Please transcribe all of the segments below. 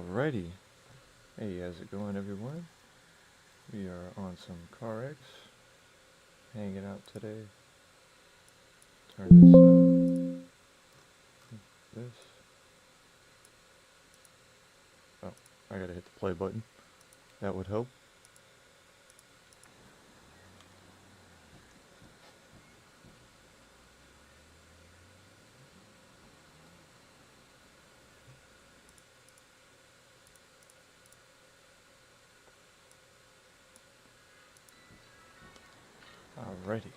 Alrighty. Hey, how's it going, everyone? We are on some Carx, hanging out today. Turn this on. This. Oh, I gotta hit the play button. That would help. Alrighty.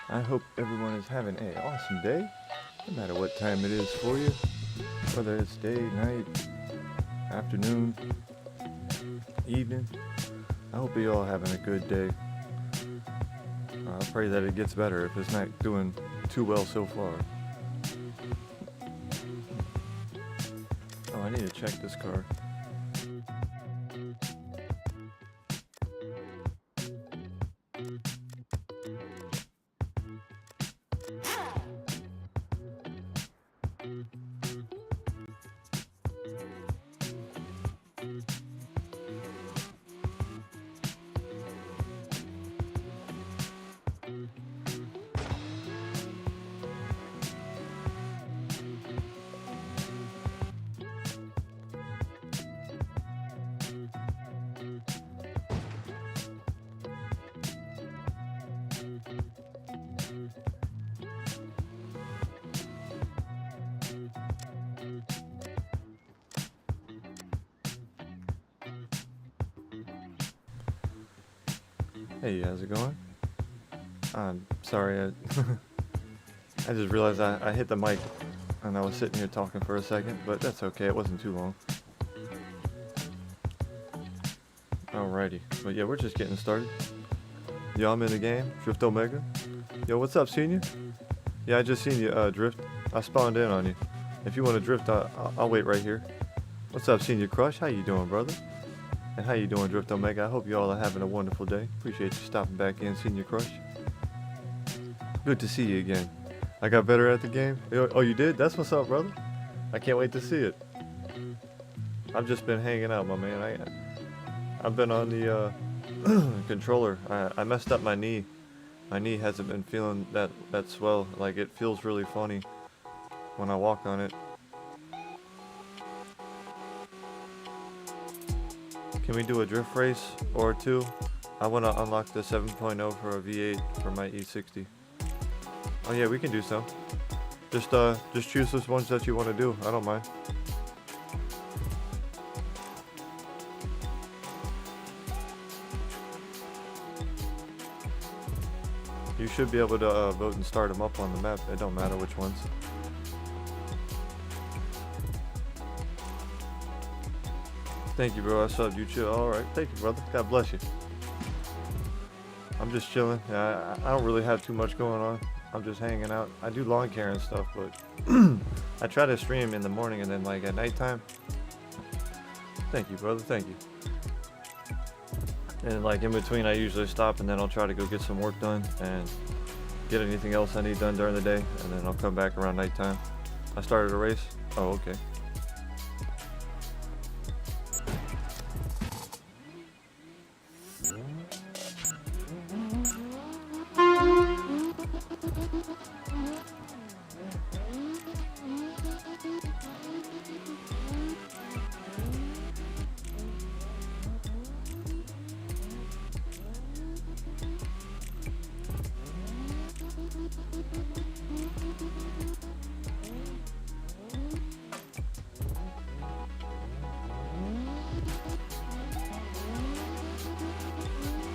I hope everyone is having an awesome day, no matter what time it is for you, whether it's day, night, afternoon, evening. I hope you're all having a good day. I pray that it gets better if it's not doing too well so far. Oh, I need to check this car. Hey, how's it going? I'm sorry, I just realized I hit the mic and I was sitting here talking for a second, but that's okay, it wasn't too long. Alrighty, but yeah, we're just getting started. Yo, I'm in the game, Drift Omega. Yo, what's up, senior? Yeah, I just seen you drift. I spawned in on you. If you want to drift, I'll wait right here. What's up, Senior Crush? How you doing, brother? And how you doing, Drift Omega? I hope you all are having a wonderful day. Appreciate you stopping back in, Senior Crush. Good to see you again. I got better at the game? Oh, you did? That's what's up, brother. I can't wait to see it. I've just been hanging out, my man. I've been on the controller. I messed up my knee. My knee hasn't been feeling that swell. Like, it feels really funny when I walk on it. Can we do a drift race or two? I want to unlock the 7.0 for a V8 for my E60. Oh yeah, we can do so. Just choose those ones that you want to do. I don't mind. You should be able to vote and start them up on the map. It don't matter which ones. Thank you, bro. I subbed you too. Alright, thank you, brother. God bless you. I'm just chilling. Yeah, I don't really have too much going on. I'm just hanging out. I do lawn care and stuff, but I try to stream in the morning and then like at nighttime. Thank you, brother. Thank you. And like in between, I usually stop and then I'll try to go get some work done and get anything else I need done during the day, and then I'll come back around nighttime. I started a race. Oh, okay.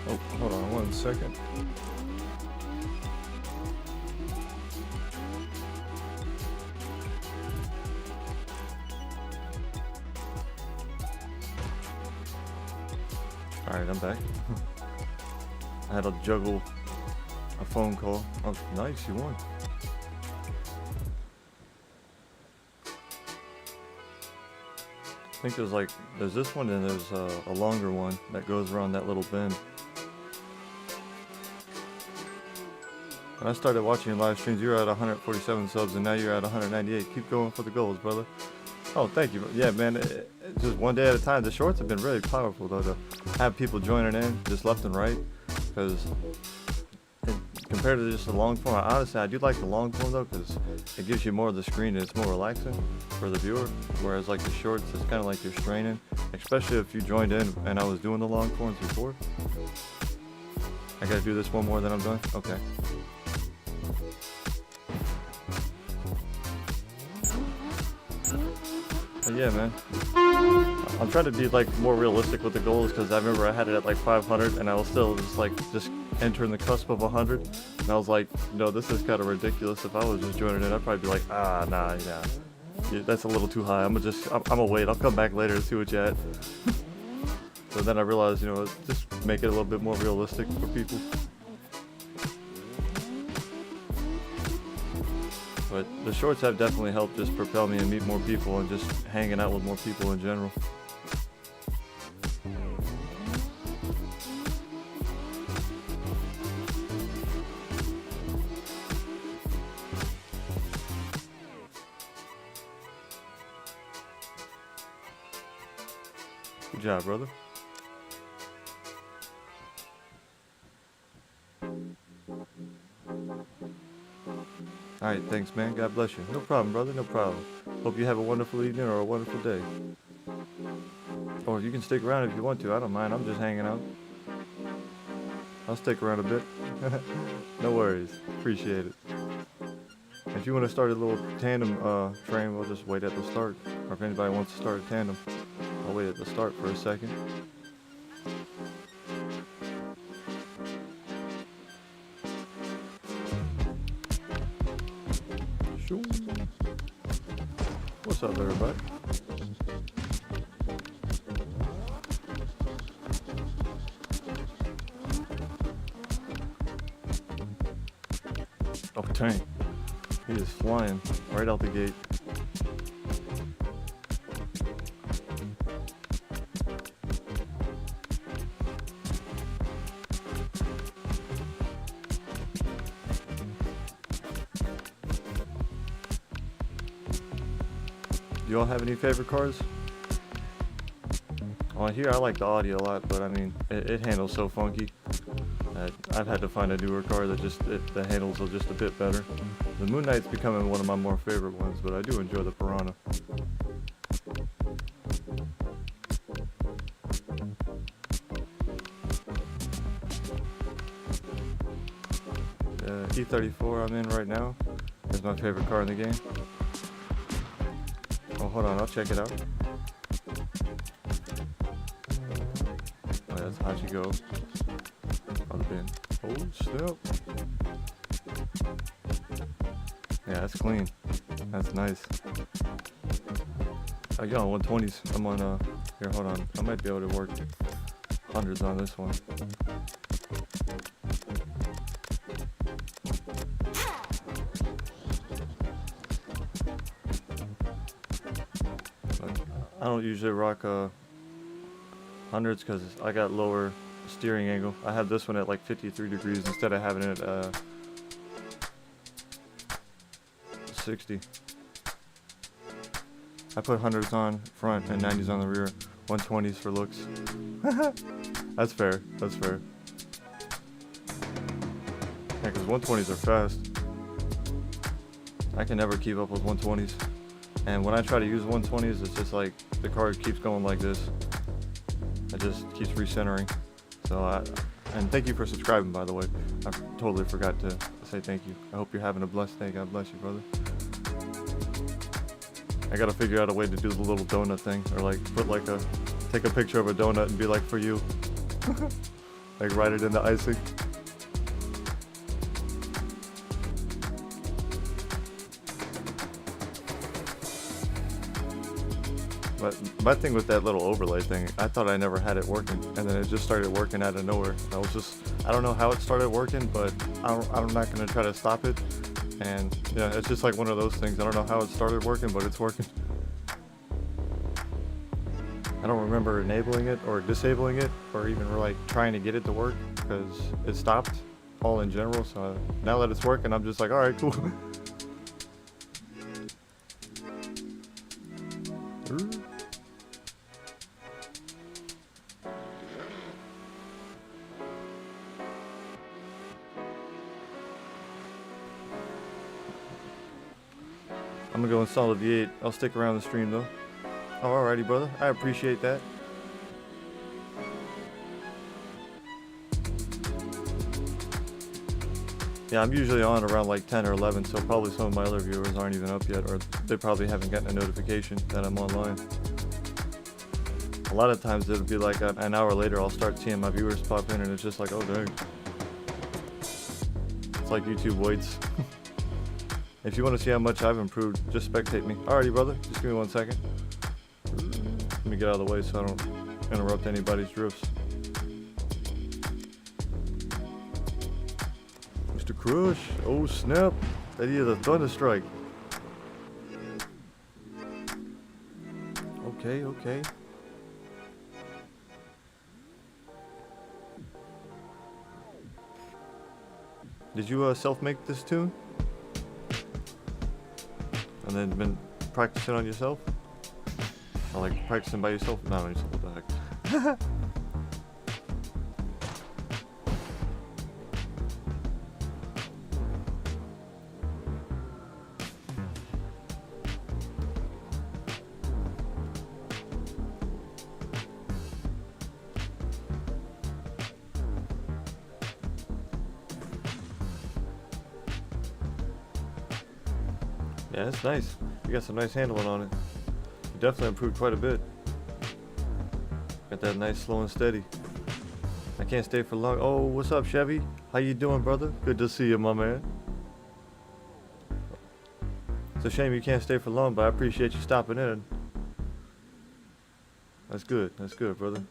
Oh, hold on 1 second. Alright, I'm back. I had to juggle a phone call. Oh, nice, you won. I think there's this one and there's a longer one that goes around that little bend. When I started watching your live streams, you were at 147 subs and now you're at 198. Keep going for the goals, brother. Oh, thank you. Yeah, man, just one day at a time. The shorts have been really powerful, though, to have people joining in just left and right, because compared to just the long form, honestly, I do like the long form, though, because it gives you more of the screen and it's more relaxing for the viewer, whereas like the shorts, it's kind of like you're straining, especially if you joined in and I was doing the long forms before. I gotta do this one more, then I'm done? Okay. But yeah, man. I'm trying to be like more realistic with the goals, because I remember I had it at like 500 and I was still just entering the cusp of 100, and I was like, no, this is kind of ridiculous. If I was just joining it, I'd probably be like, nah, yeah, that's a little too high. I'm gonna wait. I'll come back later and see what you at. So then I realized, just make it a little bit more realistic for people. But the shorts have definitely helped just propel me and meet more people and just hanging out with more people in general. Good job, brother. Alright, thanks, man. God bless you. No problem, brother. No problem. Hope you have a wonderful evening or a wonderful day. Or you can stick around if you want to. I don't mind. I'm just hanging out. I'll stick around a bit. No worries. Appreciate it. If you want to start a little tandem train, we'll just wait at the start. Or if anybody wants to start a tandem, I'll wait at the start for a second. What's up, everybody? Oh, dang. He is flying right out the gate. Do y'all have any favorite cars? On here, I like the audio a lot, but I mean, it handles so funky that I've had to find a newer car that the handles are just a bit better. The Moon Knight's becoming one of my more favorite ones, but I do enjoy the Piranha. E34 I'm in right now is my favorite car in the game. Oh, hold on, I'll check it out. Oh, that's how'd you go? On the bin. Oh, snap. Yeah, that's clean. That's nice. I got on 120s. I'm on, here, hold on. I might be able to work hundreds on this one. I don't usually rock hundreds because I got lower steering angle. I have this one at like 53 degrees instead of having it at 60. I put hundreds on front and 90s on the rear. 120s for looks. That's fair. That's fair. Yeah, because 120s are fast. I can never keep up with 120s. And when I try to use 120s, it's just like the car keeps going like this. It just keeps recentering. So and thank you for subscribing, by the way. I totally forgot to say thank you. I hope you're having a blessed day. God bless you, brother. I gotta figure out a way to do the little donut thing, or like take a picture of a donut and be like, for you. Like write it in the icing. But my thing with that little overlay thing, I thought I never had it working, and then it just started working out of nowhere. I don't know how it started working, but I'm not going to try to stop it. And yeah, it's just like one of those things. I don't know how it started working, but it's working. I don't remember enabling it or disabling it, or even like trying to get it to work, because it stopped all in general. So now that it's working, I'm just like, all right, cool. I'm gonna go install the V8. I'll stick around the stream though. Oh, alrighty, brother. I appreciate that. Yeah, I'm usually on around like 10 or 11, so probably some of my other viewers aren't even up yet, or they probably haven't gotten a notification that I'm online. A lot of times it'll be like an hour later, I'll start seeing my viewers pop in, and it's just like, oh dang. It's like YouTube waits. If you want to see how much I've improved, just spectate me. Alrighty, brother. Just give me 1 second. Let me get out of the way so I don't interrupt anybody's drifts. Mr. Crush. Oh snap. That is a thunder strike. Okay, okay. Did you self-make this tune? And then been practicing on yourself? Or like practicing by yourself? Not on yourself, what the heck? Yeah, it's nice. You got some nice handling on it. You definitely improved quite a bit. Got that nice slow and steady. I can't stay for long. Oh, what's up, Chevy? How you doing, brother? Good to see you, my man. It's a shame you can't stay for long, but I appreciate you stopping in. That's good. That's good, brother.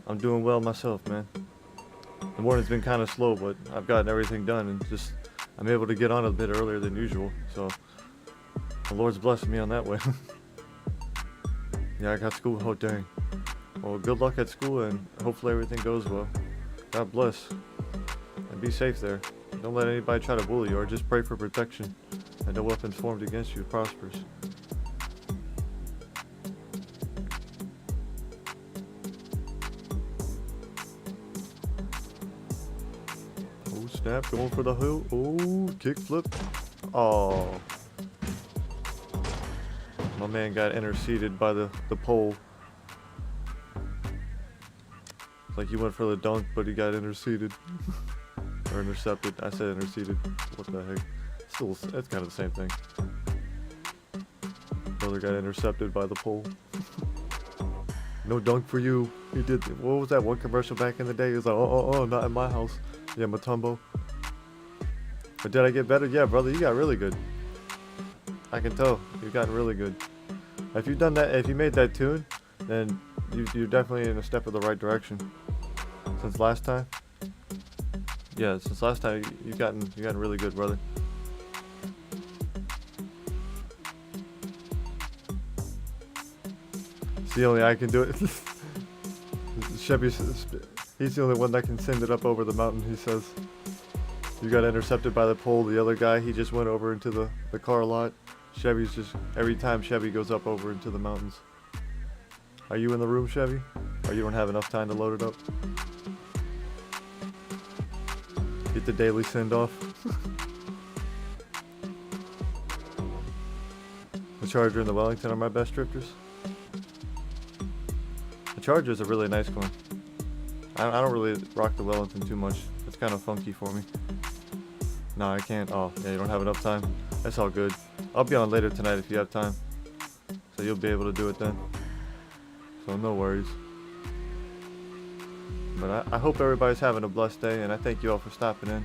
I'm doing well myself, man. The morning's been kind of slow, but I've gotten everything done, and just I'm able to get on a bit earlier than usual, so the Lord's blessing me on that way. Yeah, I got school. Oh dang. Well, good luck at school, and hopefully everything goes well. God bless, and be safe there. Don't let anybody try to bully you, or just pray for protection and no weapons formed against you prospers. Snap, going for the hill. Oh, kick flip. Oh. My man got interceded by the pole. It's like he went for the dunk, but he got interceded. Or intercepted. I said interceded. What the heck? Still, it's kind of the same thing. Brother got intercepted by the pole. No dunk for you. He did. What was that one commercial back in the day? He was like, oh, not in my house. Yeah, Matumbo. But did I get better? Yeah, brother, you got really good. I can tell. You've gotten really good. If you've done that, if you made that tune, then you're definitely in a step in the right direction. Since last time? Yeah, since last time, you've gotten really good, brother. It's the only I can do it. Chevy, he's the only one that can send it up over the mountain, he says. You got intercepted by the pole. The other guy, he just went over into the car lot. Chevy's just, every time Chevy goes up over into the mountains. Are you in the room, Chevy? Or you don't have enough time to load it up? Get the daily send off. The Charger and the Wellington are my best drifters. The Charger is a really nice one. I don't really rock the Wellington too much. It's kind of funky for me. No, I can't. Oh, yeah, you don't have enough time. That's all good. I'll be on later tonight if you have time. So you'll be able to do it then. So no worries. But I hope everybody's having a blessed day, and I thank you all for stopping in.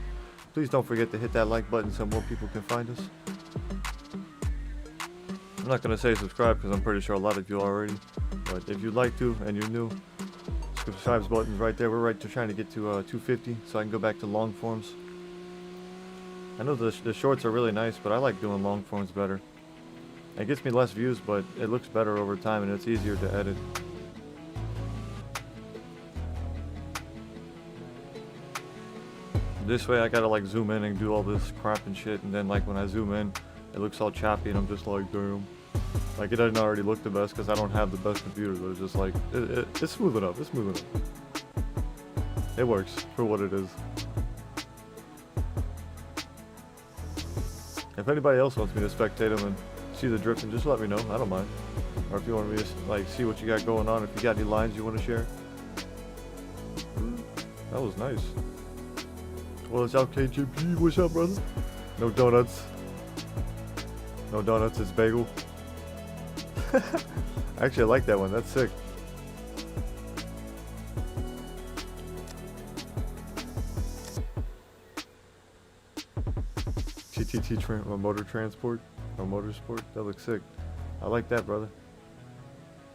Please don't forget to hit that like button so more people can find us. I'm not going to say subscribe because I'm pretty sure a lot of you already. But if you'd like to and you're new, subscribe button's right there. We're right to trying to get to 250 so I can go back to long forms. I know the shorts are really nice, but I like doing long forms better. It gets me less views, but it looks better over time and it's easier to edit. This way I gotta like zoom in and do all this crap and shit, and then like when I zoom in, it looks all choppy and I'm just like, damn. Like it doesn't already look the best because I don't have the best computer, but it's just like, it's smoothing up, it's smoothing up. It works for what it is. If anybody else wants me to spectate them and see the drifting, just let me know. I don't mind. Or if you want me to like see what you got going on, if you got any lines you want to share. That was nice. Well, it's out KJP. What's up, brother? No donuts. No donuts, it's bagel. Actually, I like that one. That's sick. TTT motor transport or motorsport. That looks sick. I like that, brother.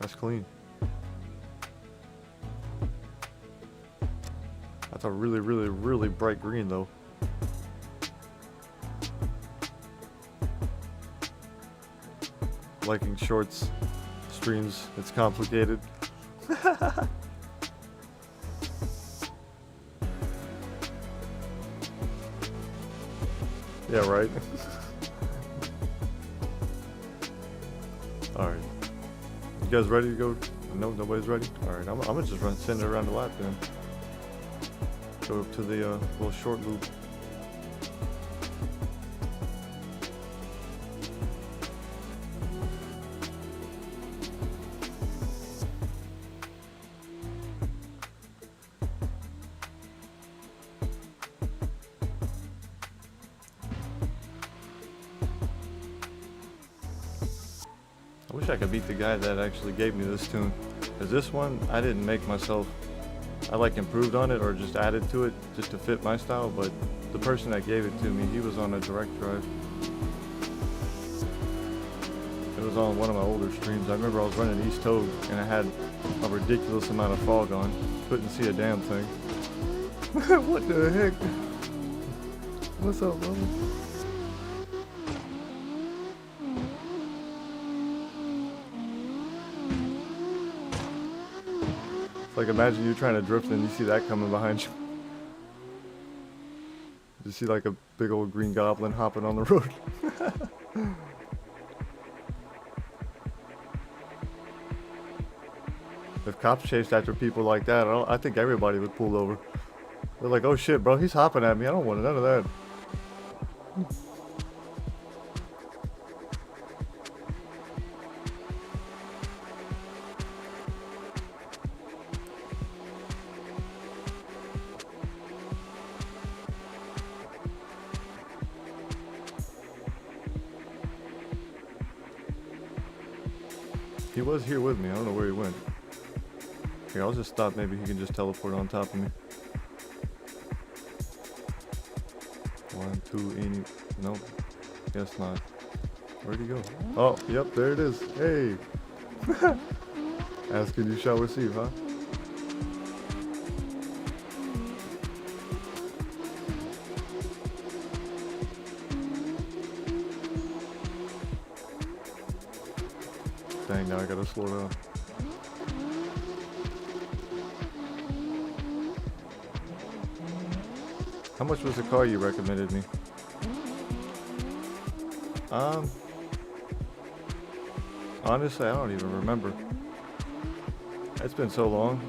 That's clean. That's a really, really, really bright green, though. Liking shorts, streams. It's complicated. Yeah, right. Alright. You guys ready to go? No, nobody's ready? Alright, I'm gonna just send it around the lap then. Go up to the little short loop. I wish I could beat the guy that actually gave me this tune. Cause this one, I didn't make myself. I like improved on it or just added to it just to fit my style, but the person that gave it to me, he was on a direct drive. It was on one of my older streams. I remember I was running East Toad and I had a ridiculous amount of fog on. Couldn't see a damn thing. What the heck? What's up, brother? Like, imagine you trying to drift and you see that coming behind you. You see like a big old green goblin hopping on the road. If cops chased after people like that, I think everybody would pull over. They're like, oh shit, bro, he's hopping at me. I don't want none of that. He was here with me. I don't know where he went. Here, I'll just stop. Maybe he can just teleport on top of me. 1, 2, any... Nope. Guess not. Where'd he go? Oh, yep, there it is. Hey! Asking you shall receive, huh? Dang, now I gotta slow down. How much was the car you recommended me? Honestly, I don't even remember. It's been so long.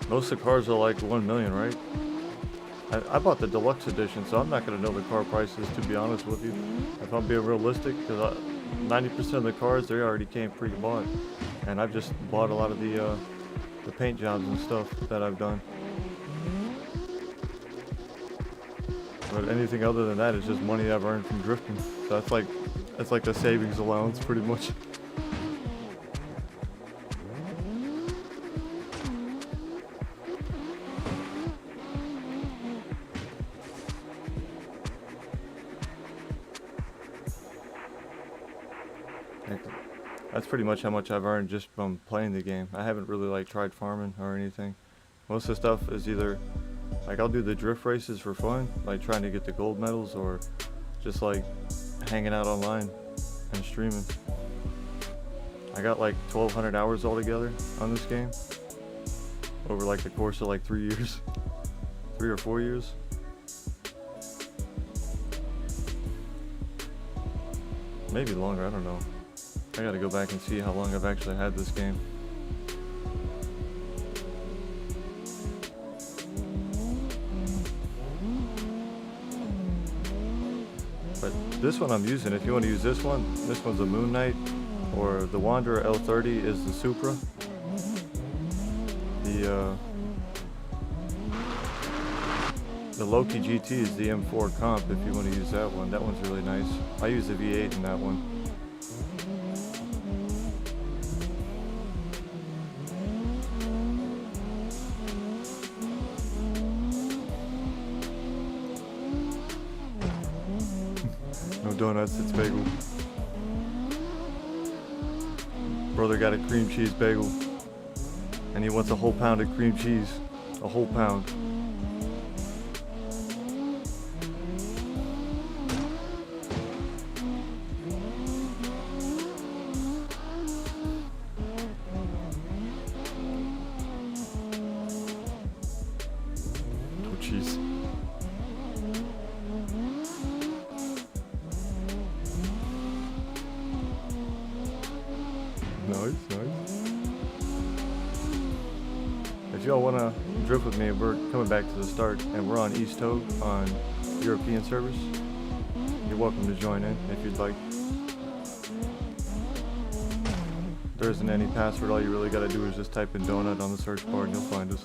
Most of the cars are like 1 million, right? I bought the deluxe edition, so I'm not gonna know the car prices, to be honest with you. If I'm being realistic, because 90% of the cars, they already came pre-bought. And I've just bought a lot of the paint jobs and stuff that I've done. But anything other than that is just money I've earned from drifting. So that's like the savings allowance, pretty much. That's pretty much how much I've earned just from playing the game. I haven't really like tried farming or anything. Most of the stuff is either like I'll do the drift races for fun, like trying to get the gold medals, or just like hanging out online and streaming. I got like 1,200 hours altogether on this game over like the course of like 3 years, 3 or 4 years. Maybe longer, I don't know. I gotta go back and see how long I've actually had this game. But this one I'm using, if you want to use this one's a Moon Knight, or the Wanderer L30 is the Supra. The Loki GT is the M4 comp if you want to use that one. That one's really nice. I use the V8 in that one. No donuts, it's bagel. Brother got a cream cheese bagel. And he wants a whole pound of cream cheese. A whole pound. Oh, cheese. Nice, nice. If y'all want to drift with me, we're coming back to the start, and we're on East Hogue on European service. You're welcome to join in if you'd like. There isn't any password. All you really got to do is just type in donut on the search bar and you'll find us.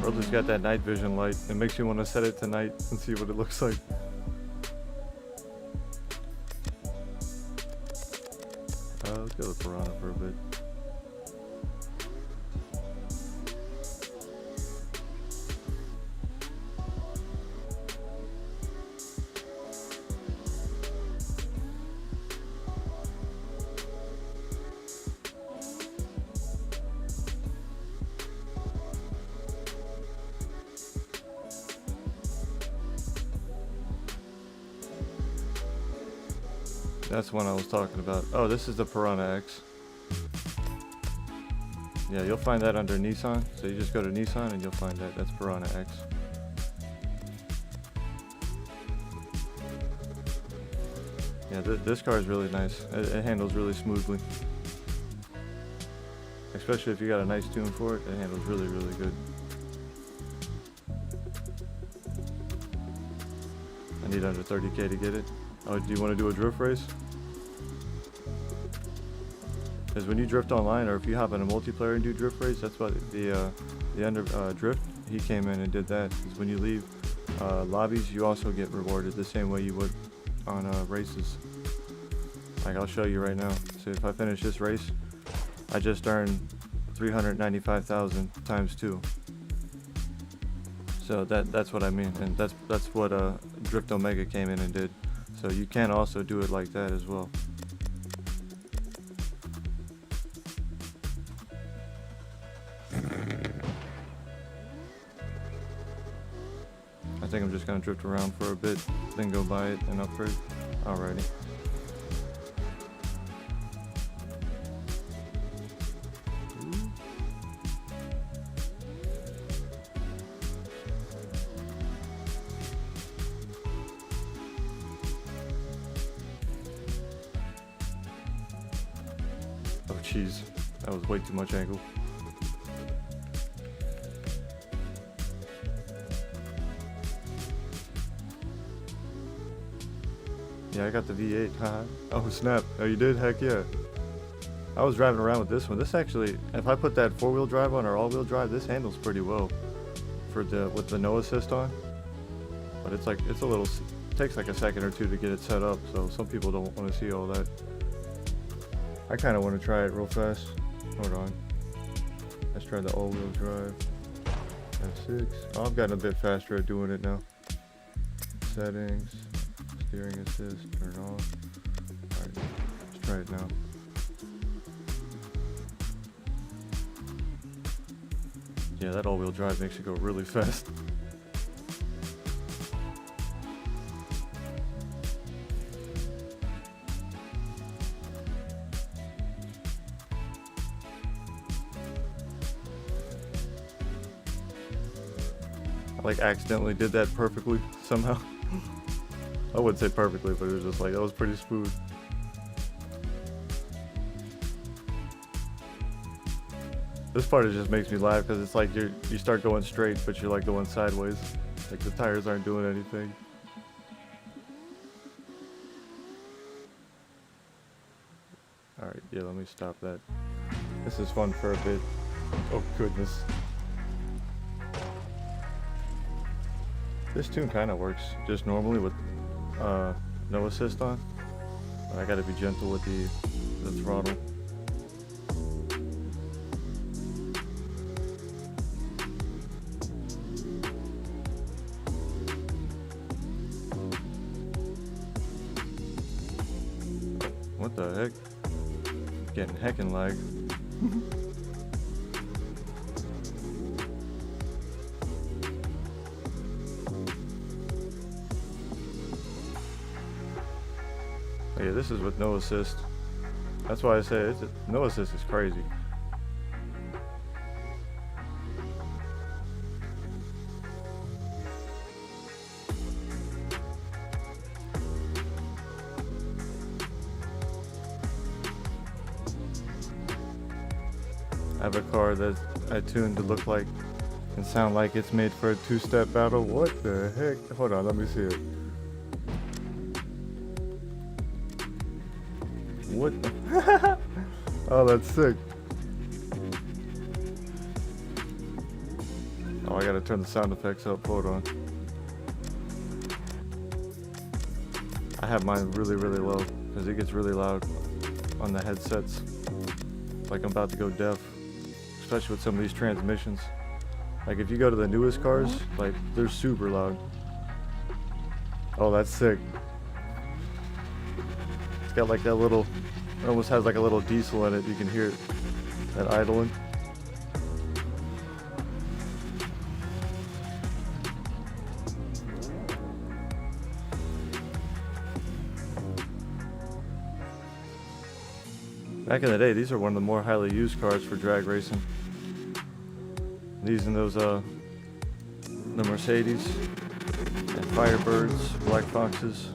Brother's got that night vision light. It makes you want to set it to night and see what it looks like. Let's go to Piranha for a bit. That's one I was talking about. Oh, this is the Piranha X. Yeah, you'll find that under Nissan. So you just go to Nissan and you'll find that. That's Piranha X. Yeah, this car is really nice. It handles really smoothly. Especially if you got a nice tune for it, it handles really, really good. I need under 30K to get it. Oh, do you want to do a drift race? Because when you drift online, or if you hop in a multiplayer and do drift race, that's what the drift, he came in and did that. Because when you leave lobbies, you also get rewarded the same way you would on races. Like I'll show you right now. So if I finish this race, I just earned 395,000 times 2. So that's what I mean, and that's what Drift Omega came in and did. So you can also do it like that as well. I think I'm just gonna drift around for a bit, then go buy it and upgrade. Alrighty. Oh jeez, that was way too much angle. Yeah, I got the V8, haha. Oh snap, oh you did? Heck yeah. I was driving around with this one. This actually, if I put that 4-wheel drive on or all-wheel drive, this handles pretty well for with the no assist on. But it's like, it's a little, it takes like a second or two to get it set up, so some people don't want to see all that. I kind of want to try it real fast. Hold on. Let's try the all-wheel drive. F6. Oh, I've gotten a bit faster at doing it now. Settings. Steering assist. Turn off. Alright. Let's try it now. Yeah, that all-wheel drive makes it go really fast. like accidentally did that perfectly somehow. I wouldn't say perfectly, but it was just like, that was pretty smooth. This part, it just makes me laugh because it's like you start going straight, but you're like going sideways. Like the tires aren't doing anything. Alright, yeah, let me stop that. This is fun for a bit. Oh goodness. This tune kind of works just normally with no assist on. But I gotta be gentle with the throttle. What the heck? Getting heckin' lag. Oh yeah, this is with no assist. That's why I say no assist is crazy. I have a car that I tuned to look like and sound like it's made for a two-step battle. What the heck? Hold on, let me see it. What the? Oh, that's sick. Oh, I gotta turn the sound effects up. Hold on. I have mine really, really low because it gets really loud on the headsets. Like I'm about to go deaf. Especially with some of these transmissions. Like if you go to the newest cars, like they're super loud. Oh, that's sick. It's got like that little, it almost has like a little diesel in it. You can hear it, that idling. Back in the day, these are one of the more highly used cars for drag racing. These and those, the Mercedes and Firebirds, Black Foxes.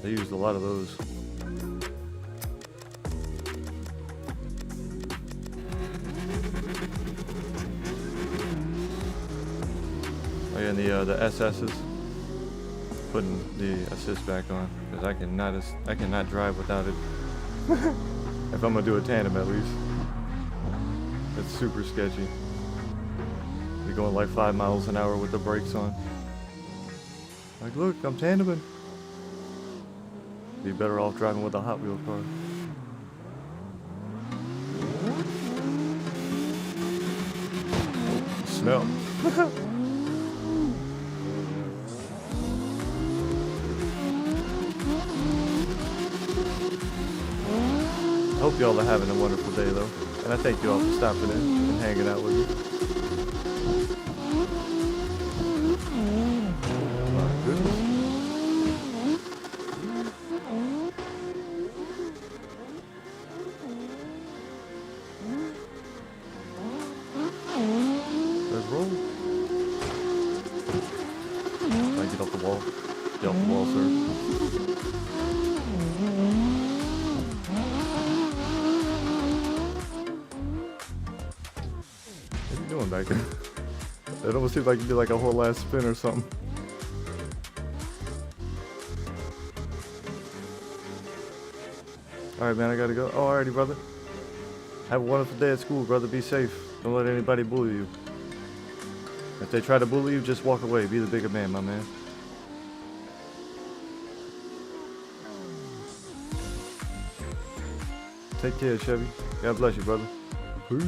They used a lot of those. Oh yeah, and the SS's. Putting the assist back on because I cannot drive without it. If I'm gonna do a tandem, at least. It's super sketchy. You're going like 5 miles an hour with the brakes on. Like, look, I'm tandeming. Be better off driving with a Hot Wheel car. Oh, smell. I hope y'all are having a wonderful day though, and I thank you all for stopping in and hanging out with me. My goodness. Let's roll. I get off the wall. Get off the wall, sir. Back there. It almost seems like you did like a whole last spin or something. Alright man, I gotta go. Oh, alrighty brother. Have a wonderful day at school, brother. Be safe. Don't let anybody bully you. If they try to bully you, just walk away. Be the bigger man, my man. Take care, Chevy. God bless you, brother. Peace.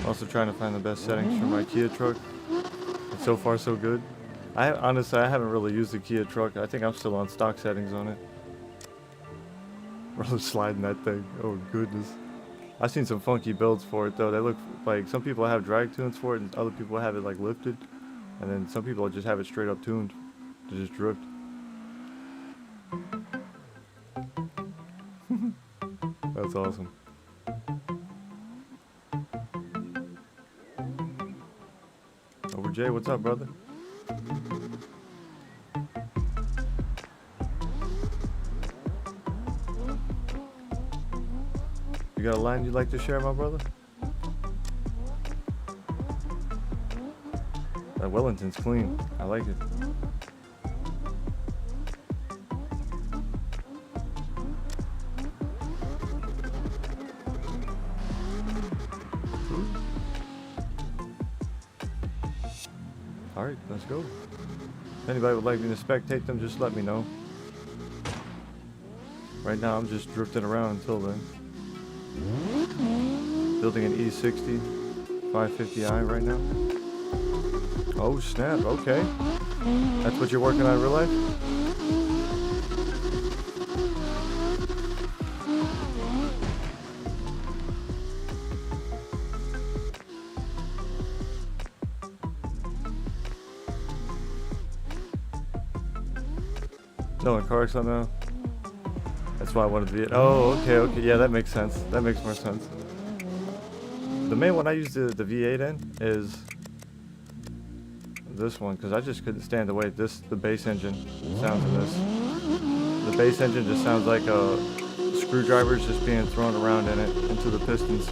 Also trying to find the best settings for my Kia truck. And so far so good. Honestly, I haven't really used the Kia truck. I think I'm still on stock settings on it. Really sliding that thing. Oh goodness. I've seen some funky builds for it though. They look like some people have drag tunes for it, and other people have it like lifted, and then some people just have it straight up tuned to just drift. That's awesome. Over Jay, what's up, brother? You got a line you'd like to share, my brother? That Wellington's clean. I like it. Alright, let's go. If anybody would like me to spectate them, just let me know. Right now I'm just drifting around until then. Building an E60 550i right now. Oh snap, okay. That's what you're working on in real life? No, in Carx on now. That's why I wanted to be it. Oh, okay. Yeah, that makes sense. That makes more sense. The main one I use the V8 in is this one, because I just couldn't stand the way the bass engine sounds in this. The bass engine just sounds like a screwdriver's just being thrown around in it into the pistons.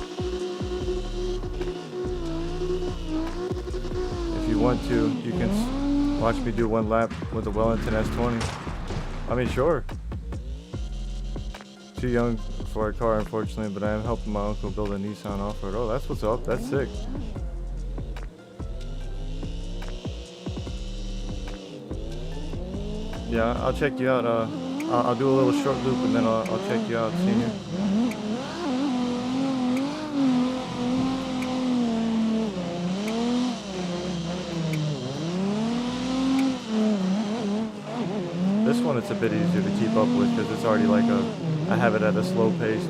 If you want to, you can watch me do one lap with the Wellington S20. I mean, sure. Too young for a car, unfortunately, but I am helping my uncle build a Nissan off-road. Oh, that's what's up. That's sick. Yeah, I'll check you out. I'll do a little short loop and then I'll check you out, senior. This one it's a bit easier to keep up with because it's already like I have it at a slow pace.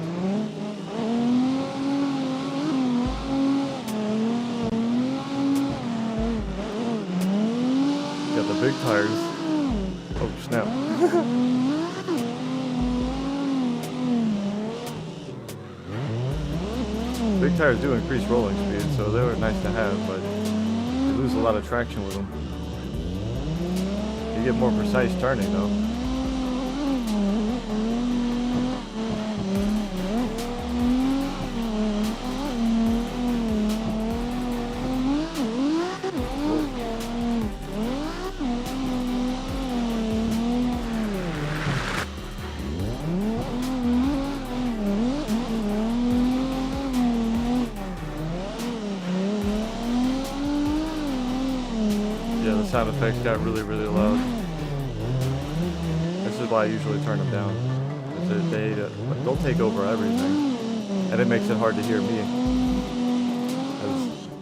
Got the big tires. Oh snap. Big tires do increase rolling speed, so they were nice to have, but you lose a lot of traction with them. You get more precise turning though. Yeah, the sound effects got really, really loud. This is why I usually turn them down. They'll take over everything. And it makes it hard to hear me.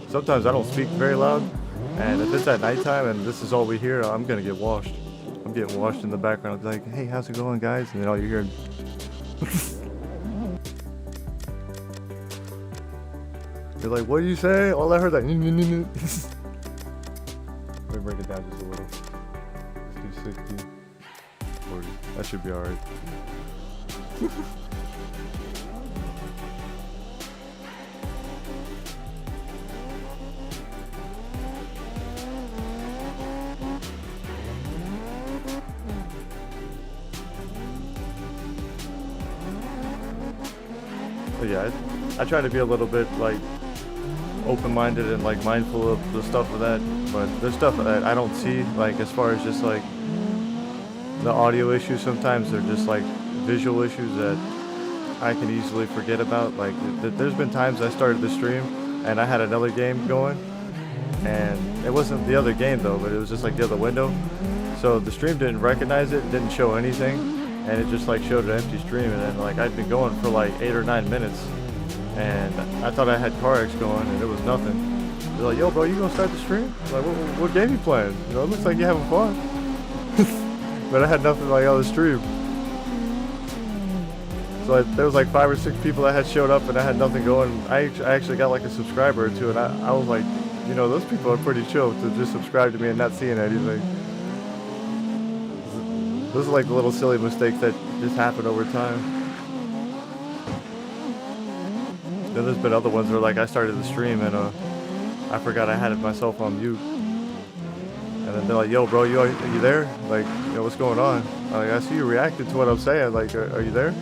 Sometimes I don't speak very loud. And if it's at nighttime and this is all we hear, I'm going to get washed. I'm getting washed in the background. I'll be like, hey, how's it going, guys? And then all you hear... You're like, what do you say? All I heard that... Let me break it down just a little. Let's do 60, 40. That should be alright. So yeah, I try to be a little bit like open-minded and like mindful of the stuff of that, but there's stuff that I don't see, like as far as just like the audio issues. Sometimes they're just like visual issues that I can easily forget about. Like there's been times I started the stream and I had another game going, and it wasn't the other game though, but it was just like the other window, so the stream didn't recognize it, didn't show anything, and it just like showed an empty stream. And then like I'd been going for like 8 or 9 minutes, and I thought I had Carx going, and it was nothing. They're like, yo, bro, you gonna start the stream? I'm like, what game you playing? You know, it looks like you're having fun. But I had nothing like on the stream. So there was like 5 or 6 people that had showed up and I had nothing going. I actually got like a subscriber or two, and I was like, you know, those people are pretty chill to just subscribe to me and not seeing anything. Those are like the little silly mistakes that just happen over time. Then there's been other ones where like I started the stream and I forgot I had myself on mute. And then they're like, yo, bro, are you there? Like, you know, what's going on? Like, I see you reacted to what I'm saying. Like, are you there?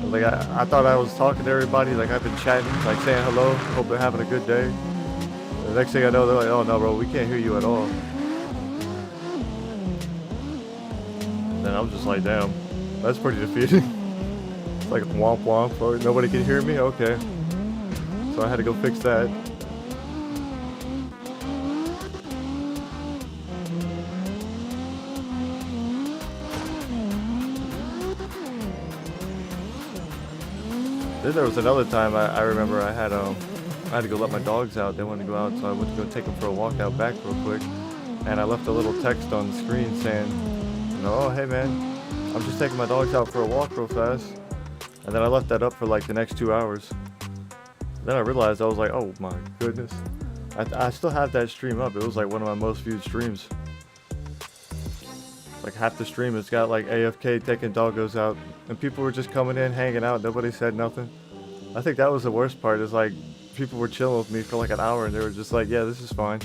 Like, I thought I was talking to everybody. Like, I've been chatting, like saying hello. Hope they're having a good day. The next thing I know, they're like, oh, no, bro, we can't hear you at all. Then I'm just like, damn, that's pretty defeating. It's like womp womp. Or nobody can hear me? Okay. So I had to go fix that. Then there was another time I remember I had to go let my dogs out. They wanted to go out, so I went to go take them for a walk out back real quick. And I left a little text on the screen saying, you know, oh, hey man, I'm just taking my dogs out for a walk real fast. And then I left that up for like the next 2 hours. Then I realized, I was like, oh my goodness. I still have that stream up. It was like one of my most viewed streams. Like half the stream, it's got like AFK taking doggos out, and people were just coming in, hanging out. Nobody said nothing. I think that was the worst part. Is like people were chilling with me for like an hour, and they were just like, "Yeah, this is fine."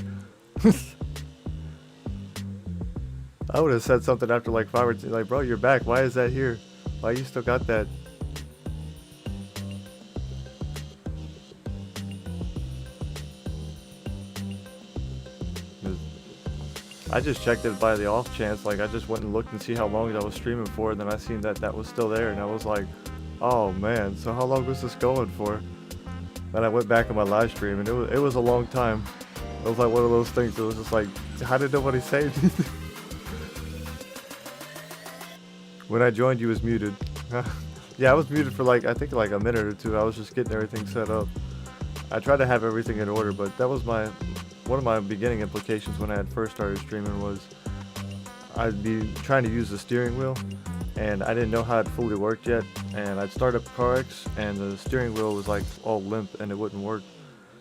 I would have said something after like 5 or 10, like, "Bro, you're back. Why is that here? Why you still got that?" I just checked it by the off chance, like I just went and looked and see how long I was streaming for, and then I seen that was still there, and I was like, oh man, so how long was this going for? Then I went back on my live stream, and it was a long time. It was like one of those things that was just like, how did nobody say anything? When I joined, you was muted. Yeah, I was muted for like, I think like a minute or two. I was just getting everything set up. I tried to have everything in order, but that was one of my beginning implications when I had first started streaming was I'd be trying to use the steering wheel, and I didn't know how it fully worked yet, and I'd start up Carx and the steering wheel was like all limp and it wouldn't work,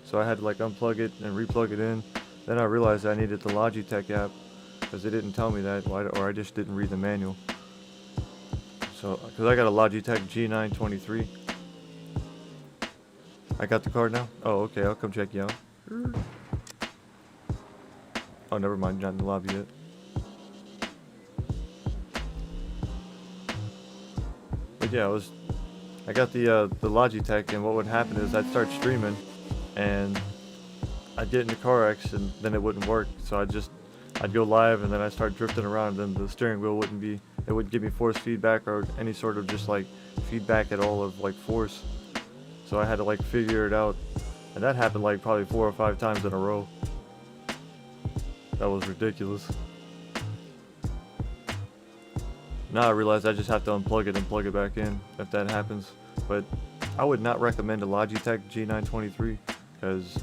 so I had to like unplug it and replug it in. Then I realized I needed the Logitech app because they didn't tell me that, or I just didn't read the manual. So because I got a Logitech G923. I got the card now? Oh, okay, I'll come check you out. Oh, never mind, not in the lobby yet. But yeah, I got the Logitech, and what would happen is I'd start streaming, and I'd get into Carx, and then it wouldn't work. So I'd go live, and then I'd start drifting around, and the steering wheel wouldn't give me force feedback or any sort of just like feedback at all of like force. So I had to like figure it out, and that happened like probably 4 or 5 times in a row. That was ridiculous. Now I realize I just have to unplug it and plug it back in if that happens. But I would not recommend a Logitech G923 because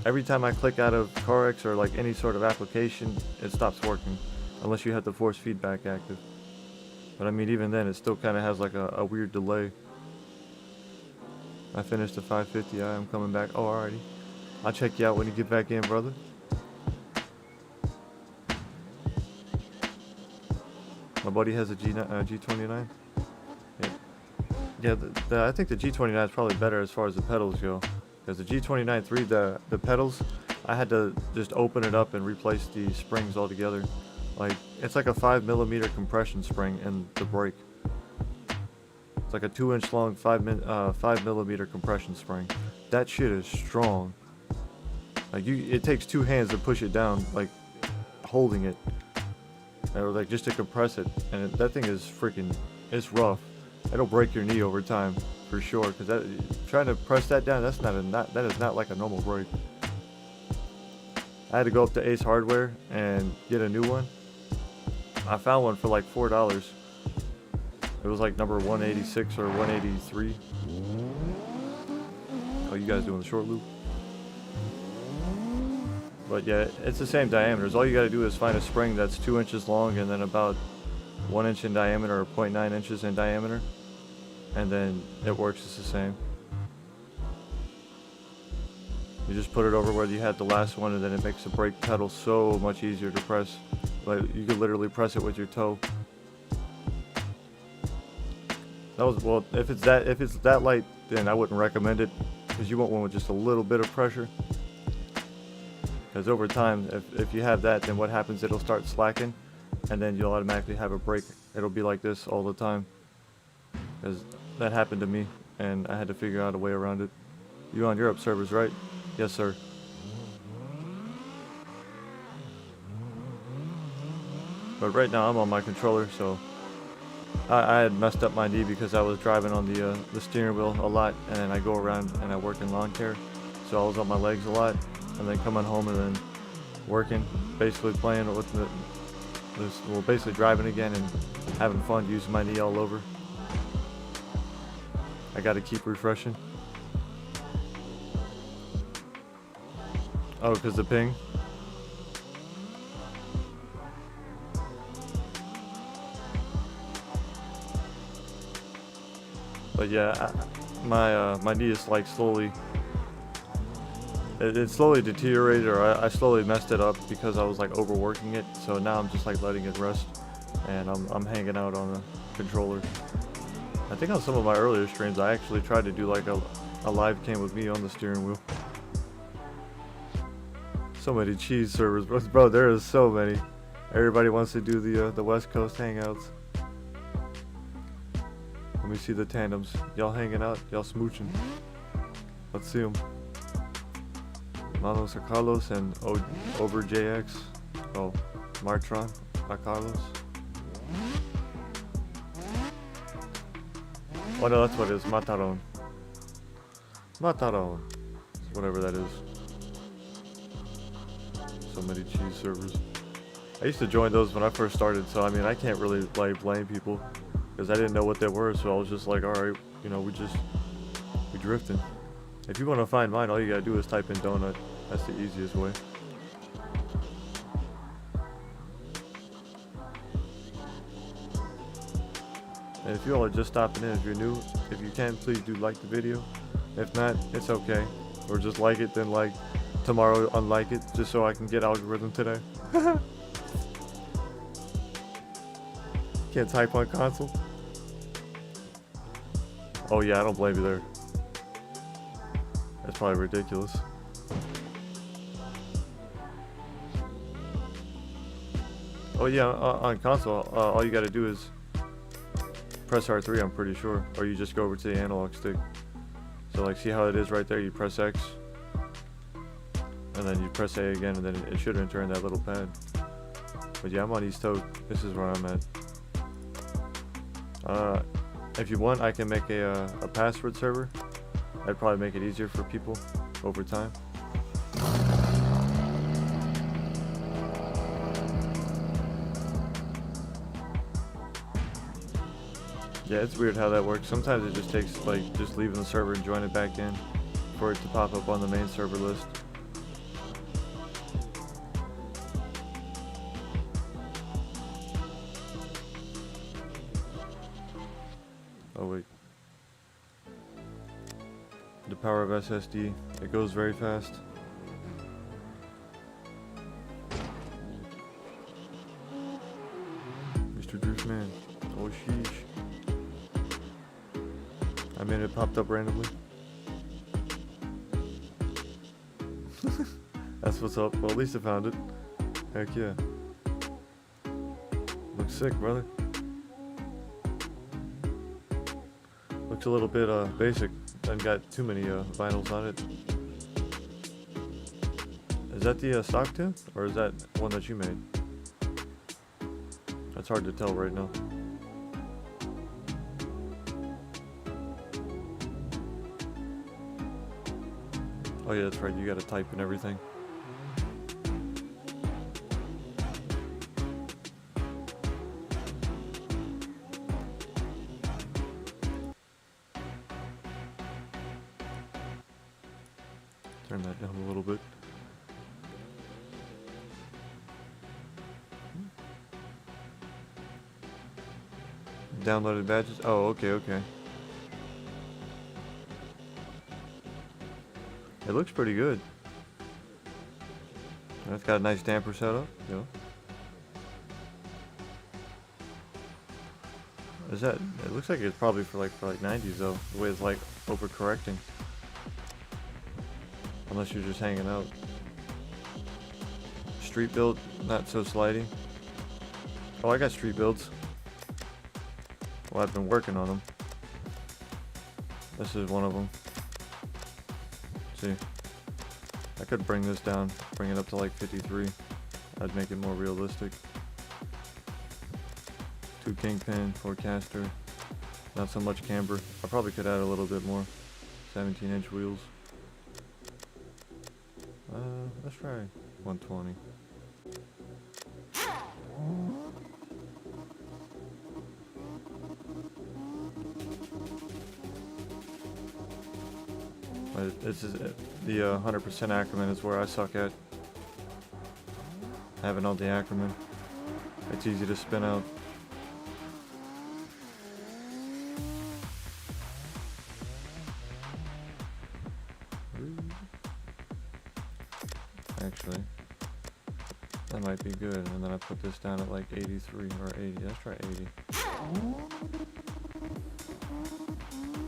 every time I click out of Carx or like any sort of application, it stops working unless you have the force feedback active. But I mean, even then, it still kind of has like a weird delay. I finished the 550. I am coming back. Oh, alrighty. I'll check you out when you get back in, brother. My buddy has a G29. Yeah, I think the G29 is probably better as far as the pedals go. Because the G29 the pedals, I had to just open it up and replace the springs altogether. Like, it's like a 5mm compression spring in the brake. It's like a 2-inch long 5mm compression spring. That shit is strong. Like, it takes 2 hands to push it down, like holding it. Or like just to compress it, and that thing is freaking, it's rough. It'll break your knee over time for sure, because trying to press that down, that is not like a normal brake. I had to go up to Ace Hardware and get a new one. I found one for like $4. It was like number 186 or 183. Oh, you guys doing the short loop? But yeah, it's the same diameters. All you gotta do is find a spring that's 2 inches long and then about 1 inch in diameter or 0.9 inches in diameter. And then it works just the same. You just put it over where you had the last one and then it makes the brake pedal so much easier to press. Like you could literally press it with your toe. Well, if it's that light, then I wouldn't recommend it, because you want one with just a little bit of pressure. Because over time, if you have that, then what happens, it'll start slacking, and then you'll automatically have a brake. It'll be like this all the time. Because that happened to me, and I had to figure out a way around it. You on Europe servers, right? Yes, sir. But right now I'm on my controller, so I had messed up my knee because I was driving on the steering wheel a lot, and then I go around and I work in lawn care, so I was on my legs a lot, and then coming home and then working, basically playing with well, basically driving again and having fun using my knee all over. I got to keep refreshing. Oh, because the ping. But yeah, my knee is like slowly, it slowly deteriorated, or I slowly messed it up because I was like overworking it. So now I'm just like letting it rest, and I'm hanging out on the controller. I think on some of my earlier streams I actually tried to do like a live cam with me on the steering wheel. So many cheese servers, bro. There is so many. Everybody wants to do the West Coast hangouts. Let me see the tandems. Y'all hanging out? Y'all smooching? Let's see them. Manos or Carlos and over JX. Oh, Martron by Carlos. Oh no, that's what it is. Mataron. Mataron. Whatever that is. So many cheese servers. I used to join those when I first started, so I mean I can't really like blame people, because I didn't know what they were, so I was just like, alright, you know, we drifting. If you want to find mine, all you gotta do is type in donut. That's the easiest way. And if you all are just stopping in, if you're new, if you can, please do like the video. If not, it's okay. Or just like it, then like tomorrow unlike it, just so I can get algorithm today. Can't type on console. Oh yeah, I don't blame you there. That's probably ridiculous. Oh yeah, on console, all you gotta do is press R3, I'm pretty sure. Or you just go over to the analog stick. So like, see how it is right there? You press X. And then you press A again, and then it should enter in that little pad. But yeah, I'm on East Oak. This is where I'm at. If you want, I can make a password server. That'd probably make it easier for people over time. Yeah, it's weird how that works. Sometimes it just takes like just leaving the server and join it back in for it to pop up on the main server list. Oh wait. The power of SSD, it goes very fast. Mr. Driftman. Oh sheesh. I mean, it popped up randomly. That's what's up. Well, at least I found it. Heck yeah. Looks sick, brother. Looks a little bit basic. I've got too many vinyls on it. Is that the stock tune? Or is that one that you made? That's hard to tell right now. Oh yeah, that's right, you gotta type and everything. Turn that down a little bit. downloaded badges. Oh, okay, okay. It looks pretty good. It's got a nice damper setup. You know. Is that? It looks like it's probably for like 90s though. The way it's like overcorrecting. Unless you're just hanging out. Street build, not so sliding. Oh, I got street builds. Well, I've been working on them. This is one of them. See, I could bring this down, bring it up to like 53. I'd make it more realistic. 2 kingpin, 4 caster, not so much camber. I probably could add a little bit more. 17-inch wheels. Let's try 120. This is the 100% Ackerman is where I suck at. Having all the Ackerman. It's easy to spin out. Actually, that might be good. And then I put this down at like 83 or 80. Let's try 80.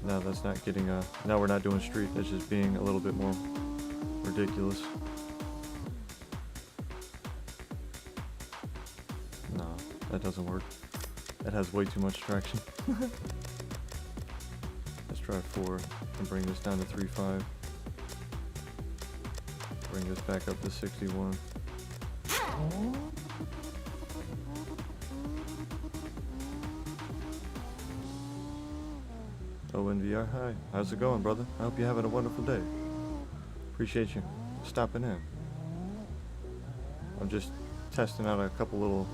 No, that's not getting now we're not doing street, it's just being a little bit more ridiculous. No, that doesn't work. That has way too much traction. Let's try 4 and bring this down to 3.5. Bring this back up to 61. ONVR, hi. How's it going, brother? I hope you're having a wonderful day. Appreciate you stopping in. I'm just testing out a couple little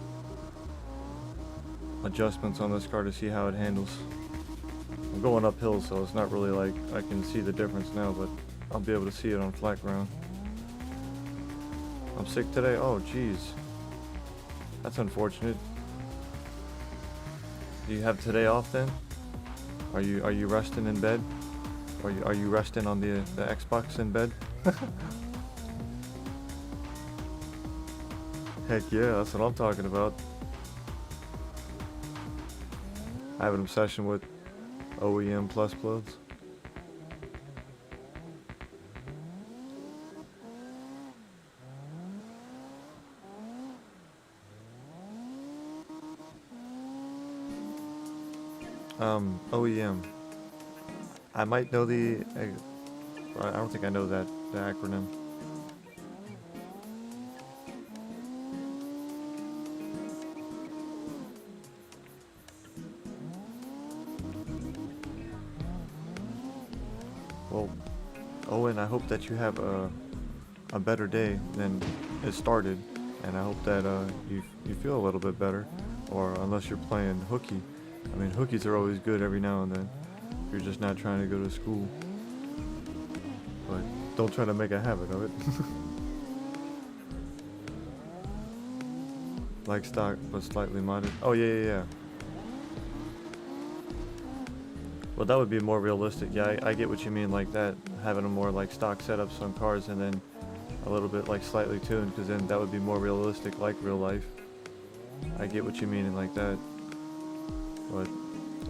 adjustments on this car to see how it handles. I'm going uphill, so it's not really like I can see the difference now, but I'll be able to see it on flat ground. I'm sick today? Oh, jeez. That's unfortunate. Do you have today off then? Are you resting in bed? Or are you resting on the Xbox in bed? Heck yeah, that's what I'm talking about. I have an obsession with OEM plus plugs. OEM. I might know the. I don't think I know the acronym. Well, Owen, I hope that you have a better day than it started, and I hope that you feel a little bit better, or unless you're playing hooky. I mean, hookies are always good every now and then. If you're just not trying to go to school. But don't try to make a habit of it. Like stock, but slightly modded. Oh, yeah. Well, that would be more realistic. Yeah, I get what you mean like that. Having a more like stock setups on cars and then a little bit like slightly tuned, because then that would be more realistic like real life. I get what you mean in like that. But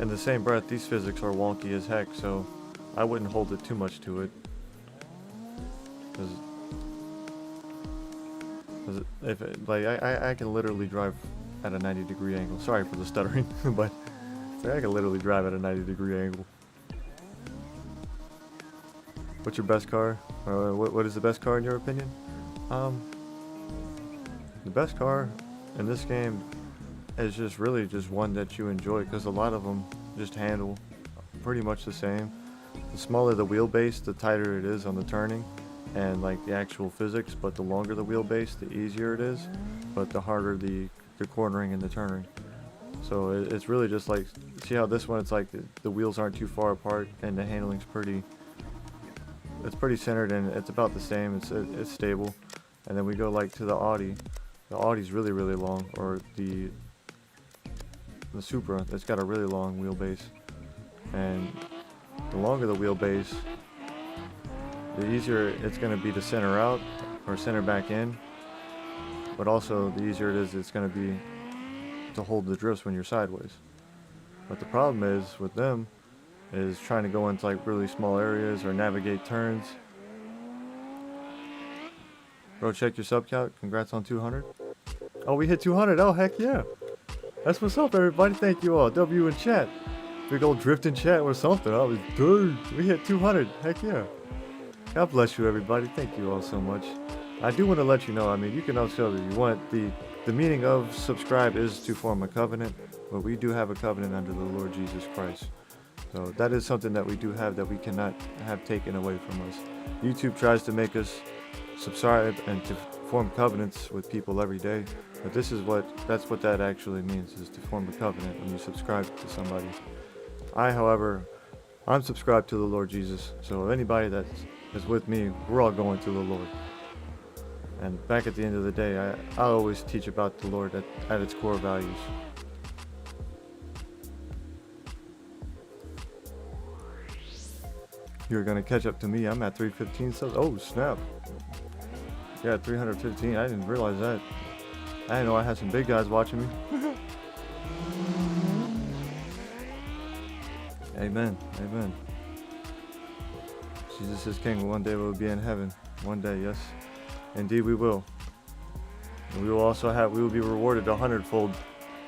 in the same breath, these physics are wonky as heck, so I wouldn't hold it too much to it. Cause if it, like I can literally drive at a 90-degree angle. Sorry for the stuttering, but it's like I can literally drive at a 90-degree angle. What's your best car? What is the best car in your opinion? The best car in this game is just really just one that you enjoy, because a lot of them just handle pretty much the same. The smaller the wheelbase, the tighter it is on the turning and like the actual physics, but the longer the wheelbase, the easier it is, but the harder the cornering and the turning. So it's really just like, see how this one, it's like the wheels aren't too far apart and the handling's pretty centered, and it's about the same. It's stable. And then we go like to the Audi. The Audi's really long, or the the Supra, that's got a really long wheelbase. And the longer the wheelbase, the easier it's going to be to center out or center back in. But also, the easier it is, it's going to be to hold the drifts when you're sideways. But the problem is with them is trying to go into like really small areas or navigate turns. Bro, check your sub count. Congrats on 200. Oh, we hit 200. Oh, heck yeah. That's what's up, everybody. Thank you all. W in chat. Big old drift in chat or something. I was, dude, we hit 200. Heck yeah. God bless you, everybody. Thank you all so much. I do want to let you know, I mean, you can also, if you want, the meaning of subscribe is to form a covenant, but we do have a covenant under the Lord Jesus Christ. So that is something that we do have that we cannot have taken away from us. YouTube tries to make us subscribe and to form covenants with people every day, but that's what that actually means, is to form a covenant when you subscribe to somebody. However, I'm subscribed to the Lord Jesus, so anybody that is with me, we're all going to the Lord. And back at the end of the day, I always teach about the Lord at its core values. You're gonna catch up to me. I'm at 315 subs. Oh snap! Yeah, 315. I didn't realize that. I didn't know I had some big guys watching me. Amen. Amen. Jesus is King. One day we'll be in heaven. One day, yes. Indeed we will. And we will be rewarded 100-fold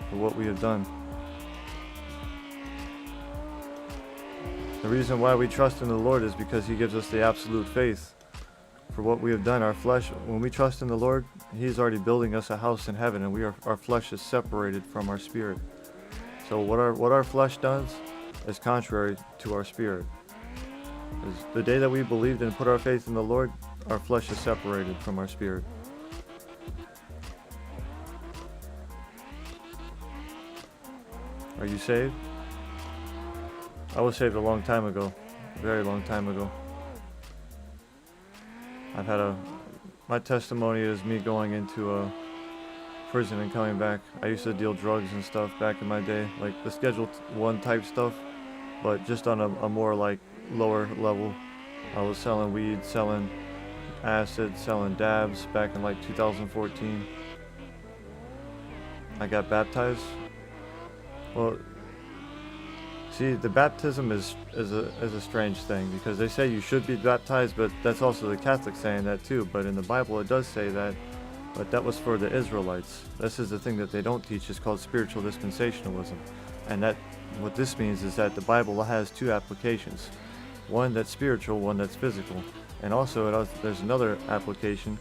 for what we have done. The reason why we trust in the Lord is because He gives us the absolute faith for what we have done. Our flesh, when we trust in the Lord, He's already building us a house in heaven, and our flesh is separated from our spirit. So what our flesh does is contrary to our spirit. The day that we believed and put our faith in the Lord, our flesh is separated from our spirit. Are you saved? I was saved a long time ago, a very long time ago. My testimony is me going into a prison and coming back. I used to deal drugs and stuff back in my day, like the Schedule 1 type stuff, but just on a more like lower level. I was selling weed, selling acid, selling dabs back in like 2014. I got baptized. Well, see, the baptism is a strange thing, because they say you should be baptized, but that's also the Catholics saying that too. But in the Bible it does say that, but that was for the Israelites. This is the thing that they don't teach. It's called spiritual dispensationalism, and what this means is that the Bible has two applications, one that's spiritual, one that's physical, and also there's another application,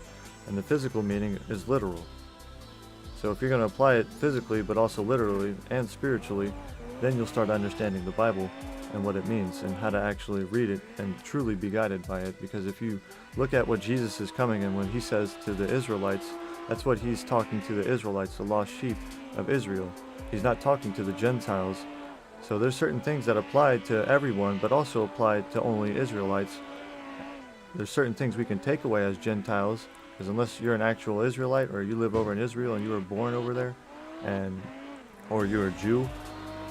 and the physical meaning is literal. So if you're going to apply it physically but also literally and spiritually, then you'll start understanding the Bible and what it means and how to actually read it and truly be guided by it. Because if you look at what Jesus is coming, and when He says to the Israelites, that's what He's talking to the Israelites, the lost sheep of Israel. He's not talking to the Gentiles. So there's certain things that apply to everyone, but also apply to only Israelites. There's certain things we can take away as Gentiles, because unless you're an actual Israelite, or you live over in Israel and you were born over there, or you're a Jew,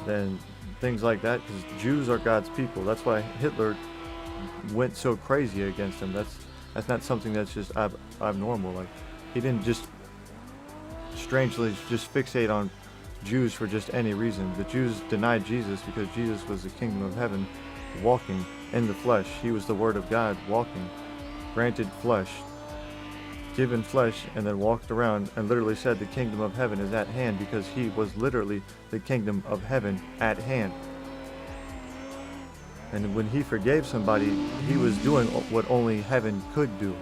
then things like that, because Jews are God's people. That's why Hitler went so crazy against them. That's not something that's just abnormal. Like, he didn't just strangely just fixate on Jews for just any reason. The Jews denied Jesus because Jesus was the kingdom of heaven walking in the flesh. He was the Word of God walking, granted flesh, given flesh, and then walked around and literally said the kingdom of heaven is at hand, because He was literally the kingdom of heaven at hand. And when He forgave somebody, He was doing what only heaven could do.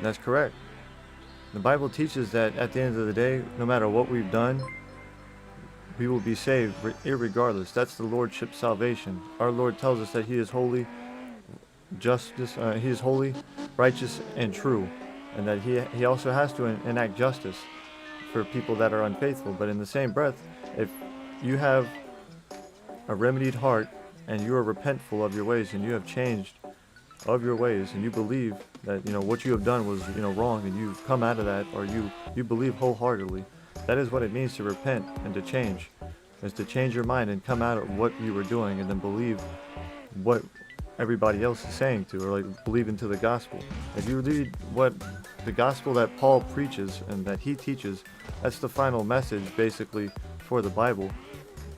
That's correct. The Bible teaches that at the end of the day, no matter what we've done, we will be saved irregardless. That's the Lordship salvation. Our Lord tells us that He is holy, He is holy, righteous, and true, and that He also has to enact justice for people that are unfaithful. But in the same breath, if you have a remedied heart and you are repentful of your ways and you have changed of your ways, and you believe that, what you have done was, wrong, and you've come out of that, or you believe wholeheartedly, that is what it means to repent and to change, is to change your mind and come out of what you were doing and then believe what everybody else is saying to, or like believe into the gospel. If you read what the gospel that Paul preaches and that he teaches, that's the final message basically for the Bible.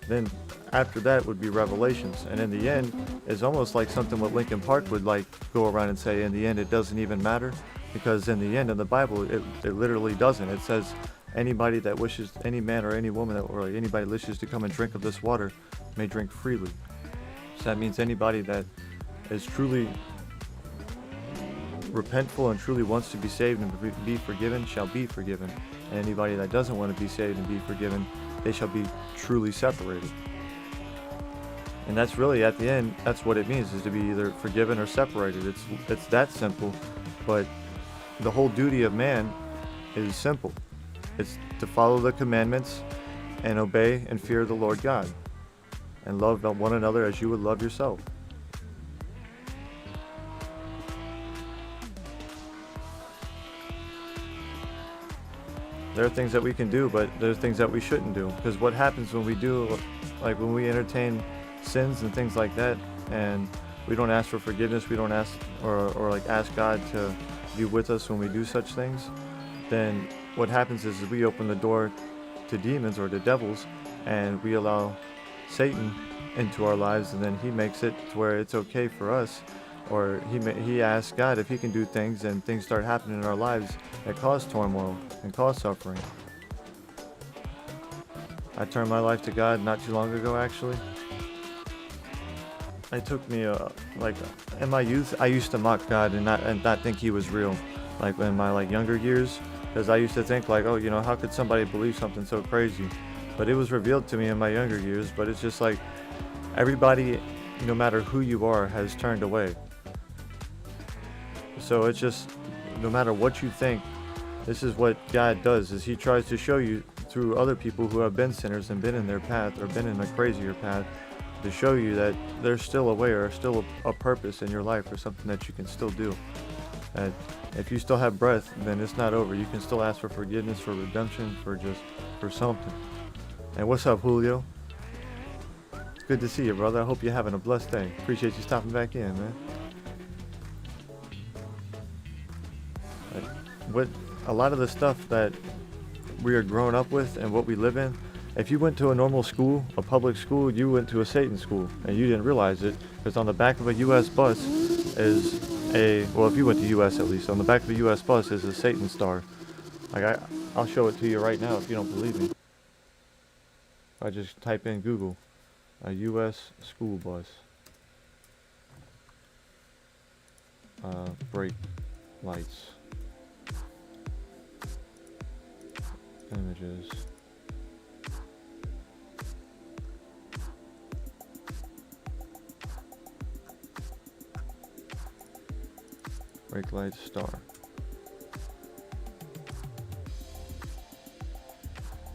Then after that would be Revelations, and in the end, it's almost like something what Linkin Park would like go around and say, in the end it doesn't even matter, because in the end in the Bible it literally doesn't. It says anybody that wishes, any man or any woman that, or like anybody wishes to come and drink of this water may drink freely. So that means anybody that is truly repentful and truly wants to be saved and be forgiven shall be forgiven. And anybody that doesn't want to be saved and be forgiven, they shall be truly separated. And that's really, at the end, that's what it means, is to be either forgiven or separated. It's that simple. But the whole duty of man is simple. It's to follow the commandments and obey and fear the Lord God, and love one another as you would love yourself. There are things that we can do, but there's things that we shouldn't do. Because what happens when we do, like when we entertain sins and things like that, and we don't ask for forgiveness, we don't ask or like ask God to be with us when we do such things, then what happens is we open the door to demons or to devils, and we allow Satan into our lives, and then he makes it to where it's okay for us, or he asks God if he can do things, and things start happening in our lives that cause turmoil and cause suffering. I turned my life to God not too long ago, actually. It took me in my youth, I used to mock God and not think he was real, like in my younger years, because I used to think oh, how could somebody believe something so crazy? But it was revealed to me in my younger years. But it's just like everybody, no matter who you are, has turned away. So it's just, no matter what you think, this is what God does, is he tries to show you through other people who have been sinners and been in their path or been in a crazier path, to show you that there's still a way or still a purpose in your life, or something that you can still do. And if you still have breath, then it's not over. You can still ask for forgiveness, for redemption, for something. And what's up, Julio? It's good to see you, brother. I hope you're having a blessed day. Appreciate you stopping back in, man. What a lot of the stuff that we are growing up with and what we live in, if you went to a normal school, a public school, you went to a Satan school, and you didn't realize it, because on the back of a U.S. bus is if you went to U.S. at least, on the back of a U.S. bus is a Satan star. I'll show it to you right now if you don't believe me. I just type in Google, a U.S. school bus, brake lights, images. Brake light star.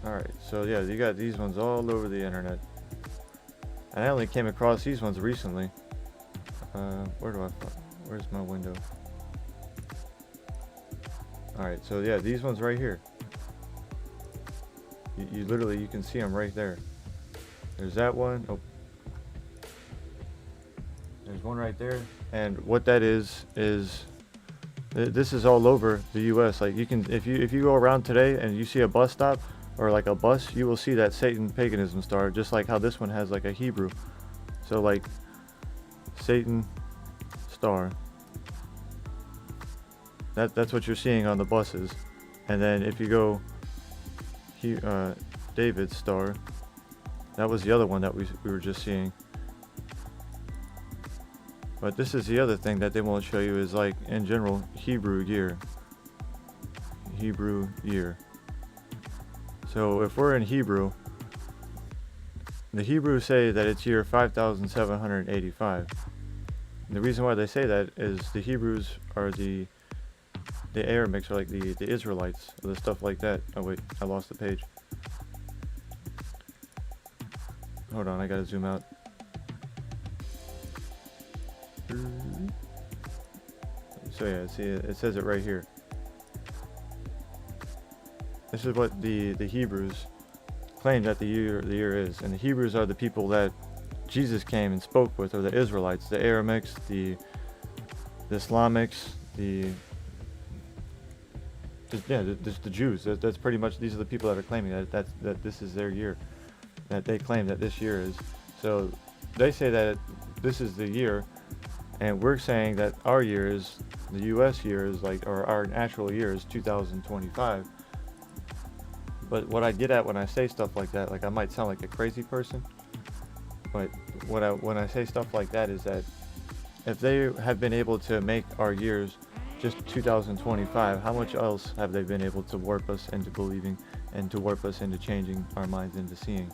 Alright, so yeah, you got these ones all over the internet. And I only came across these ones recently. Where's my window? Alright, so yeah, these ones right here. You literally, you can see them right there. There's that one. Oh. There's one right there. And what that is this is all over the U.S. Like, you can, if you go around today and you see a bus stop or like a bus, you will see that Satan paganism star, just like how this one has like a Hebrew. So like Satan star. That's what you're seeing on the buses. And then if you go David star, that was the other one that we were just seeing. But this is the other thing that they won't show you, is like, in general, Hebrew year. Hebrew year. So if we're in Hebrew, the Hebrews say that it's year 5785. And the reason why they say that is the Hebrews are the Aramaics, are like the Israelites, or the stuff like that. Oh wait, I lost the page. Hold on, I gotta zoom out. So yeah, see, it says it right here. This is what the Hebrews claim that the year is, and the Hebrews are the people that Jesus came and spoke with, or the Israelites, the Aramics, the Islamics, just the Jews. That's pretty much, these are the people that are claiming that this is their year, that they claim that this year is. So they say that this is the year, and we're saying that our year is, the U.S. year is or our natural year is 2025. But what I get at when I say stuff like that, I might sound like a crazy person, but when I say stuff like that is that if they have been able to make our years just 2025, how much else have they been able to warp us into believing and to warp us into changing our minds into seeing?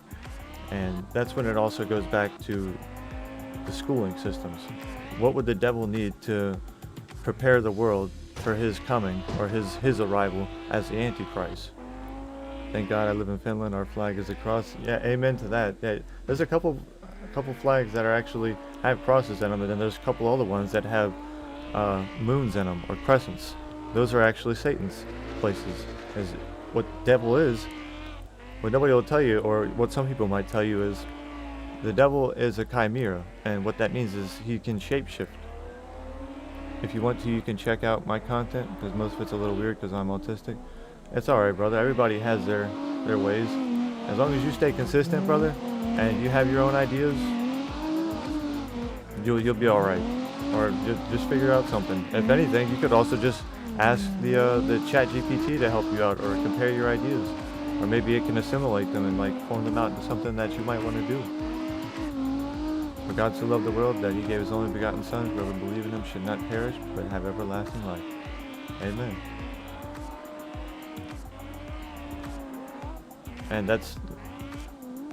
And that's when it also goes back to the schooling systems. What would the devil need to prepare the world for his coming, or his arrival as the Antichrist? Thank God I live in Finland. Our flag is a cross. Yeah, amen to that. Yeah, there's a couple flags that are actually have crosses in them, and then there's a couple other ones that have moons in them, or crescents. Those are actually Satan's places. Is what devil is. What nobody will tell you, or what some people might tell you, is the devil is a chimera, and what that means is he can shapeshift. If you want to, you can check out my content, because most of it's a little weird because I'm autistic. It's alright, brother. Everybody has their ways. As long as you stay consistent, brother, and you have your own ideas, you'll be alright. Or just figure out something. If anything, you could also just ask the chat GPT to help you out, or compare your ideas. Or maybe it can assimilate them and form them out into something that you might want to do. For God so loved the world that he gave his only begotten Son, whoever believe in him should not perish, but have everlasting life. Amen. And that's,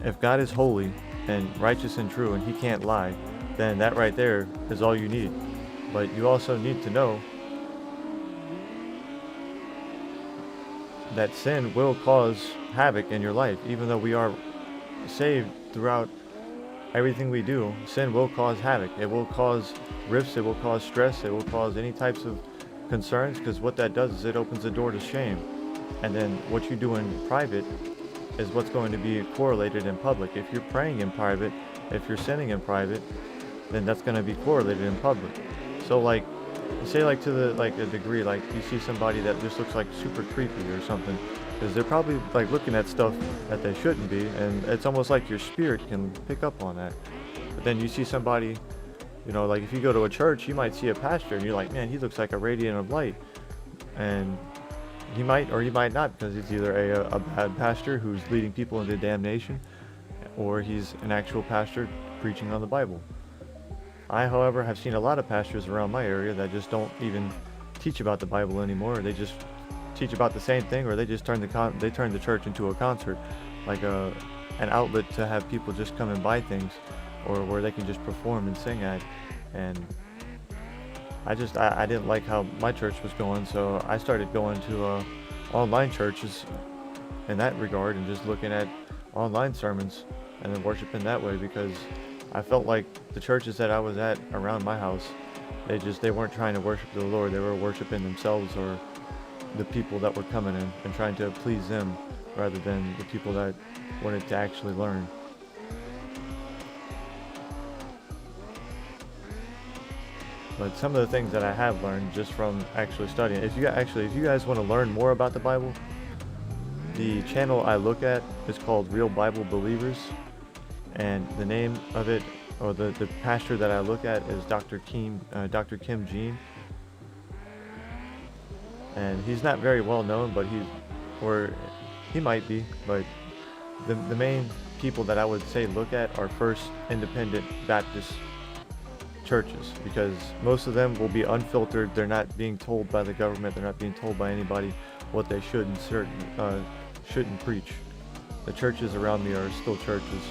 if God is holy and righteous and true and he can't lie, then that right there is all you need. But you also need to know that sin will cause havoc in your life. Even though we are saved throughout everything we do, sin will cause havoc. It will cause rifts, it will cause stress, it will cause any types of concerns, because what that does is it opens the door to shame. And then what you do in private is what's going to be correlated in public. If you're praying in private, if you're sinning in private, then that's going to be correlated in public. So say to a degree, you see somebody that just looks super creepy or something, because they're probably looking at stuff that they shouldn't be, and it's almost like your spirit can pick up on that. But then you see somebody, if you go to a church, you might see a pastor and you're like, man, he looks like a radiant of light. And he might or he might not, because he's either a bad pastor who's leading people into damnation, or he's an actual pastor preaching on the Bible. I, however, have seen a lot of pastors around my area that just don't even teach about the Bible anymore. They just teach about the same thing, or they just turn the church into a concert, an outlet to have people just come and buy things, or where they can just perform and sing at. And I didn't like how my church was going, so I started going to online churches in that regard, and just looking at online sermons and then worshiping that way, because I felt like the churches that I was at around my house, they weren't trying to worship the Lord. They were worshiping themselves, or the people that were coming in, and trying to please them rather than the people that wanted to actually learn. But some of the things that I have learned just from actually studying, if you guys want to learn more about the Bible, the channel I look at is called Real Bible Believers, and the name of it, or the pastor that I look at, is Dr. Kim Jean. And he's not very well known, but he might be, but the main people that I would say look at are First Independent Baptist churches, because most of them will be unfiltered. They're not being told by the government, they're not being told by anybody what they should and shouldn't preach. The churches around me are still churches.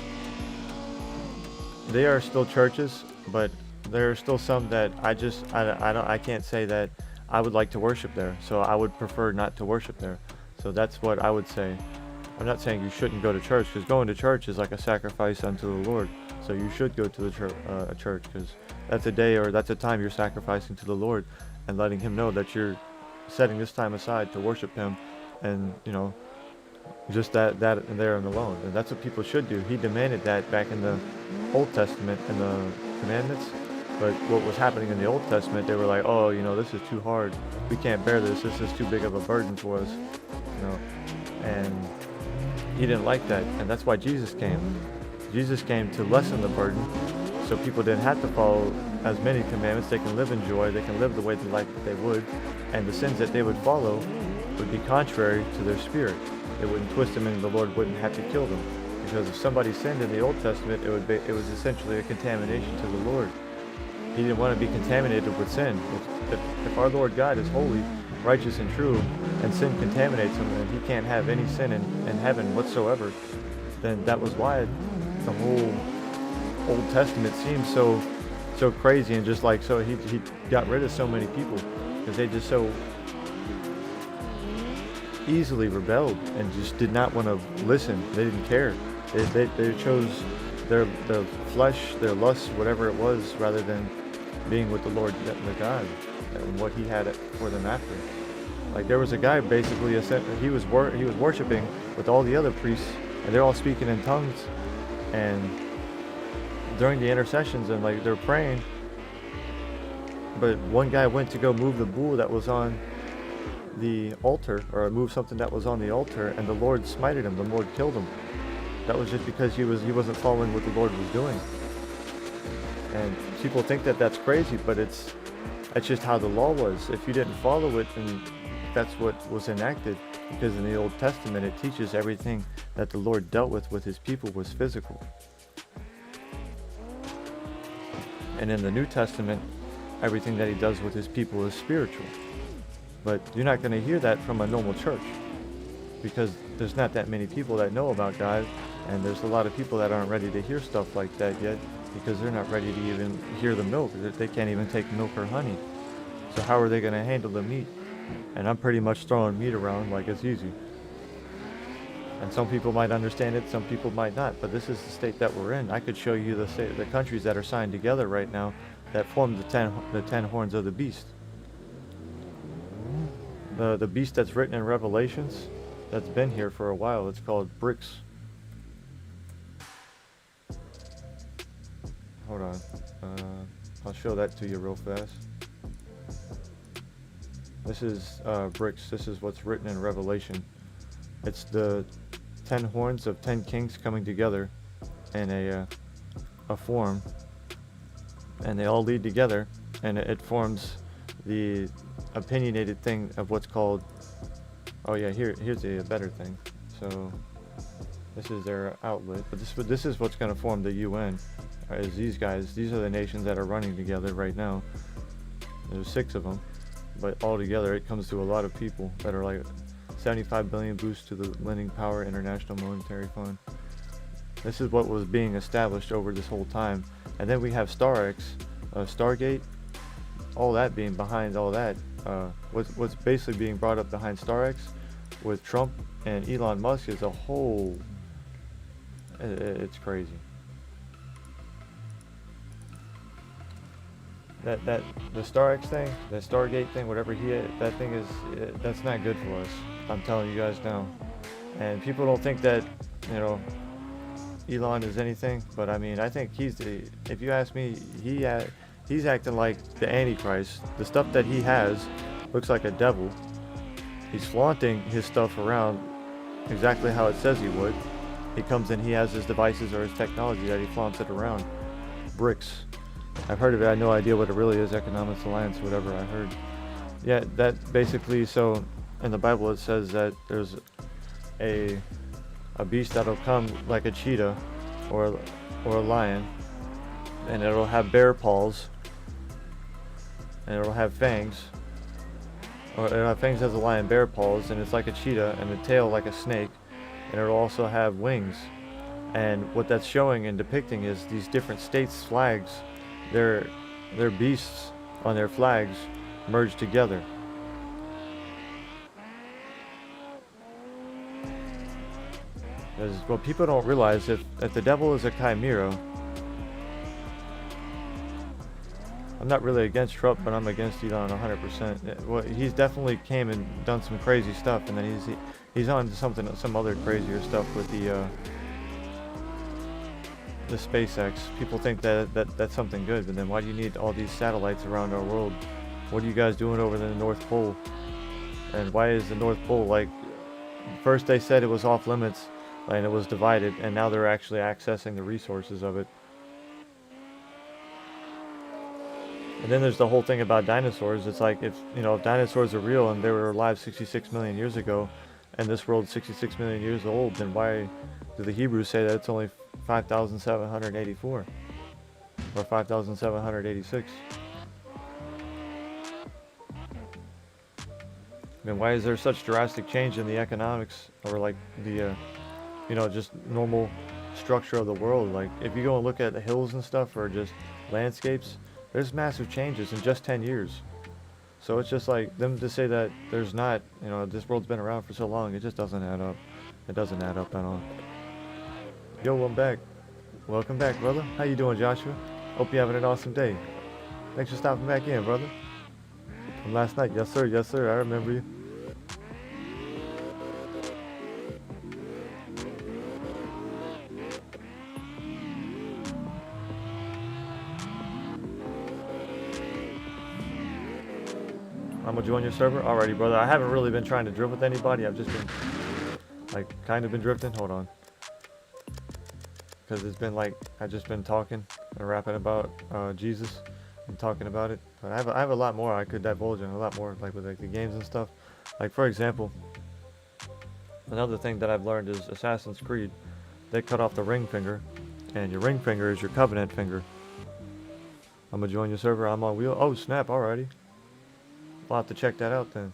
They are still churches, but there are still some that I can't say that I would like to worship there, so I would prefer not to worship there. So that's what I would say. I'm not saying you shouldn't go to church, because going to church is like a sacrifice unto the Lord. So you should go to the church, because that's a day or that's a time you're sacrificing to the Lord and letting Him know that you're setting this time aside to worship Him, and just that there and alone. And that's what people should do. He demanded that back in the Old Testament in the commandments. But what was happening in the Old Testament, they were like, oh, this is too hard. We can't bear this. This is too big of a burden for us. And He didn't like that. And that's why Jesus came. Jesus came to lessen the burden, so people didn't have to follow as many commandments. They can live in joy. They can live the way the life that they would. And the sins that they would follow would be contrary to their spirit. It wouldn't twist them, and the Lord wouldn't have to kill them. Because if somebody sinned in the Old Testament, it was essentially a contamination to the Lord. He didn't want to be contaminated with sin. If our Lord God is holy, righteous, and true, and sin contaminates Him, and He can't have any sin in heaven whatsoever, then that was why the whole Old Testament seems so crazy, and just like so he got rid of so many people because they just so easily rebelled and just did not want to listen. They didn't care. They chose their flesh, their lusts, whatever it was, rather than being with the Lord, the God, and what He had for them after. Like there was a guy basically, he was worshiping with all the other priests, and they're all speaking in tongues, and during the intercessions, and like they're praying, but one guy went to go move the bull that was on the altar, or move something that was on the altar, and the Lord smited him. The Lord killed him. That was just because he wasn't following what the Lord was doing. And people think that that's crazy, but that's just how the law was. If you didn't follow it, then that's what was enacted. Because in the Old Testament, it teaches everything that the Lord dealt with His people was physical. And in the New Testament, everything that He does with His people is spiritual. But you're not going to hear that from a normal church, because there's not that many people that know about God, and there's a lot of people that aren't ready to hear stuff like that yet, because they're not ready to even hear the milk. They can't even take milk or honey. So how are they going to handle the meat? And I'm pretty much throwing meat around like it's easy. And some people might understand it, some people might not, but this is the state that we're in. I could show you the countries that are signed together right now that form the ten horns of the beast. The beast that's written in Revelations, that's been here for a while, it's called BRICS. Hold on, I'll show that to you real fast. This is BRICS. This is what's written in Revelation. It's the 10 horns of 10 kings coming together in a form, and they all lead together, and it forms the opinionated thing of what's called, oh yeah, here's a better thing. So this is their outlet, but this is what's going to form the UN, is these guys. These are the nations that are running together right now. There's 6 of them, but all together it comes to a lot of people that are like 75 billion boost to the lending power international monetary fund. This is what was being established over this whole time. And then we have StarX, Stargate, all that being behind all that. What's basically being brought up behind StarX with Trump and Elon Musk is a whole, it's crazy. That the StarX thing, the Stargate thing, whatever that thing is, that's not good for us. I'm telling you guys now. And people don't think that, Elon is anything, but I mean, I think if you ask me, he's acting like the Antichrist. The stuff that he has looks like a devil. He's flaunting his stuff around exactly how it says he would. He comes in, he has his devices or his technology that he flaunts it around. BRICS. I've heard of it. I have no idea what it really is. Economics Alliance, whatever I heard. Yeah, that basically, so in the Bible it says that there's a beast that'll come like a cheetah or a lion, and it'll have bear paws, and it'll have fangs, or it'll have fangs as a lion, bear paws, and it's like a cheetah, and a tail like a snake, and it'll also have wings. And what that's showing and depicting is these different states' flags. Their beasts on their flags merge together. Because what people don't realize, if the devil is a chimera, I'm not really against Trump, but I'm against Elon 100%. Well, he's definitely came and done some crazy stuff, and then he's on to some other crazier stuff with the SpaceX. People think that's something good, but then why do you need all these satellites around our world? What are you guys doing over in the North Pole? And why is the North Pole, like, first they said it was off limits and it was divided, and now they're actually accessing the resources of it. And then there's the whole thing about dinosaurs. It's like, if dinosaurs are real and they were alive 66 million years ago, and this world's 66 million years old, then why do the Hebrews say that it's only 5,784 or 5,786? Then why is there such drastic change in the economics, or like the just normal structure of the world? Like, if you go and look at the hills and stuff, or just landscapes, there's massive changes in just 10 years. So it's just like, them to say that there's not, this world's been around for so long, it just doesn't add up. It doesn't add up at all. Yo, I'm back. Welcome back, brother. How you doing, Joshua? Hope you're having an awesome day. Thanks for stopping back in, brother. From last night. Yes, sir. Yes, sir. I remember you. I'm gonna join your server. Alrighty, brother. I haven't really been trying to drift with anybody. I've just been, like, kind of been drifting. Hold on. Because it's been like, I've just been talking and rapping about Jesus and talking about it. But I have a lot more I could divulge in, a lot more, like, with like the games and stuff. Like, for example, another thing that I've learned is Assassin's Creed. They cut off the ring finger, and your ring finger is your covenant finger. I'm gonna join your server. I'm on wheel. Oh snap! Alrighty. I'll have to check that out then.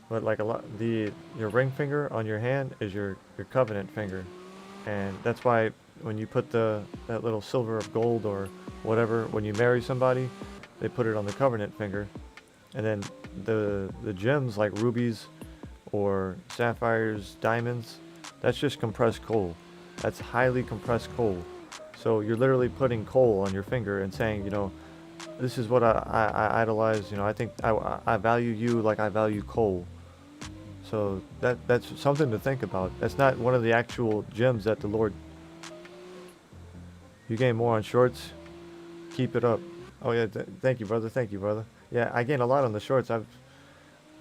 But like your ring finger on your hand is your covenant finger, and that's why when you put that little silver of gold or whatever, when you marry somebody, they put it on the covenant finger, and then the gems like rubies or sapphires, diamonds, that's just compressed coal. That's highly compressed coal. So you're literally putting coal on your finger and saying, this is what I idolize. I think I value you like I value coal. So that's something to think about. That's not one of the actual gems that the Lord. You gain more on shorts. Keep it up. Oh yeah, thank you, brother. Thank you, brother. Yeah, I gain a lot on the shorts. That's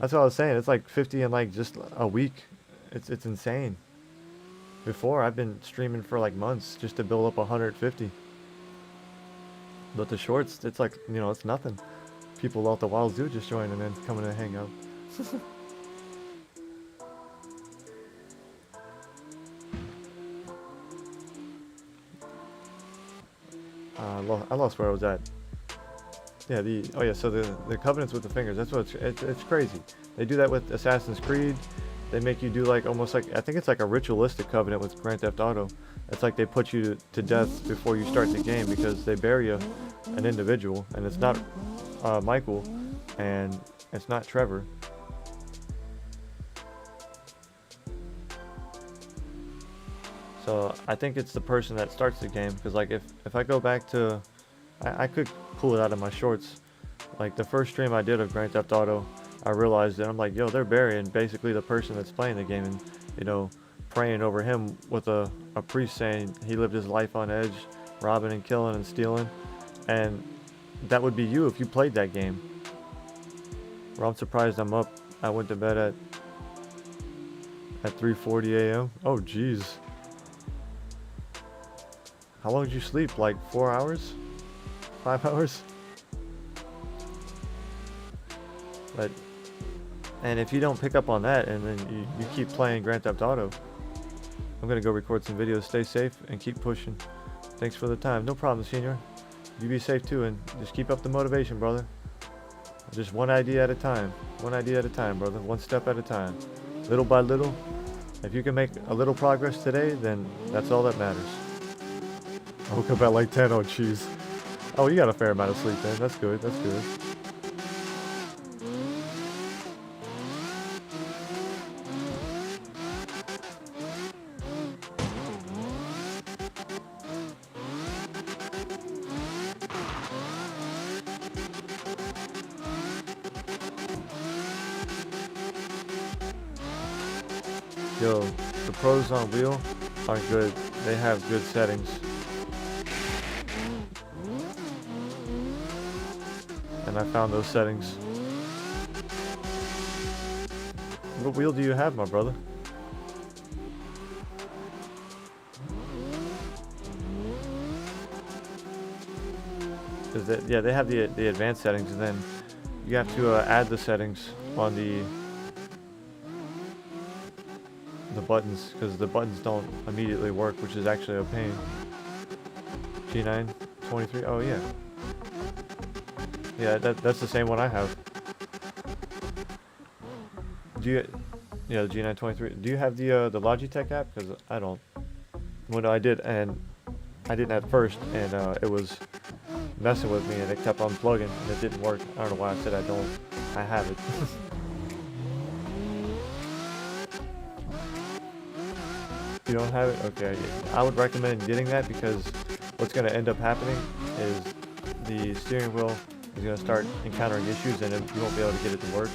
what I was saying. It's like 50 in like just a week. It's insane. Before, I've been streaming for like months just to build up 150. But the shorts, it's like, it's nothing. People out the Wild Zoo just join and then coming to hang out. I lost where I was at. Yeah, so the covenants with the fingers, that's what it's crazy. They do that with Assassin's Creed. They make you do like almost like, I think it's like a ritualistic covenant with Grand Theft Auto. It's like they put you to death before you start the game because they bury an individual, and it's not Michael, and it's not Trevor. So I think it's the person that starts the game, because like if I go back to, I could pull it out of my shorts. Like the first stream I did of Grand Theft Auto, I realized that I'm like, yo, they're burying basically the person that's playing the game, and praying over him with a priest saying he lived his life on edge, robbing and killing and stealing. And that would be you if you played that game. Well, I'm surprised I'm up. I went to bed at 3:40 a.m. Oh jeez. How long did you sleep? Like 4 hours? 5 hours? And if you don't pick up on that, and then you keep playing Grand Theft Auto, I'm gonna go record some videos. Stay safe and keep pushing. Thanks for the time. No problem, Senior. You be safe too, and just keep up the motivation, brother. Just one idea at a time. One idea at a time, brother. One step at a time. Little by little. If you can make a little progress today, then that's all that matters. I woke up at like 10. Oh, jeez. Oh, you got a fair amount of sleep then. That's good. That's good. Yo, the pros on wheel are good. They have good settings. And I found those settings. What wheel do you have, my brother? Yeah, they have the advanced settings, and then you have to add the settings on the buttons, because the buttons don't immediately work, which is actually a pain. G9 23. Oh yeah. Yeah, that's the same one I have. Do you? Yeah, the G9 23. Do you have the Logitech app? Because I don't. Well, no, I did, and I didn't at first, and it was messing with me, and it kept unplugging, and it didn't work. I don't know why I said I don't. I have it. You don't have it? Okay. I would recommend getting that, because what's going to end up happening is the steering wheel is going to start encountering issues, and you won't be able to get it to work.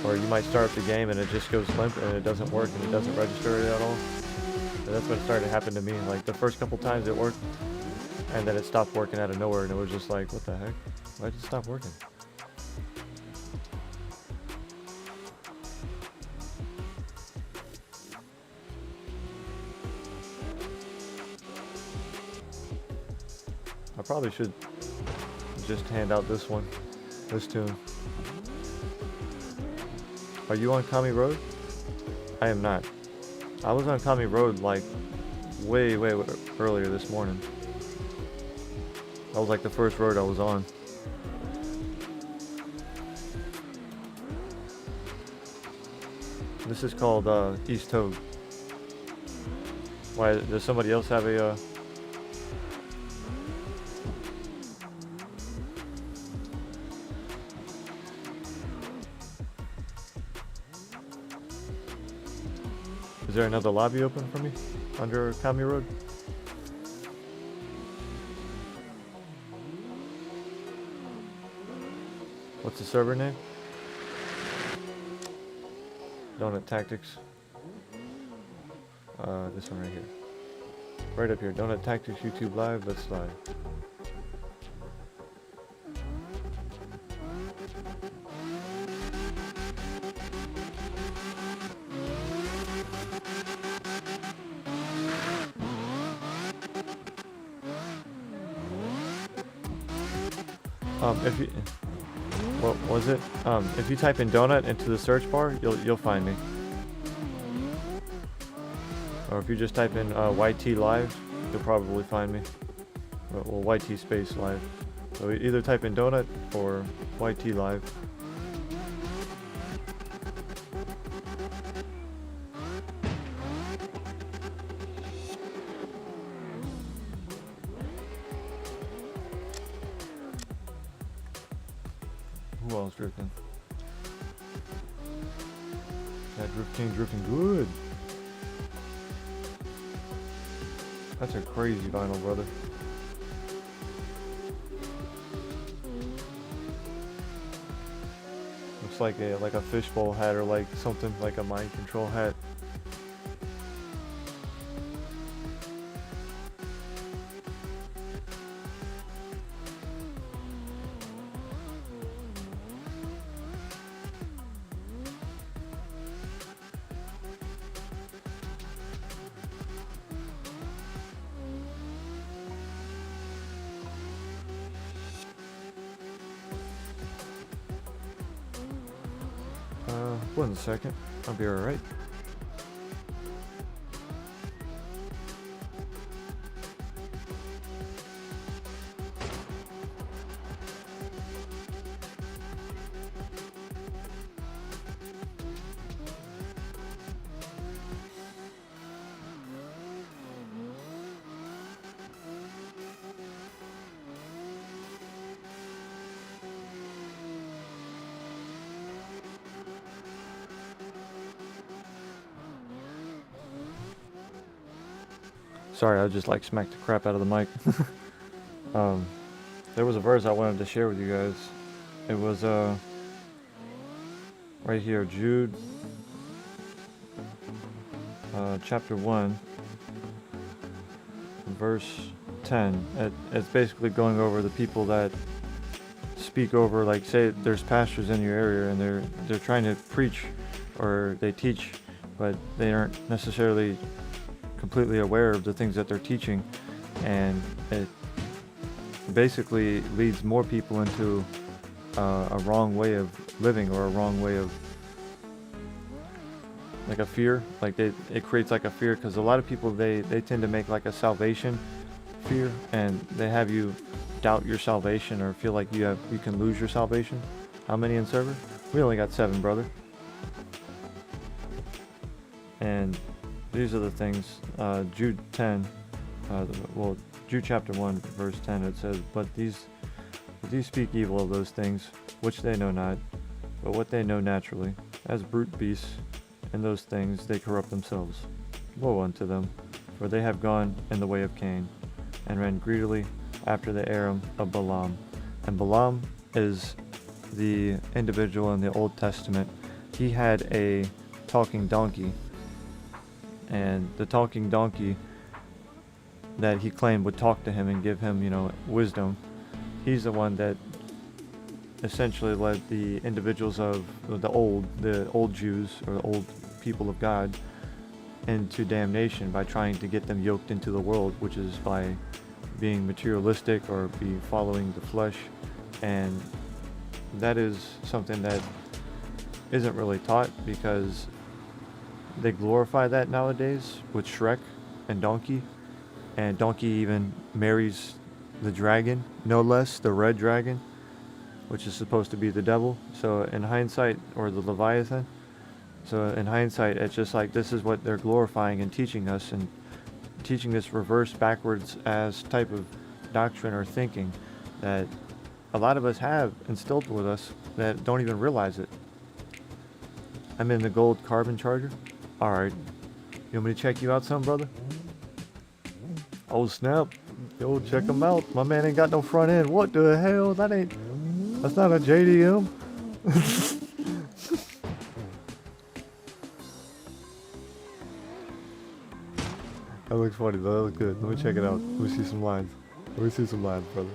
Or you might start up the game and it just goes limp and it doesn't work and it doesn't register it at all. So that's what started to happen to me. Like the first couple times it worked, and then it stopped working out of nowhere, and it was just like, what the heck? Why did it stop working? I probably should just hand out this one, this tune. Are you on Kami Road? I am not. I was on Kami Road like way earlier this morning. That was like the first road I was on. This is called East Toad. Why, does somebody else have a Is there another lobby open for me under Kami Road? What's the server name? Donut Tactics. This one right here. Right up here. Donut Tactics YouTube Live. Let's live. What was it? If you type in donut into the search bar, you'll find me. Or if you just type in YT live, you'll probably find me. Well, YT space live. So either type in donut or YT live. Who else drifting? That drifting good. That's a crazy vinyl, brother. Looks like a fishbowl hat, or like something like a mind control hat. One second, I'll be alright. Sorry, I just like smacked the crap out of the mic. There was a verse I wanted to share with you guys. It was right here, Jude chapter 1, verse 10. It's basically going over the people that speak over, like, say there's pastors in your area and they're trying to preach or they teach, but they aren't necessarily completely aware of the things that they're teaching, and it basically leads more people into a wrong way of living, or a wrong way of, like, a fear. Like it creates like a fear, because a lot of people they tend to make like a salvation fear, and they have you doubt your salvation or feel like you can lose your salvation. How many in server? We only got 7, brother. And these are the things. Jude 10, Jude chapter 1 verse 10, it says, but these speak evil of those things which they know not, but what they know naturally, as brute beasts, in those things they corrupt themselves. Woe unto them, for they have gone in the way of Cain, and ran greedily after the Aram of Balaam. And Balaam is the individual in the Old Testament. He had a talking donkey, and the talking donkey that he claimed would talk to him and give him, wisdom. He's the one that essentially led the individuals of the old Jews, or the old people of God, into damnation by trying to get them yoked into the world, which is by being materialistic or be following the flesh. And that is something that isn't really taught, because they glorify that nowadays with Shrek and Donkey. And Donkey even marries the dragon, no less, the red dragon, which is supposed to be the devil. So in hindsight, or the Leviathan. So in hindsight, it's just like, this is what they're glorifying and teaching us, and teaching this reverse backwards as type of doctrine or thinking that a lot of us have instilled with us that don't even realize it. I'm in the gold carbon charger. Alright. You want me to check you out some, brother? Oh snap. Yo, check him out. My man ain't got no front end. What the hell? That's not a JDM. That looks funny though. That looks good. Let me check it out. Let me see some lines. Brother.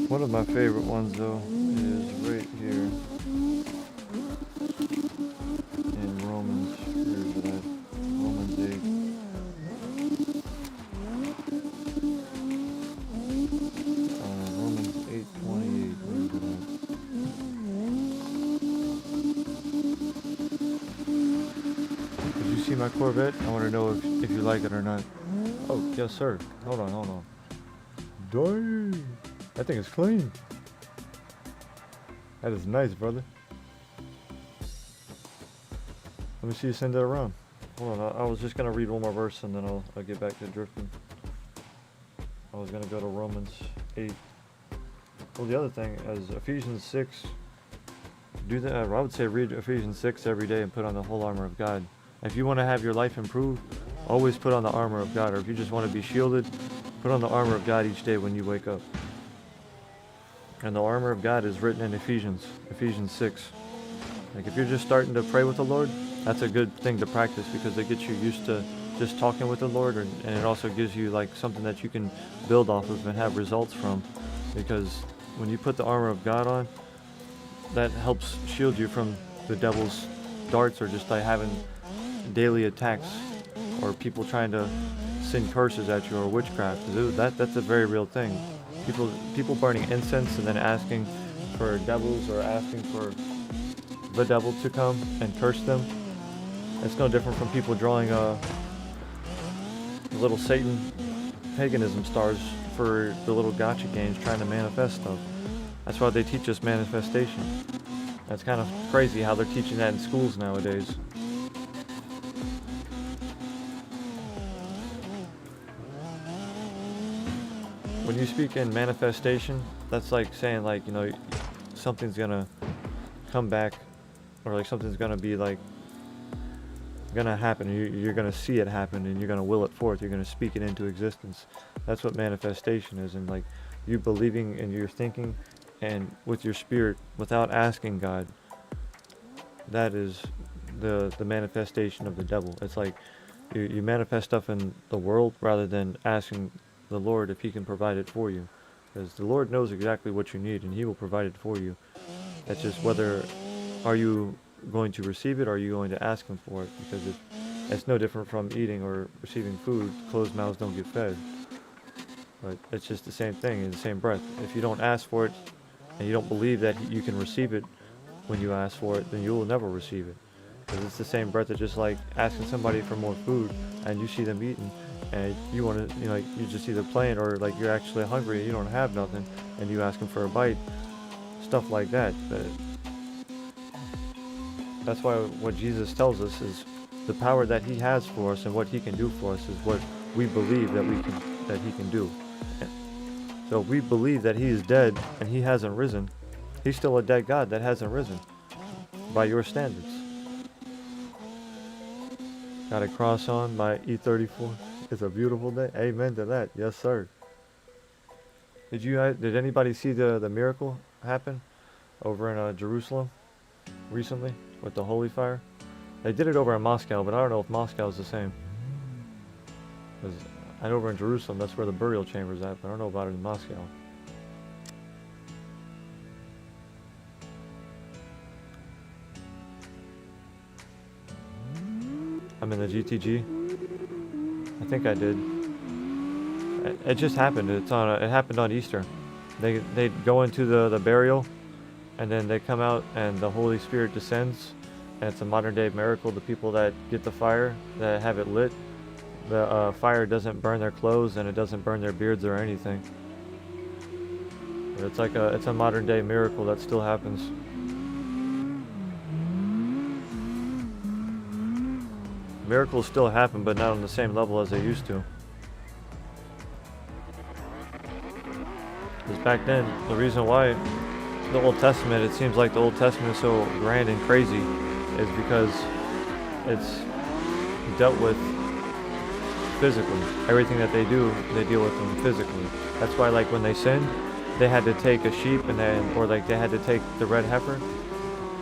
One of my favorite ones though is right here in Romans. Where is it at? Romans 8. Romans 8:28. Where is it at? Did you see my Corvette? I want to know if you like it or not. Oh, yes sir. Hold on. Dang. That thing is clean. That is nice, brother. Let me see you send it around. Hold on, I was just gonna read one more verse and then I'll get back to drifting. I was gonna go to Romans 8. Well, the other thing is Ephesians 6. Do that. I would say read Ephesians 6 every day and put on the whole armor of God. If you want to have your life improved, always put on the armor of God. Or if you just want to be shielded, put on the armor of God each day when you wake up. And the armor of God is written in Ephesians 6. Like, if you're just starting to pray with the Lord, that's a good thing to practice, because it gets you used to just talking with the Lord, and it also gives you like something that you can build off of and have results from. Because when you put the armor of God on, that helps shield you from the devil's darts, or just like having daily attacks, or people trying to send curses at you, or witchcraft. That's a very real thing. People burning incense and then asking for devils, or asking for the devil to come and curse them. It's no different from people drawing little Satan paganism stars for the little gacha games, trying to manifest stuff. That's why they teach us manifestation. That's kind of crazy how they're teaching that in schools nowadays. When you speak in manifestation, that's like saying like, you know, something's gonna come back, or like something's gonna be like gonna happen. You're gonna see it happen, and you're gonna will it forth. You're gonna speak it into existence. That's what manifestation is. And like you believing in your thinking and with your spirit without asking God, that is the manifestation of the devil. It's like you manifest stuff in the world rather than asking the Lord if he can provide it for you, because the Lord knows exactly what you need and he will provide it for you. That's just whether are you going to receive it or are you going to ask him for it, because it's no different from eating or receiving food. Closed mouths don't get fed. But it's just the same thing in the same breath. If you don't ask for it and you don't believe that you can receive it when you ask for it, then you will never receive it. Because it's the same breath. It's just like asking somebody for more food and you see them eating and you want to, you know, like you just either playing or like you're actually hungry and you don't have nothing and you ask them for a bite, stuff like that. But that's why what Jesus tells us is the power that he has for us and what he can do for us is what we believe that he can do. So if we believe that he is dead and he hasn't risen, he's still a dead God that hasn't risen by your standards. Got a cross on my E34. It's a beautiful day. Amen to that. Yes, sir. Did anybody see the miracle happen over in Jerusalem recently with the holy fire? They did it over in Moscow, but I don't know if Moscow is the same. Because I know over in Jerusalem, that's where the burial chamber is at, but I don't know about it in Moscow. I'm in the GTG. I think I did. It just happened. It happened on Easter. They go into the burial, and then they come out, and the Holy Spirit descends, and it's a modern day miracle. The people that get the fire, that have it lit, the fire doesn't burn their clothes, and it doesn't burn their beards or anything. But it's a modern day miracle that still happens. Miracles still happen, but not on the same level as they used to. Because back then, the reason why the Old Testament, it seems like the Old Testament is so grand and crazy, is because it's dealt with physically. Everything that they do, they deal with them physically. That's why, like when they sinned, they had to take a sheep or they had to take the red heifer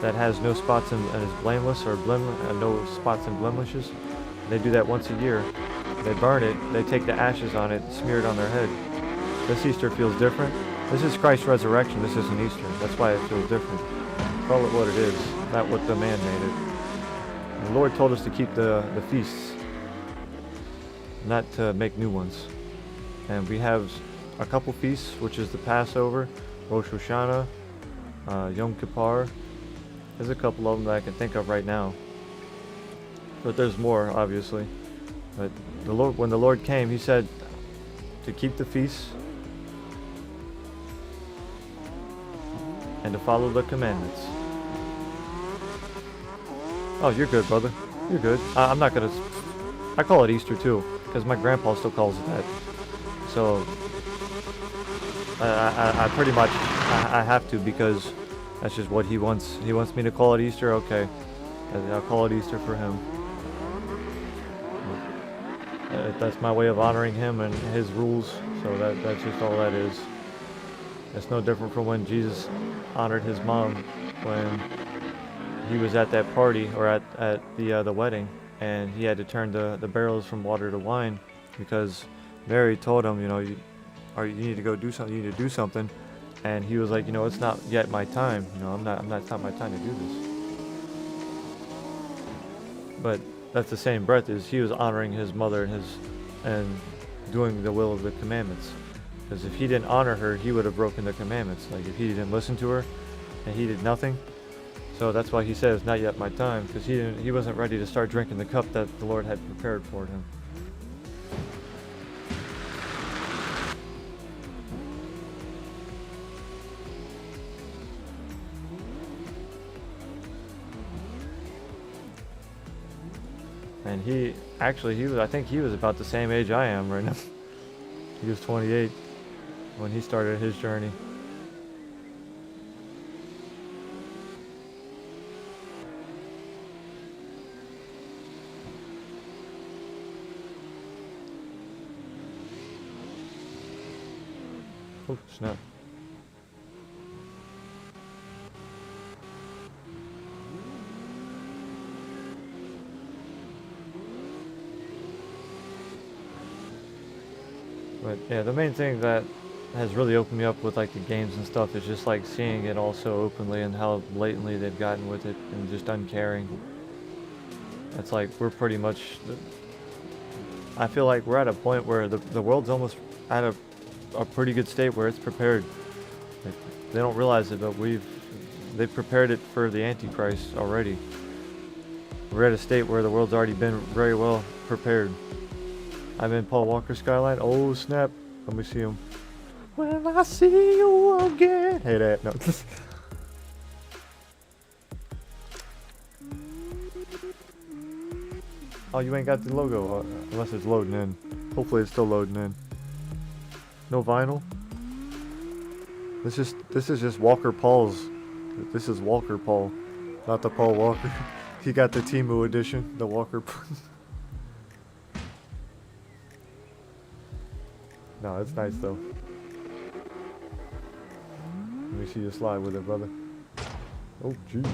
that has no spots and is blameless or no spots and blemishes. They do that once a year. They burn it, they take the ashes on it, smear it on their head. This Easter feels different. This is Christ's resurrection, this isn't Easter. That's why it feels different. Call it what it is, not what the man made it. The Lord told us to keep the feasts, not to make new ones. And we have a couple feasts, which is the Passover, Rosh Hashanah, Yom Kippur. There's a couple of them that I can think of right now. But there's more, obviously. But when the Lord came, he said to keep the feasts and to follow the commandments. Oh, you're good, brother. You're good. I'm not gonna... I call it Easter too, because my grandpa still calls it that. So I pretty much I have to, because that's just what he wants. He wants me to call it Easter. Okay, I'll call it Easter for him. That's my way of honoring him and his rules. So that's just all that is. It's no different from when Jesus honored his mom when he was at that party, or at the wedding, and he had to turn the barrels from water to wine because Mary told him, you know, you need to go do something. You need to do something. And he was like, you know, it's not yet my time. You know, it's not my time to do this. But that's the same breath as he was honoring his mother and doing the will of the commandments. Because if he didn't honor her, he would have broken the commandments. Like if he didn't listen to her and he did nothing. So that's why he said it's not yet my time, because he wasn't ready to start drinking the cup that the Lord had prepared for him. And he was, I think he was about the same age I am right now. He was 28 when he started his journey. Oh, snap. But yeah, the main thing that has really opened me up with like the games and stuff is just like seeing it all so openly and how blatantly they've gotten with it and just uncaring. It's like we're pretty much, I feel like we're at a point where the world's almost at a pretty good state where it's prepared. Like, they don't realize it, but they've prepared it for the Antichrist already. We're at a state where the world's already been very well prepared. I'm in Paul Walker's Skyline. Oh snap! Let me see him. When I see you again. Hey, that no. Oh, you ain't got the logo, unless it's loading in. Hopefully, it's still loading in. No vinyl. This is just Walker Paul's. This is Walker Paul, not the Paul Walker. He got the Temu edition, the Walker. No, it's nice though. Let me see you slide with it, brother. Oh, jeez.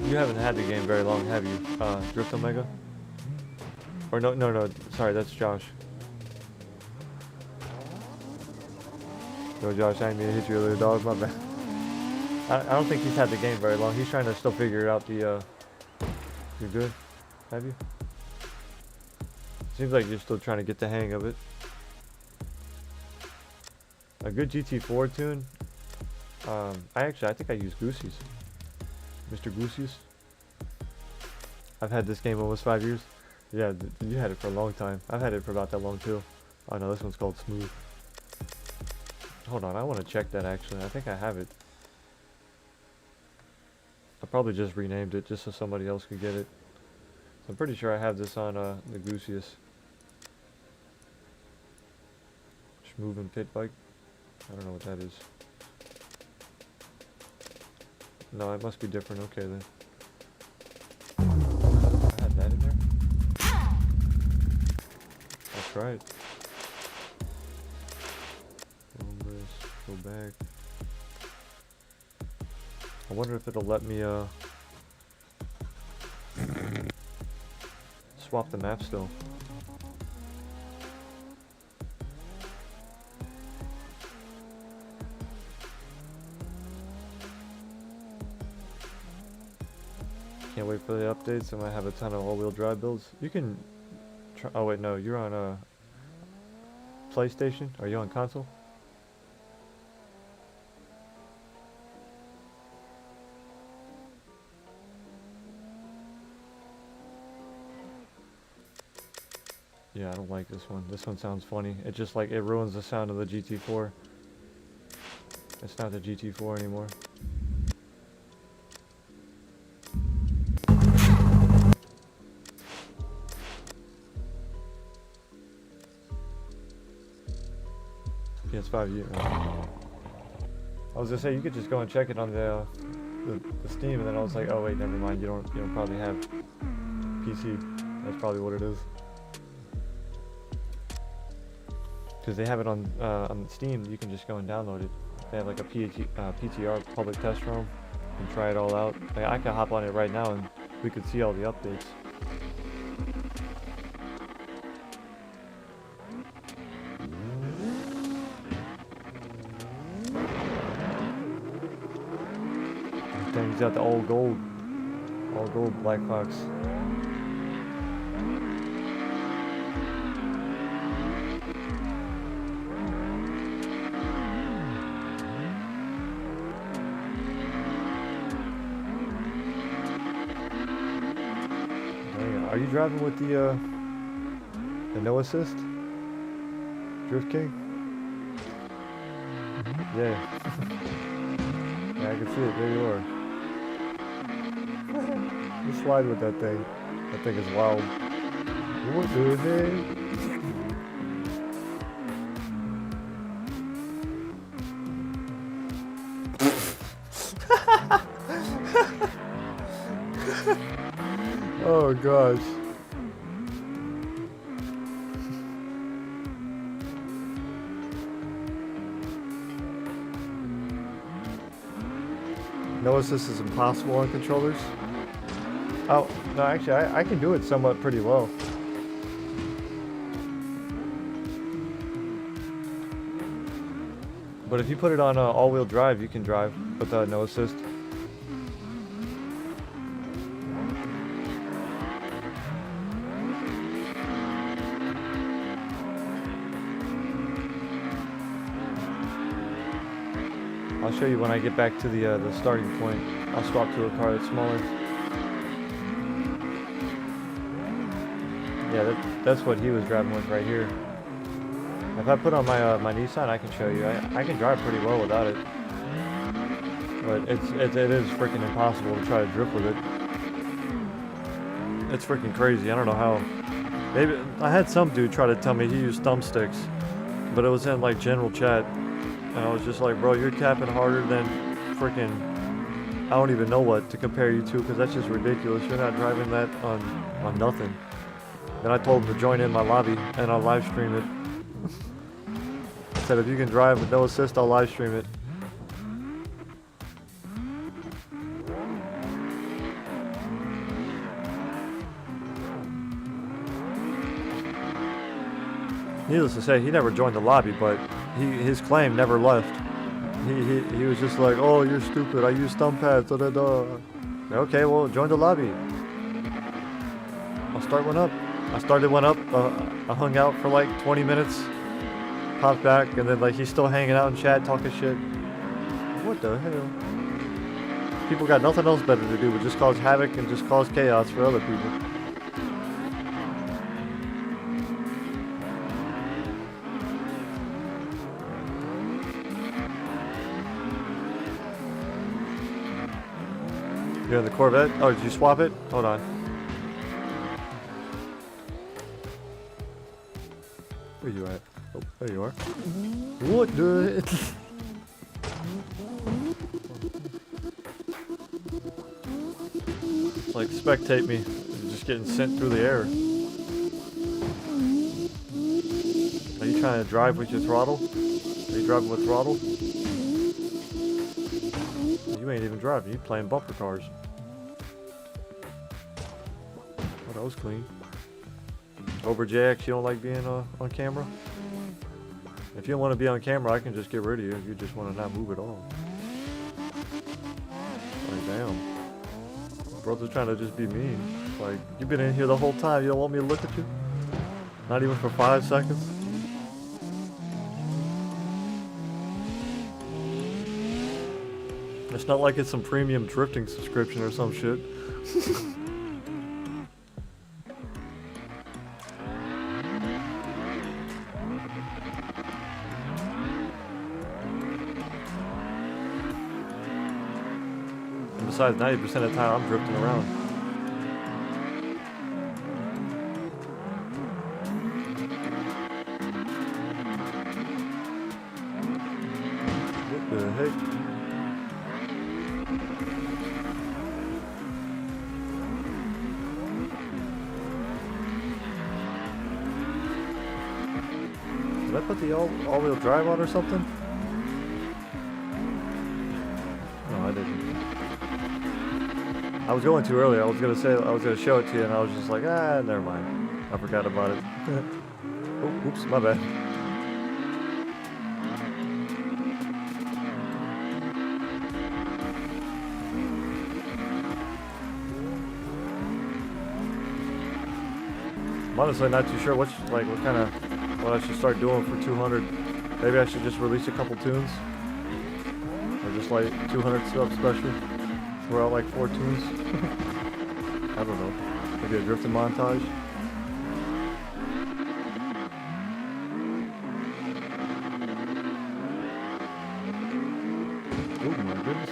You haven't had the game very long, have you? Drift Omega? Or no, sorry, that's Josh. Yo, Josh, I didn't mean to hit you earlier, dog, my bad. I don't think he's had the game very long. He's trying to still figure out the, you're good? Have you? Seems like you're still trying to get the hang of it. A good GT4 tune? I think I use Goosey's. Mr. Goosey's. I've had this game almost 5 years. Yeah, you had it for a long time. I've had it for about that long too. Oh no, this one's called Smooth. Hold on, I want to check that actually. I think I have it. I probably just renamed it just so somebody else could get it. So I'm pretty sure I have this on the Goosius. Moving pit bike. I don't know what that is. No, it must be different. Okay then. I had that in there. That's right. Go back. I wonder if it'll let me swap the map still. Can't wait for the updates. I might have a ton of all-wheel drive builds. You can try. Oh wait, no, you're on PlayStation. Are you on console? Yeah, I don't like this one. This one sounds funny. It just like, it ruins the sound of the GT4. It's not the GT4 anymore. PS5 year. I was gonna say you could just go and check it on the Steam, and then I was like, oh wait, never mind. You don't probably have PC. That's probably what it is. Because they have it on Steam, you can just go and download it. They have like a PTR, public test room, and try it all out. Like, I could hop on it right now and we could see all the updates. Dang, he's got the all gold Blackhawks. Are you driving with the no assist? Drift King? Yeah. Yeah, I can see it. There you are. You slide with that thing. That thing is wild. What the heck? Oh gosh. No assist is impossible on controllers. Oh, no, actually, I can do it somewhat pretty well. But if you put it on all-wheel drive, you can drive with no assist. I'll show you when I get back to the starting point. I'll swap to a car that's smaller. Yeah, that's what he was driving with right here. If I put on my my Nissan, I can show you. I can drive pretty well without it. But it is freaking impossible to try to drift with it. It's freaking crazy. I don't know how. Maybe I had some dude try to tell me he used thumbsticks, but it was in like general chat. And I was just like, bro, you're tapping harder than freaking, I don't even know what to compare you to, because that's just ridiculous. You're not driving that on nothing. Then I told him to join in my lobby, and I'll live stream it. I said, if you can drive with no assist, I'll live stream it. Needless to say, he never joined the lobby, but his claim never left. He was just like, oh, you're stupid, I use thumb pads, da da da. Okay, well, join the lobby. I'll start one up. I started one up, I hung out for like 20 minutes, popped back, and then like he's still hanging out in chat, talking shit. What the hell? People got nothing else better to do but just cause havoc and just cause chaos for other people. You're in the Corvette? Oh, did you swap it? Hold on. Where you at? Oh, there you are. What the? Like, spectate me. You're just getting sent through the air. Are you trying to drive with your throttle? Are you driving with throttle? You ain't even driving. You playing bumper cars. Oh, that was clean. Over JX, you don't like being on camera? If you don't want to be on camera, I can just get rid of you if you just want to not move at all. Like, damn. Brother's trying to just be mean. Like, you've been in here the whole time. You don't want me to look at you? Not even for 5 seconds? It's not like it's some premium drifting subscription or some shit. And besides, 90% of the time I'm drifting around. What the heck? Did I put the all-wheel drive on or something? No, I didn't. I was going to earlier. I was gonna show it to you, and I was just like, never mind. I forgot about it. Oh, oops, my bad. I'm honestly not too sure what I should start doing for 200. Maybe I should just release a couple tunes, or just like 200 sub special. Throw out like 4 tunes. I don't know. Maybe a drifting montage. Oh my goodness.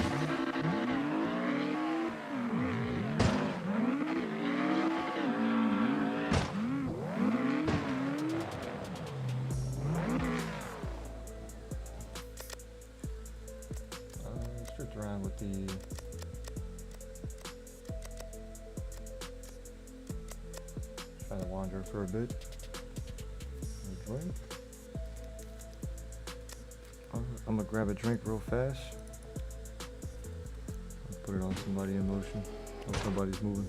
around with the try to wander for a bit. A drink. I'm gonna grab a drink real fast. I'll put it on somebody in motion. Oh, somebody's moving.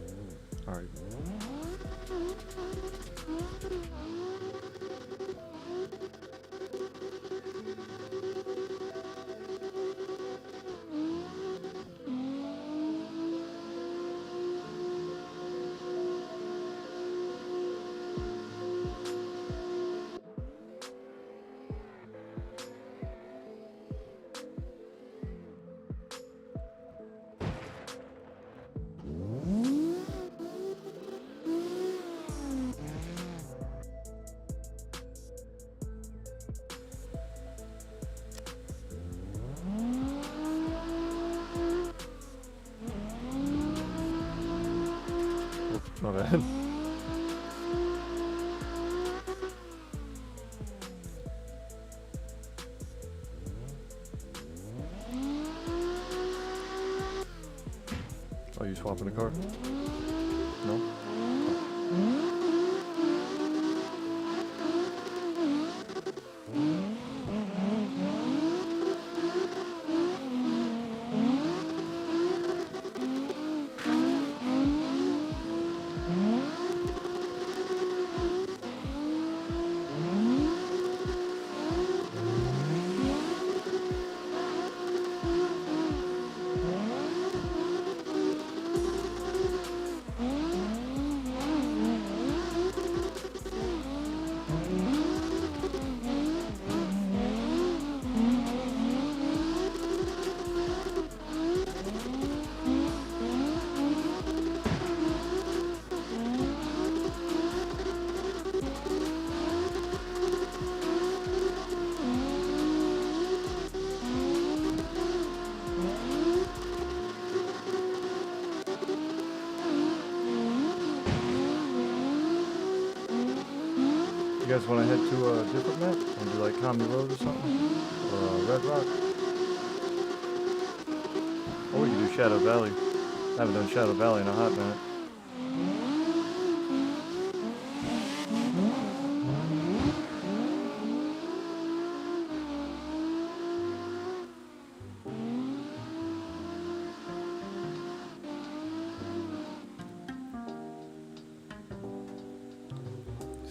Alright. My bad. Oh, you swapping the car? No? You guys want to head to a different map? Want to do like Common Road or something? Or Red Rock? Or we can do Shadow Valley. I haven't done Shadow Valley in a hot minute.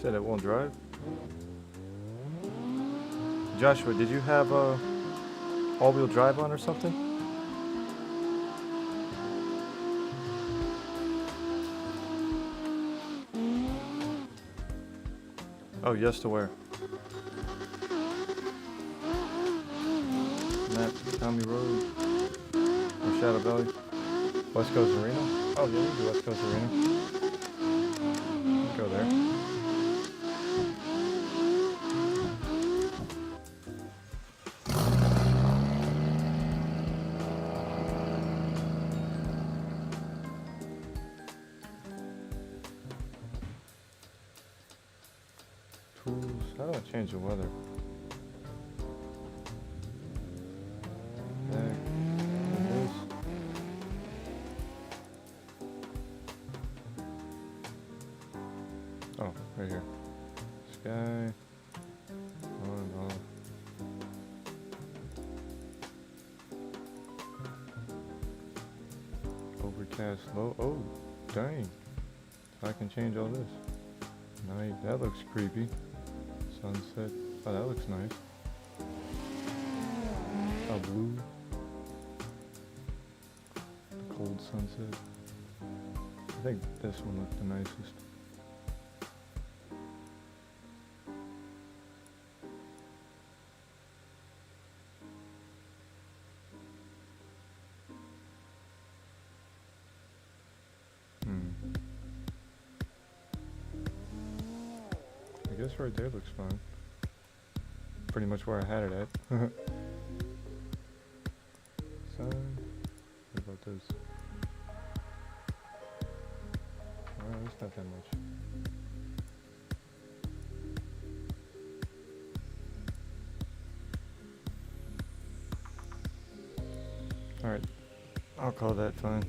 Said it won't drive? Joshua, did you have all-wheel drive on or something? Oh, yes to where? Map, Tommy Road, or Shadow Valley? West Coast Arena? Oh, yeah, we can do West Coast Arena. Go there. How do I change the weather? Back. And this. Oh, right here. Sky. On and off. Overcast low. Oh, dang. I can change all this. Night. That looks creepy. Sunset. Oh, that looks nice. Oh, blue. Cold sunset. I think this one looked the nicest. I guess right there looks fine. Pretty much where I had it at. Sun. What about this? Alright, it's not that much. Alright, I'll call that fine.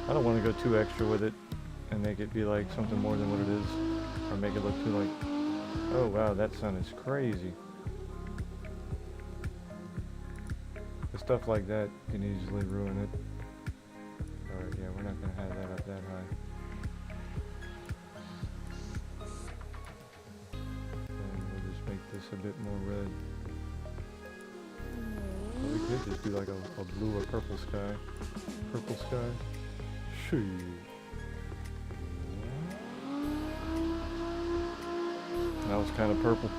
I don't want to go too extra with it and make it be like something more than what it is, or make it look too like, oh wow, that sun is crazy. The stuff like that can easily ruin it. Alright, yeah, we're not going to have that up that high. And we'll just make this a bit more red. Or we could just do like a blue or purple sky. Purple sky. Shoot. That was kind of purple.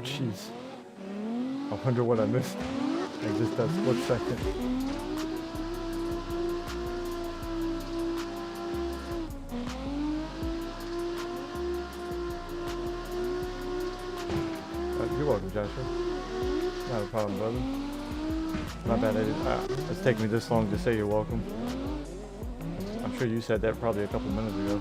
Jeez. I wonder what I missed. Like just that split second. You're welcome, Joshua. Not a problem, brother. My bad, it's taking me this long to say you're welcome. I'm sure you said that probably a couple minutes ago.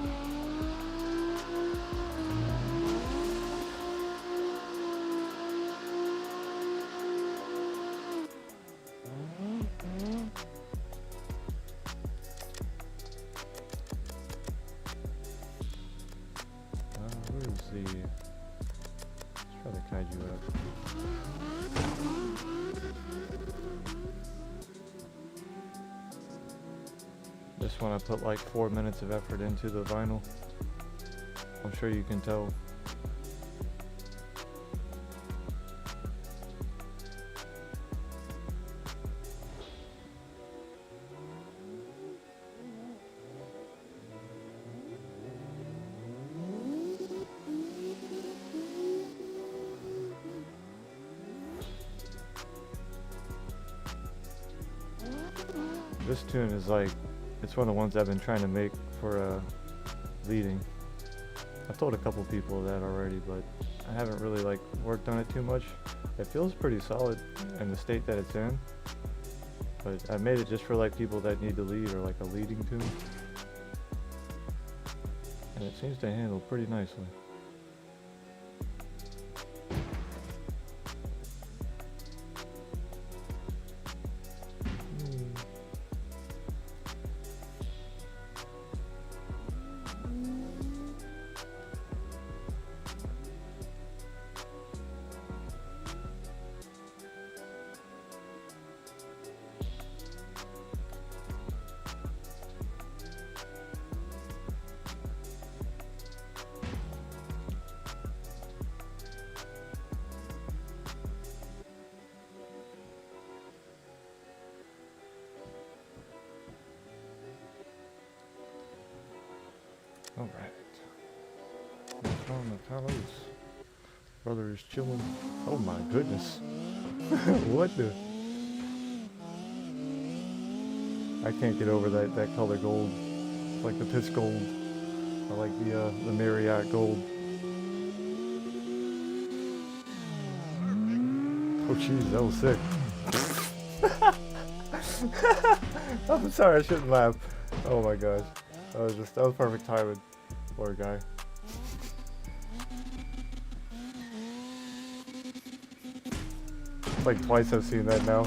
This one I put like 4 minutes of effort into the vinyl. I'm sure you can tell. This tune is like, it's one of the ones I've been trying to make for leading. I've told a couple people that already, but I haven't really like worked on it too much. It feels pretty solid in the state that it's in, but I made it just for like people that need to lead or like a leading tune, and it seems to handle pretty nicely. Alright. Brother is chilling. Oh my goodness. What the? I can't get over that color gold. It's like the piss gold. I like the Marriott gold. Oh jeez, that was sick. I'm sorry, I shouldn't laugh. Oh my gosh. That was perfect timing. Poor guy. It's like twice I've seen that now.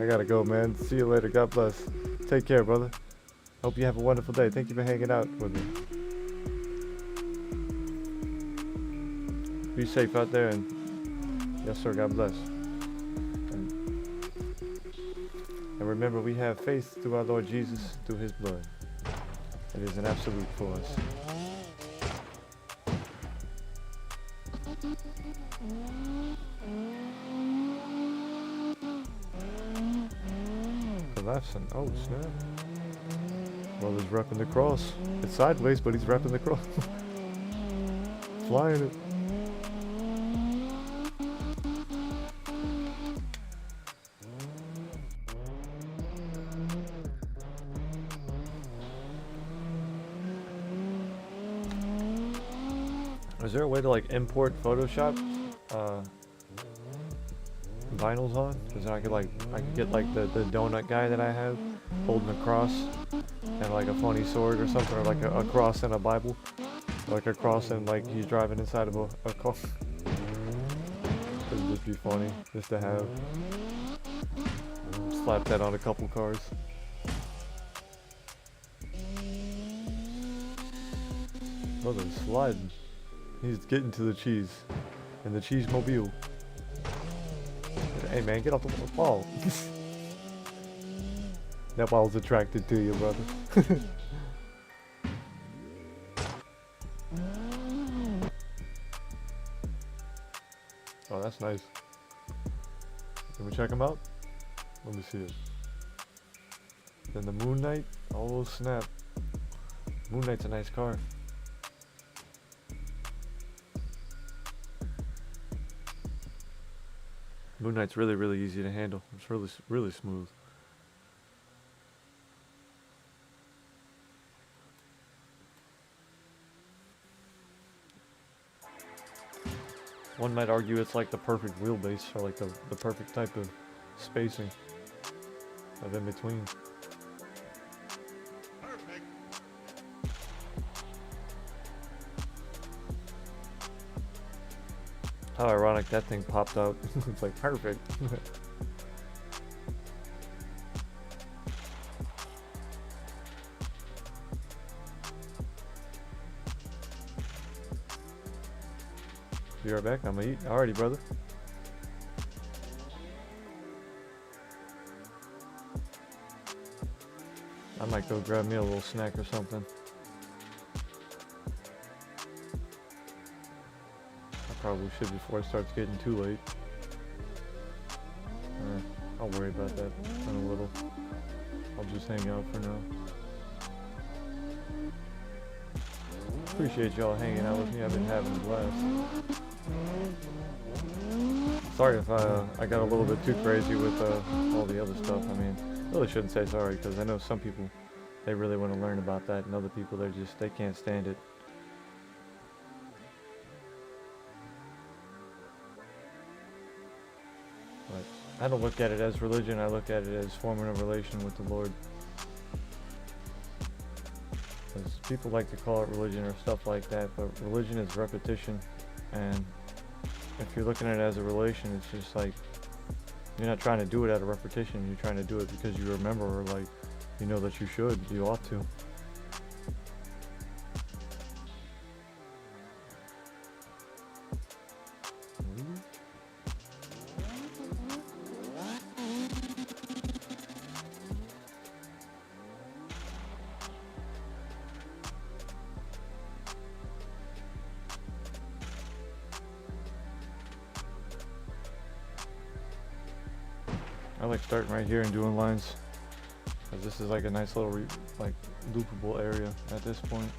I gotta go, man. See you later. God bless. Take care, brother. Hope you have a wonderful day. Thank you for hanging out with me. be safe out there, and yes sir, God bless. And remember, we have faith through our Lord Jesus, through his blood. It is an absolute for us. Collapsing. Oh snap. Brother's repping the cross. It's sideways, but he's repping the cross. Flying it. Is there a way to like import Photoshop vinyls on? Because I could get like the donut guy that I have holding a cross and like a funny sword or something, or like a cross and a Bible, like a cross and like he's driving inside of a car. It'd just be funny just to have. Slap that on a couple cars. Oh, they're sliding. He's getting to the cheese in the cheese mobile. Hey man, get off the ball. That ball's attracted to you, brother. Oh, that's nice. Can we check him out? Let me see it. Then the Moon Knight. Oh snap. Moon Knight's a nice car. Moon Knight's really easy to handle. It's really smooth. One might argue it's like the perfect wheelbase, or like the perfect type of spacing of in between. Perfect. How ironic that thing popped out. It's like perfect. Be right back. I'm gonna eat. Alrighty, brother. I might go grab me a little snack or something. I probably should before it starts getting too late. I'll worry about that in a little. I'll just hang out for now. Appreciate y'all hanging out with me. I've been having a blast. Sorry if I got a little bit too crazy with all the other stuff. I mean, really shouldn't say sorry, because I know some people, they really want to learn about that, and other people, they can't stand it. But I don't look at it as religion. I look at it as forming a relation with the Lord. Because people like to call it religion or stuff like that, but religion is repetition, and if you're looking at it as a relation, it's just like, you're not trying to do it out of repetition, you're trying to do it because you remember, or like, you know that you ought to. I like starting right here and doing lines, because this is like a nice little like loopable area at this point.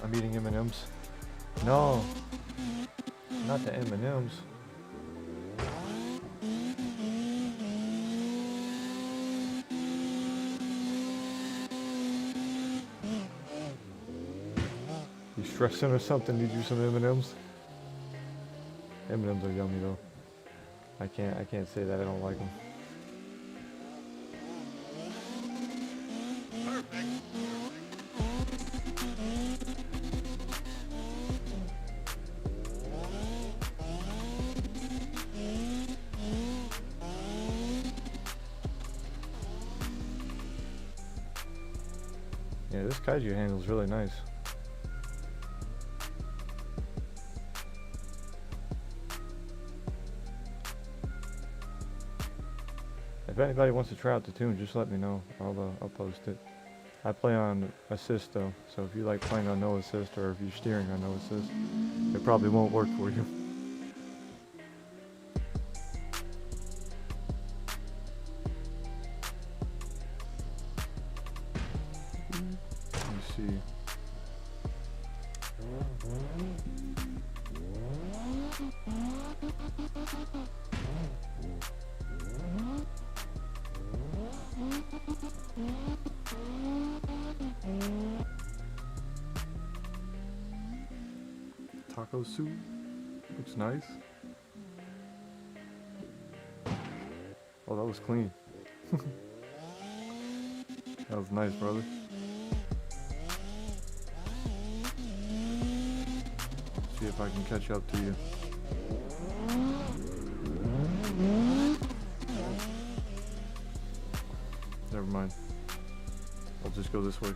I'm eating M&Ms. No, not the M&Ms. You stressing or something? Need you some M&Ms? M&Ms are yummy though. I can't say that I don't like them. Perfect. Yeah, this kaiju handle is really nice. If anybody wants to try out the tune, just let me know. I'll post it. I play on assist though, so if you like playing on no assist or if you're steering on no assist, it probably won't work for you. Let me see. Taco soup. Looks nice. Oh, that was clean. That was nice, brother. See if I can catch up to you. Never mind. I'll just go this way.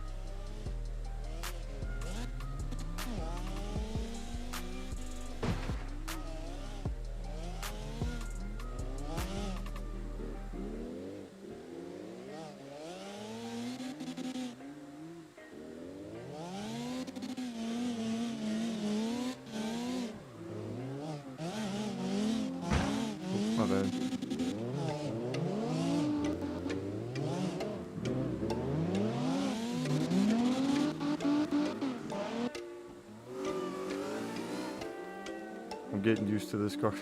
My bad. I'm getting used to this car.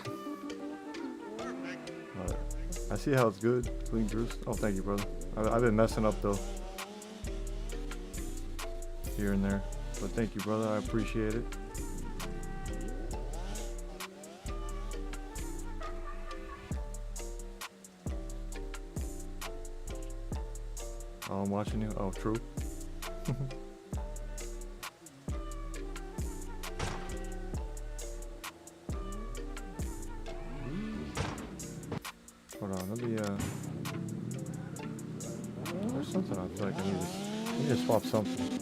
I see how it's good. Clean juice. Oh, thank you, brother. I've been messing up though, here and there. But thank you, brother. I appreciate it. Oh, I'm watching you. Oh, true. Hold on, let me, there's something I feel like I need to swap something.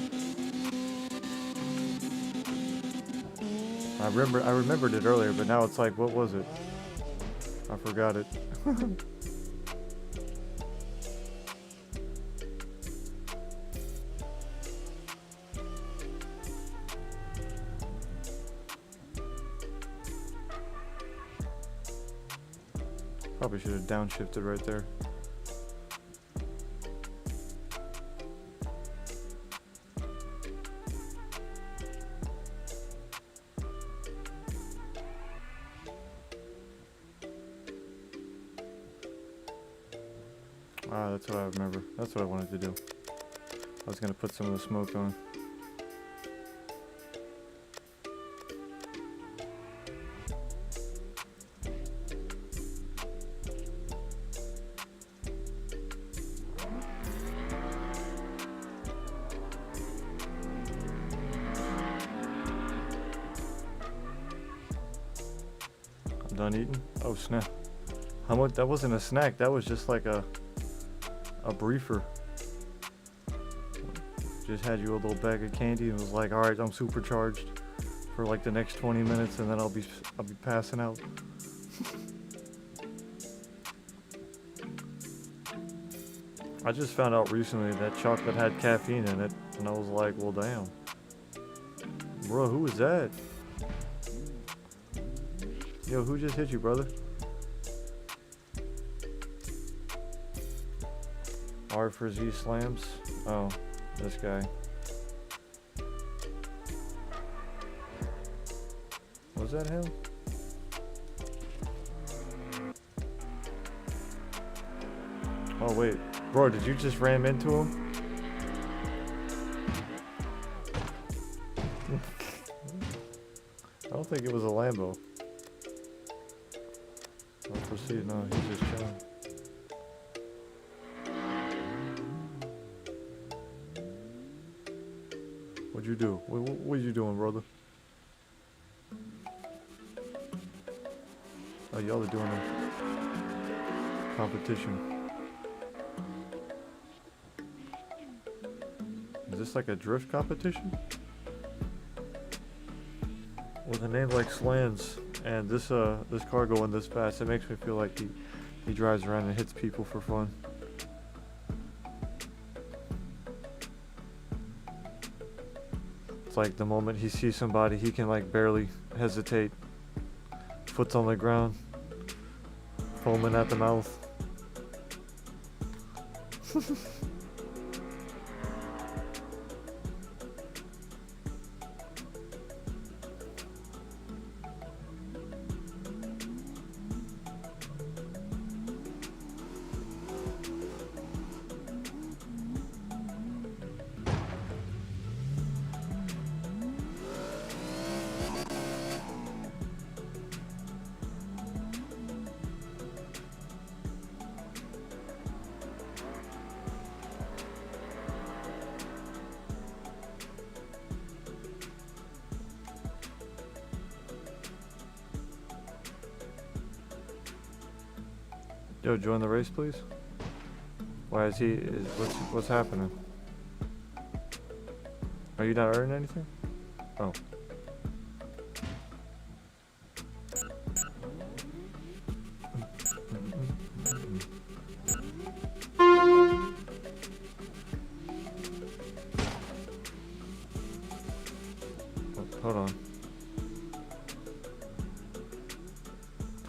I remembered it earlier, but now it's like, what was it? I forgot it. Probably should have downshifted right there. Ah, that's what I remember. That's what I wanted to do. I was gonna put some of the smoke on. I'm done eating? Oh snap. How much? That wasn't a snack, that was just like a briefer. Just had you a little bag of candy and was like, all right, I'm supercharged for like the next 20 minutes and then I'll be passing out. I just found out recently that chocolate had caffeine in it and I was like, well damn. Bro, who was that? Yo, who just hit you, brother? R for Z slams. Oh, this guy. Was that him? Oh wait, bro, did you just ram into him? I don't think it was a Lambo. I'll proceed. No, he's just chilling. What'd you do? What you doing, brother? Oh, y'all are doing a competition. Is this like a drift competition? With a name like Slans and this car going this fast, it makes me feel like the He drives around and hits people for fun. It's like the moment he sees somebody, he can like barely hesitate. Foot's on the ground, foaming at the mouth. Yo, join the race, please. Why is he? What's happening? Are you not earning anything? Oh. Hold on.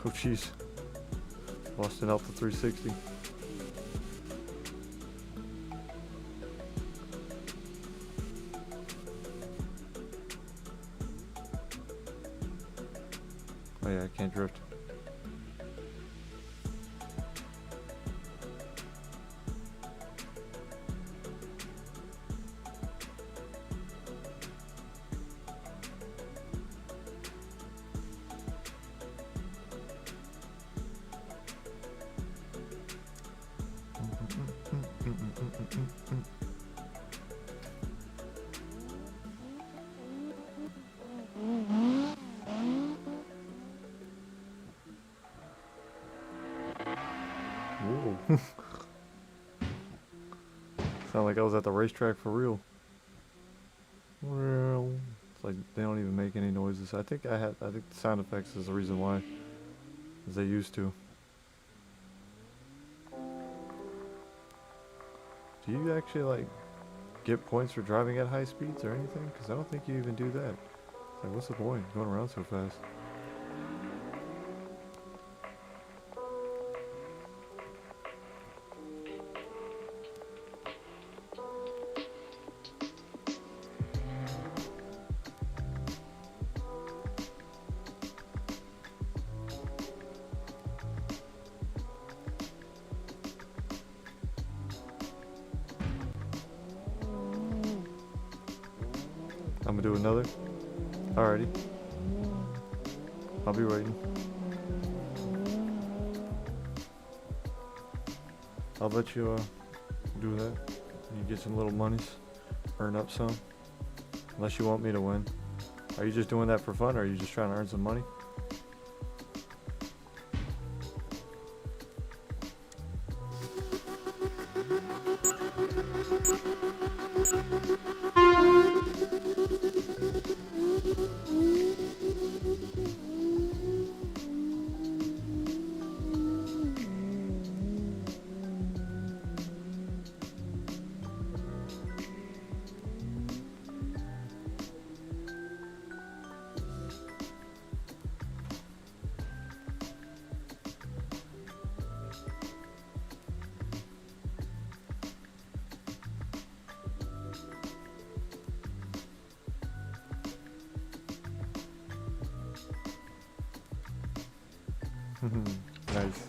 Oh, jeez. Lost an Alpha 360. Oh yeah, I can't drift. Whoa. Sound like I was at the racetrack for real. Well, it's like they don't even make any noises. I think the sound effects is the reason why, as they used to. Do you actually like get points for driving at high speeds or anything? Because I don't think you even do that. It's like, what's the point going around so fast? I'm gonna do another. Alrighty. I'll be waiting. I'll let you do that. You get some little monies. Earn up some. Unless you want me to win. Are you just doing that for fun or are you just trying to earn some money? Nice.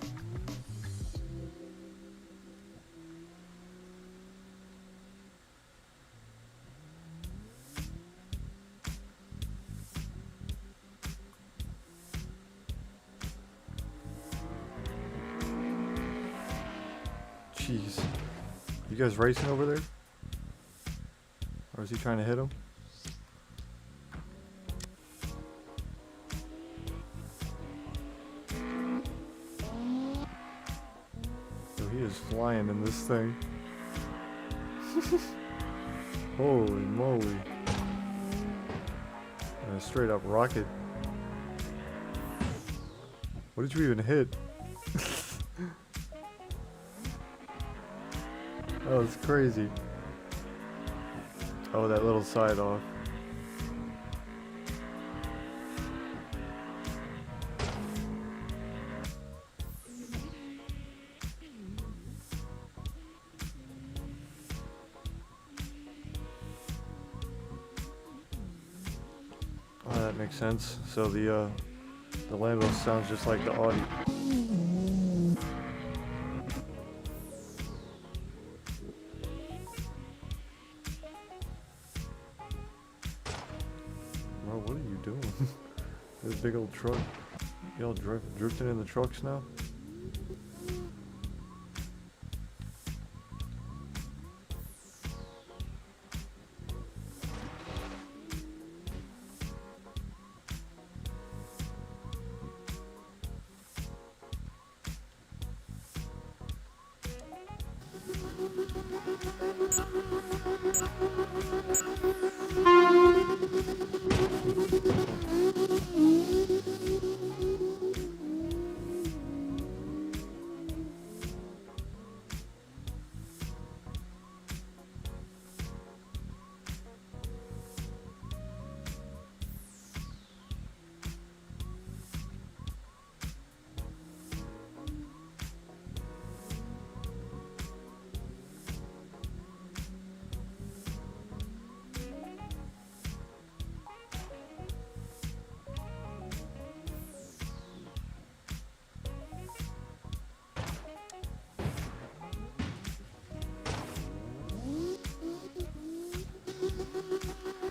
Jeez. You guys racing over there? Or is he trying to hit him? He is flying in this thing. Holy moly. A straight up rocket. What did you even hit? Oh, it's crazy. Oh, that little side off. Oh, that makes sense. So the Lambo sounds just like the Audi. Bro, what are you doing? This big old truck. Y'all drifting in the trucks now?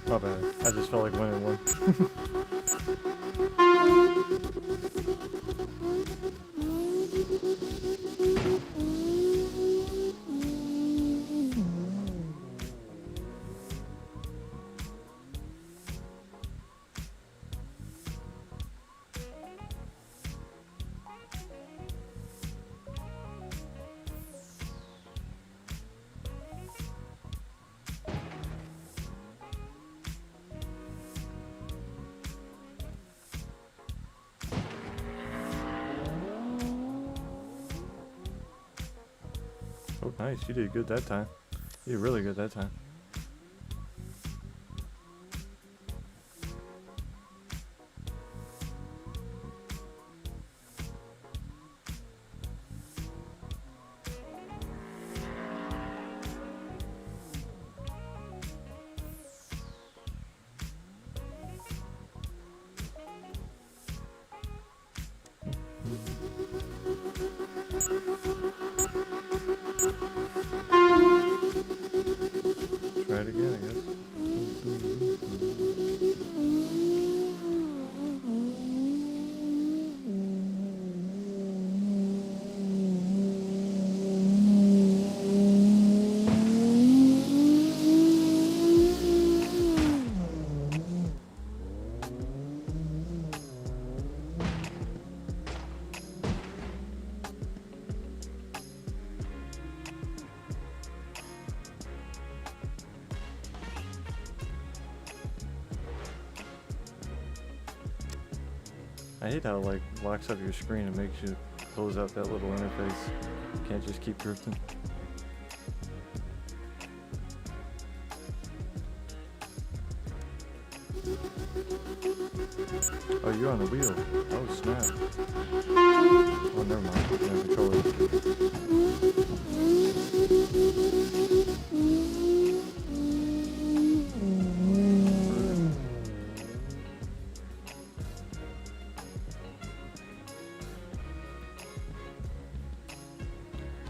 My bad. I just felt like winning one. Oh, nice. You did good that time. You did really good that time. Try it again, I guess. I hate how it like locks up your screen and makes you close out that little interface. You can't just keep drifting. Oh, you're on the wheel. Oh, snap. Oh, never mind. Yeah, controller.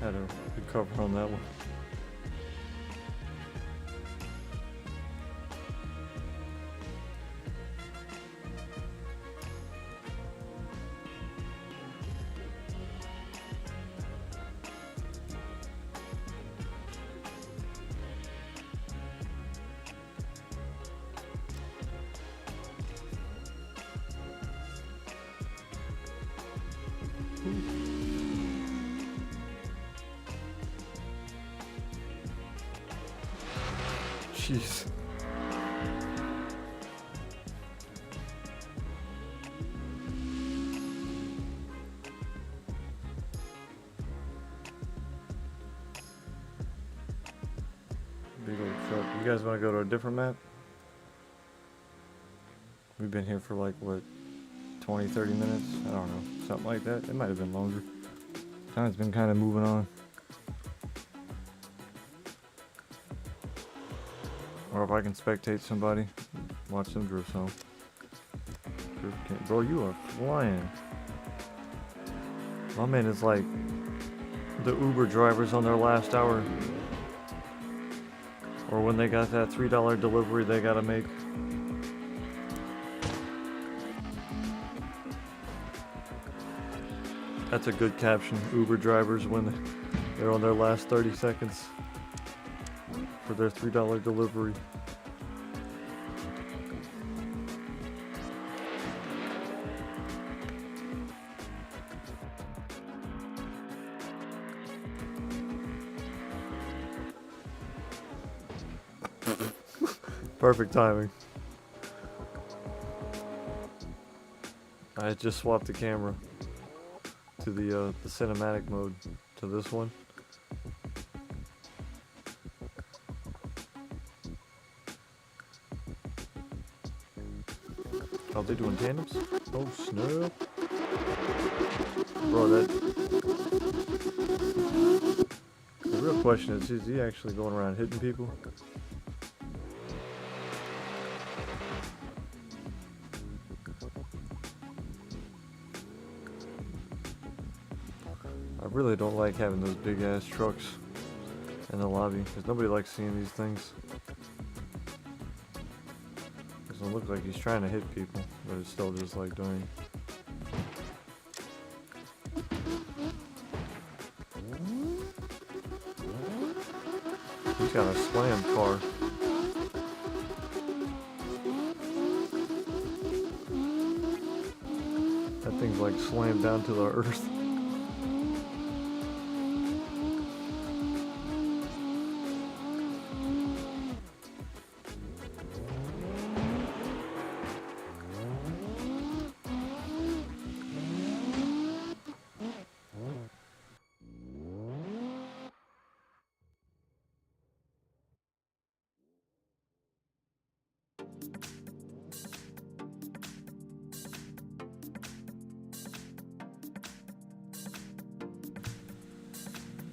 Had a good cover on that one. Jeez. You guys want to go to a different map? We've been here for like, what, 20, 30 minutes? I don't know. Something like that. It might have been longer. Time's been kind of moving on. Or if I can spectate somebody, watch them drift home. Bro, you are flying. My man is like the Uber drivers on their last hour. Or when they got that $3 delivery they gotta make. That's a good caption. Uber drivers when they're on their last 30 seconds for their $3 delivery. Perfect timing. I just swapped the camera to the cinematic mode to this one. Oh, they doing tandems? Oh snap! Bro, that. The real question is he actually going around hitting people? I really don't like having those big ass trucks in the lobby because nobody likes seeing these things. Doesn't look like he's trying to hit people, but it's still just like doing. He's got a slammed car. That thing's like slammed down to the earth.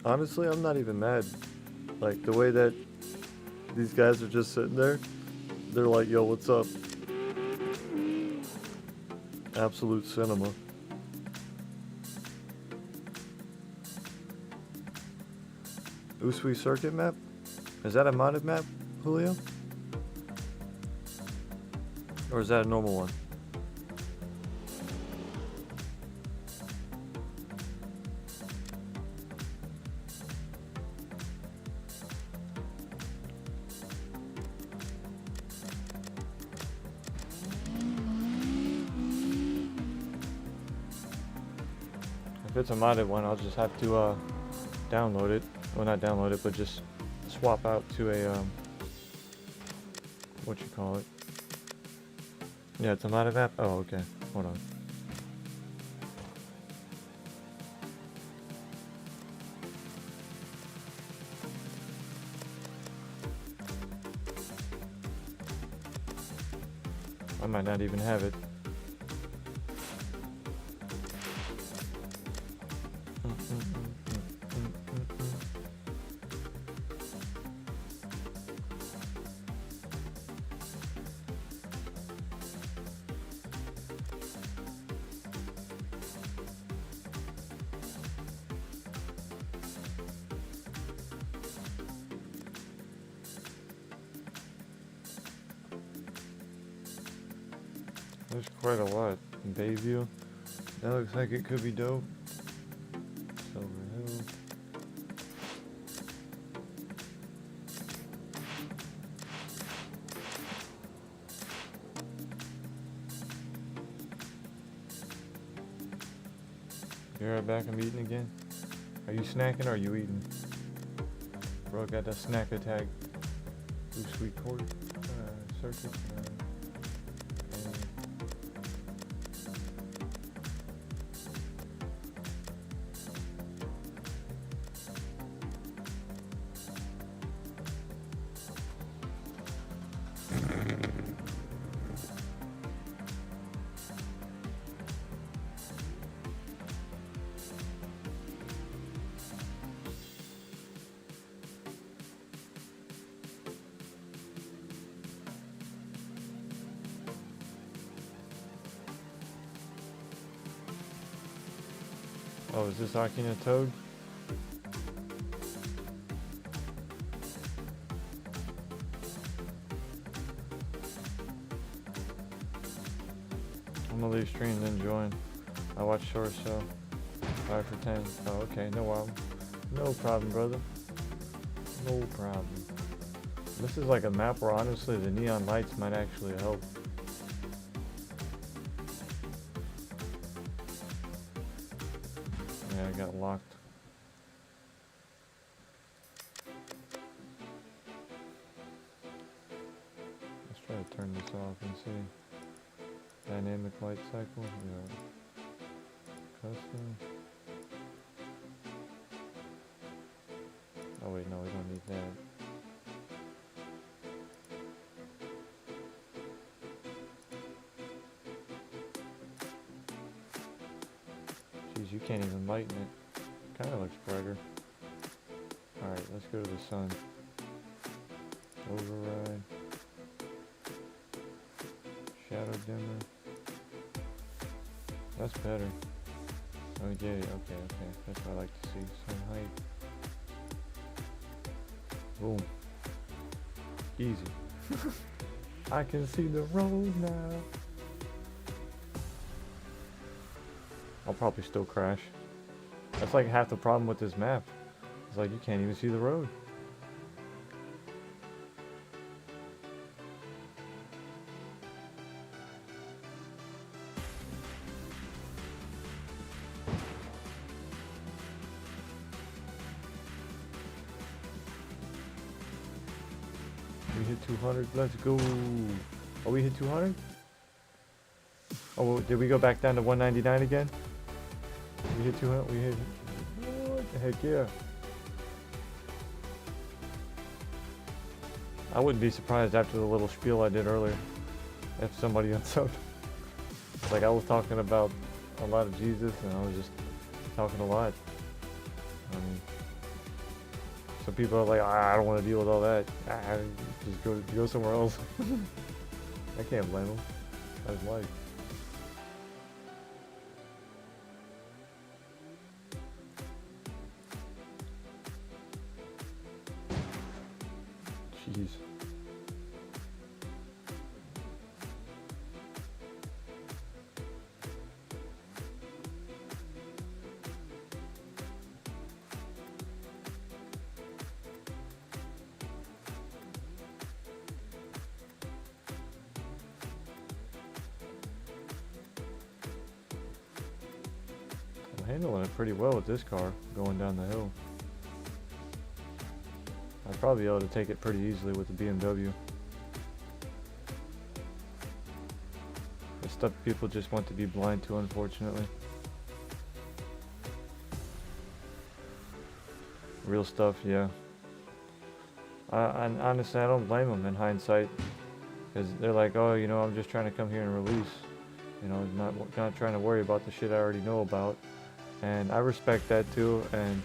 Honestly, I'm not even mad. Like, the way that these guys are just sitting there, they're like, yo, what's up? Absolute cinema. Usui circuit map? Is that a modded map, Julio? Or is that a normal one? If it's a modded one, I'll just have to download it. Well, not download it, but just swap out to a what you call it? Yeah, it's a modded map. Oh, okay. Hold on. I might not even have it. There's quite a lot in Bayview. That looks like it could be dope. Silver Hill. You're right back, I'm eating again. Are you snacking or are you eating? Bro, got that snack attack. Ooh, sweet quarter. Circuit. Oh, is this Akina Toad? I'm gonna leave stream then join. I watch short, so 5 for 10. Oh, okay, no problem. No problem, brother. No problem. This is like a map where honestly the neon lights might actually help. Yeah, I got locked. Let's try to turn this off and see. Dynamic light cycle. Yeah. Custom. Oh wait, no, we don't need that. Jeez, you can't even lighten it. Kinda looks brighter. Alright, let's go to the sun. Override. Shadow dimmer. That's better. Oh yeah, okay. That's what I like to see. Sun height. Boom. Easy. I can see the road now. I'll probably still crash. That's like half the problem with this map. It's like you can't even see the road. We hit 200. Let's go. Oh, we hit 200? Oh, did we go back down to 199 again? We hit 200. We hit. What the heck, yeah. I wouldn't be surprised after the little spiel I did earlier if somebody unsubbed. It's like I was talking about a lot of Jesus and I was just talking a lot. I mean, some people are like, I don't want to deal with all that. Just go somewhere else. I can't blame them. That's life. Jeez. I'm handling it pretty well with this car going down the hill. I'd probably be able to take it pretty easily with the BMW. It's stuff people just want to be blind to, unfortunately. Real stuff, yeah. Honestly, I don't blame them in hindsight. Because they're like, oh, you know, I'm just trying to come here and release. You know, not trying to worry about the shit I already know about. And I respect that too. And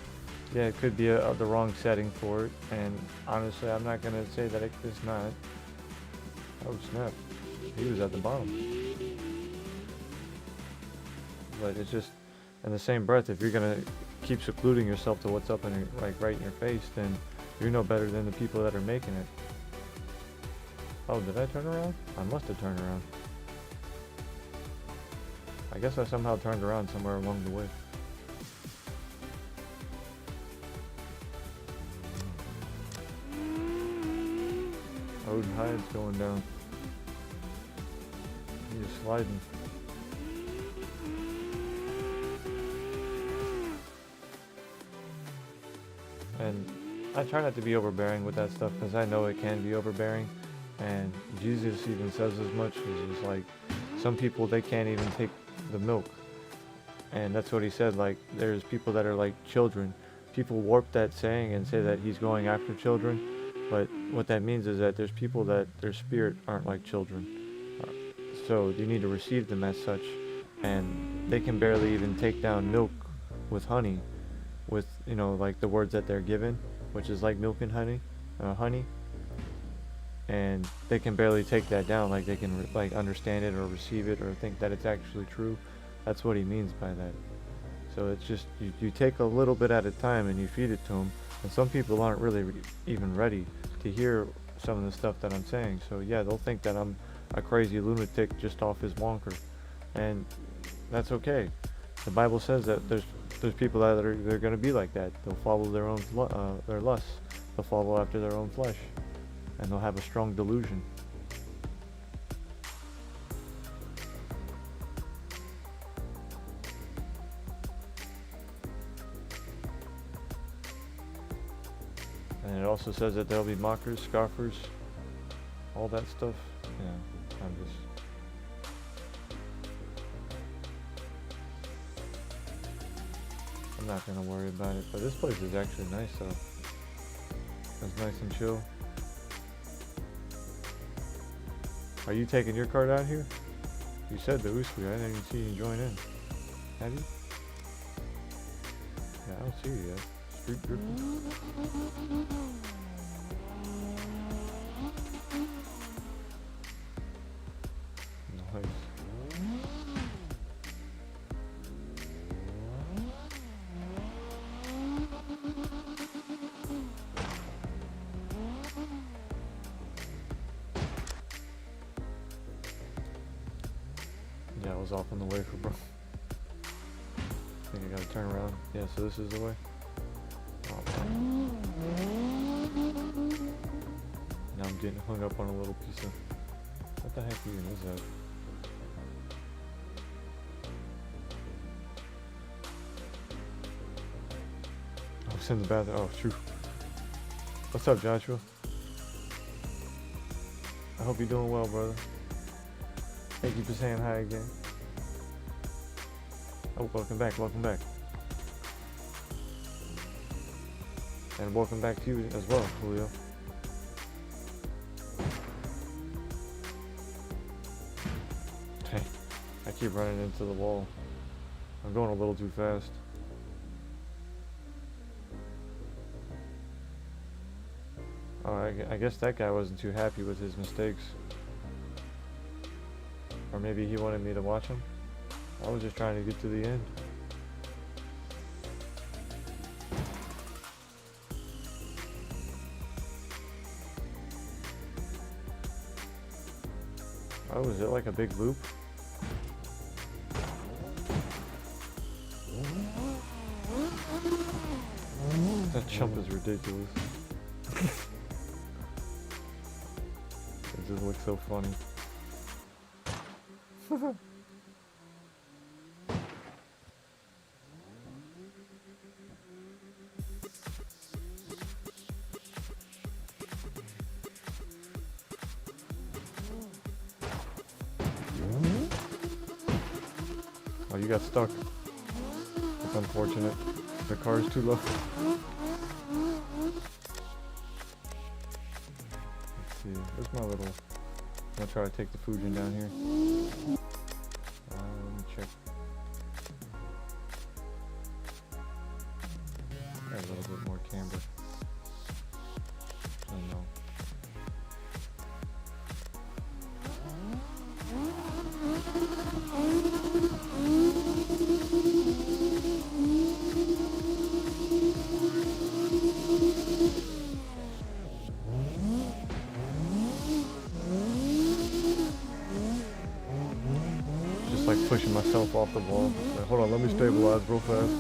yeah, it could be the wrong setting for it. And honestly, I'm not going to say that it's not. Oh, snap. He was at the bottom. But it's just, in the same breath, if you're going to keep secluding yourself to what's up in your, like right in your face, then you're no better than the people that are making it. Oh, did I turn around? I must have turned around. I guess I somehow turned around somewhere along the way. Odin Hyde's going down. He's sliding. And I try not to be overbearing with that stuff because I know it can be overbearing. And Jesus even says as much. It's like some people, they can't even take the milk. And that's what he said, like there's people that are like children. People warp that saying and say that he's going after children. But what that means is that there's people that their spirit aren't like children. So you need to receive them as such. And they can barely even take down milk with honey. With, you know, like the words that they're given, which is like milk and honey. And they can barely take that down. Like they can like understand it or receive it or think that it's actually true. That's what he means by that. So it's just, you take a little bit at a time and you feed it to them. And some people aren't really even ready to hear some of the stuff that I'm saying. So yeah, they'll think that I'm a crazy lunatic just off his wonker. And that's okay. The Bible says that there's people that they're going to be like that. They'll follow their own their lusts. They'll follow after their own flesh, and they'll have a strong delusion. And it also says that there'll be mockers, scoffers, all that stuff. Yeah, I'm not gonna worry about it. But this place is actually nice, though. It's nice and chill. Are you taking your card out here? You said the Usui. I didn't even see you join in. Have you? Yeah, I don't see you yet. Street drifting. Nice. Yeah, I was off on the way for bro. I think I gotta turn around. Yeah, so this is the way. Oh, now I'm getting hung up on a little piece of... What the heck even is that? Oh, it's in the bathroom. Oh, shoot. What's up, Joshua? I hope you're doing well, brother. Thank you for saying hi again. Oh, welcome back, welcome back. And welcome back to you as well, Julio. Hey, I keep running into the wall. I'm going a little too fast. Oh, I guess that guy wasn't too happy with his mistakes. Or maybe he wanted me to watch him. I was just trying to get to the end. Oh, is it like a big loop? That jump is ridiculous. It just looks so funny. Oh, you got stuck. It's unfortunate. The car's too low. Let's see. Where's my little... I'm gonna try to take the Fujin down here. Let me check. Got a little bit more camber. I don't know. Just like pushing myself off the wall. Like, hold on, let me stabilize real fast.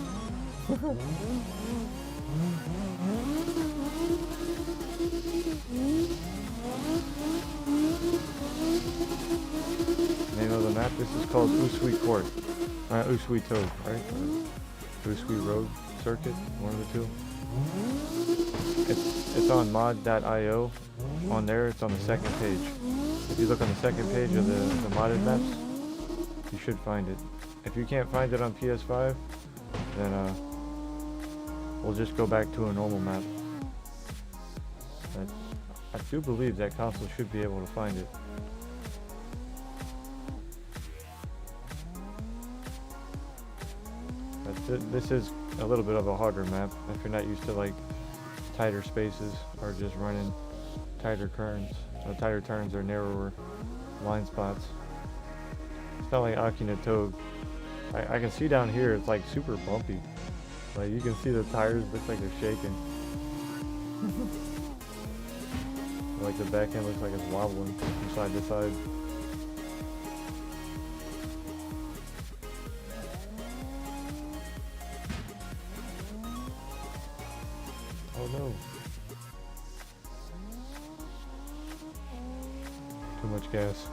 Name of the map, this is called Usui Court. Usui Toad, right? Usui Road Circuit, one of the two. It's on mod.io. On there, it's on the second page. If you look on the second page of the modded maps, you should find it. If you can't find it on PS5, then we'll just go back to a normal map. But I do believe that console should be able to find it. But this is a little bit of a harder map if you're not used to like tighter spaces or just running tighter turns. Tighter turns or narrower line spots. It's not like Akina Toad I can see down here it's like super bumpy. Like you can see the tires look like they're shaking. Like the back end looks like it's wobbling from side to side. Oh no. Too much gas.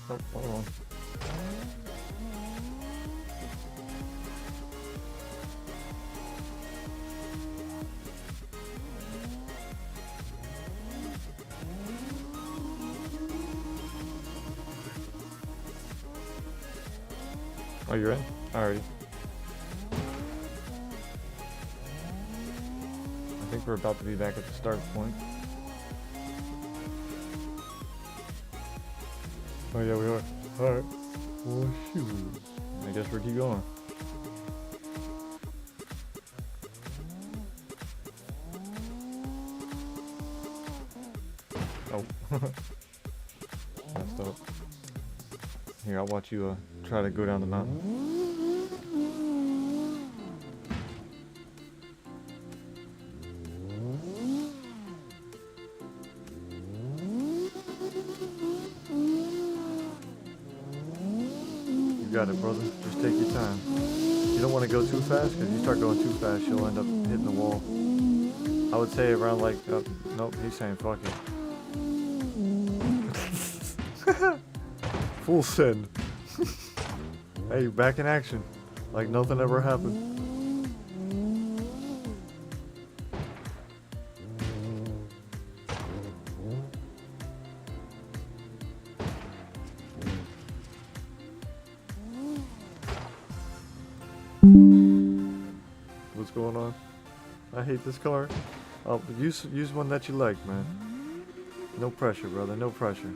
Oh, hold on. Oh, you're in? Alrighty. I think we're about to be back at the start point. Oh yeah, we are. Alright. Well, shoot. I guess we'll keep going. Oh. Messed up. Here, I'll watch you try to go down the mountain. You got it, brother. Just take your time. You don't want to go too fast, because you start going too fast, you'll end up hitting the wall. I would say around like, nope, he's saying fuck it. Full send. Hey, back in action. Like nothing ever happened. What's going on? I hate this car. Oh, use one that you like, man. No pressure, brother. No pressure.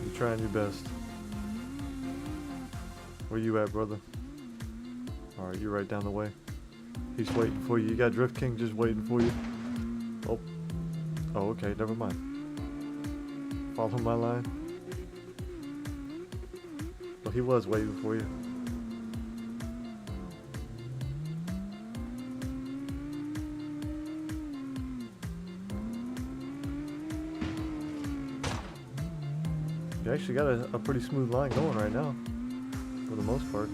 You're trying your best. Where you at, brother? Alright, you're right down the way. He's waiting for you. You got Drift King just waiting for you. Oh. Oh, okay. Never mind. Follow my line. Well, he was waiting for you. You actually got a pretty smooth line going right now. For the most part.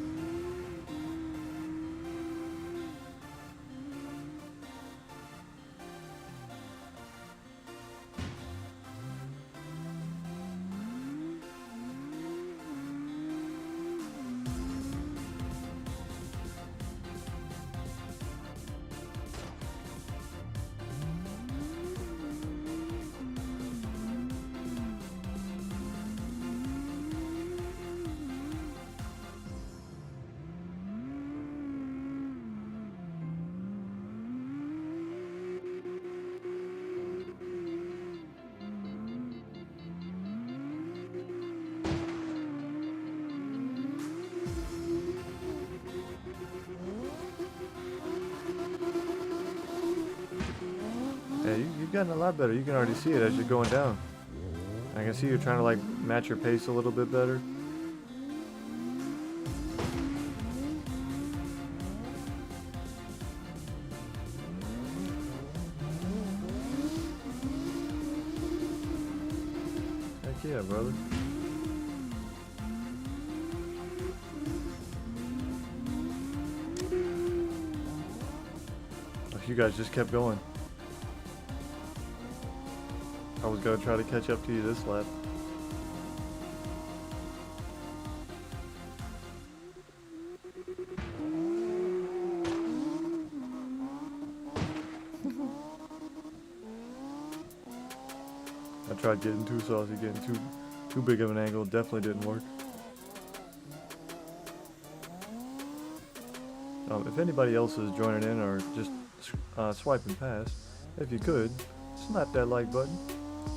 Yeah, you've gotten a lot better. You can already see it as you're going down. I can see you're trying to like match your pace a little bit better. Heck yeah, brother. you guys just kept going. I was gonna try to catch up to you this lap. I tried getting too saucy, getting too big of an angle. Definitely didn't work. If anybody else is joining in or just swiping past, if you could, slap that like button.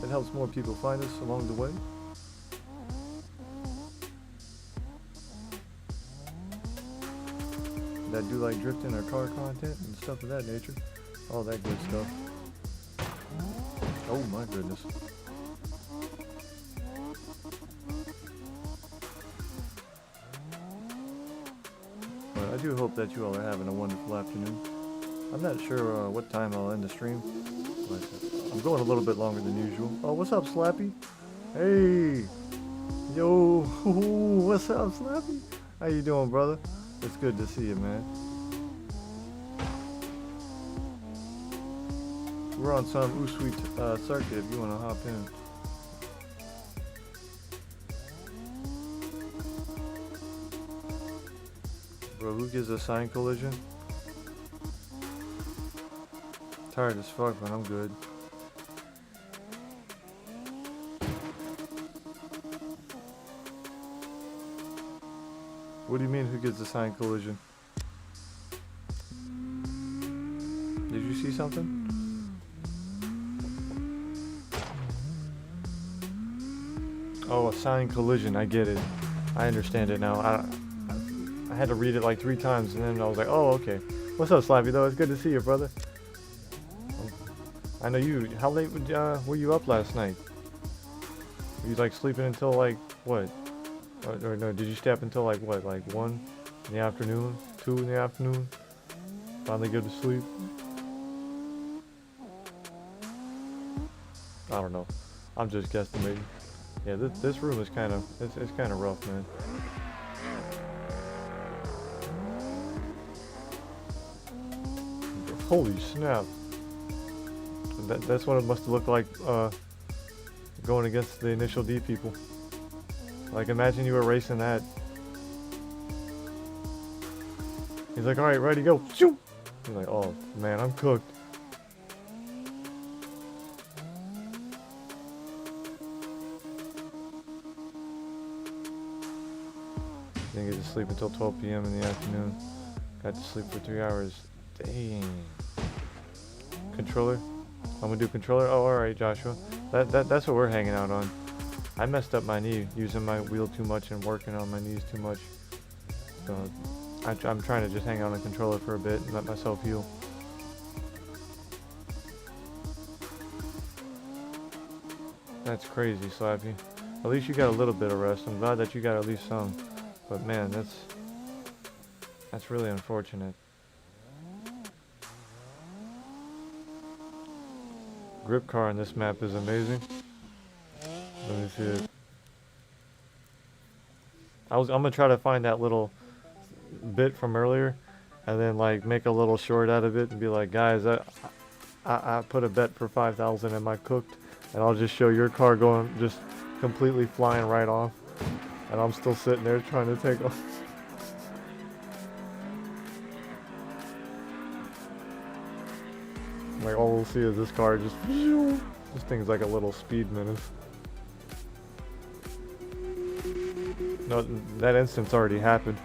It helps more people find us along the way. That do like drifting or car content and stuff of that nature. All that good stuff. Oh my goodness. But I do hope that you all are having a wonderful afternoon. I'm not sure what time I'll end the stream, but I'm going a little bit longer than usual. Oh, what's up, Slappy? Hey! Yo! What's up, Slappy? How you doing, brother? It's good to see you, man. We're on some sweet circuit if you want to hop in. Bro, who gives a sign collision? Tired as fuck, but I'm good. What do you mean, who gets a sign collision? Did you see something? Oh, a sign collision, I get it. I understand it now. I had to read it like 3 times and then I was like, oh, okay. What's up, Slappy, though? It's good to see you, brother. I know you. How late were you up last night? Were you like sleeping until like what? Or no, did you stay up until like what? Like 1 in the afternoon? 2 in the afternoon? Finally go to sleep? I don't know. I'm just guesstimating. Yeah, this room is kind of it's kind of rough, man. Holy snap! That's what it must have looked like going against the initial D people. Like, imagine you were racing that. He's like, all right, ready, go. Shoo! He's like, oh man, I'm cooked. Didn't get to sleep until 12 p.m. in the afternoon. Got to sleep for 3 hours. Dang. Controller? I'm gonna do controller? Oh, alright, Joshua. That's what we're hanging out on. I messed up my knee using my wheel too much and working on my knees too much. So I'm trying to just hang out on the controller for a bit and let myself heal. That's crazy, Slappy. At least you got a little bit of rest. I'm glad that you got at least some. But man, that's really unfortunate. Grip car on this map is amazing. Let me see it. I'm gonna try to find that little bit from earlier, and then like make a little short out of it and be like, guys, I put a bet for 5,000. Am I cooked? And I'll just show your car going just completely flying right off, and I'm still sitting there trying to take off. Like all we'll see is this car just. This thing's like a little speed menace. No, that instance already happened.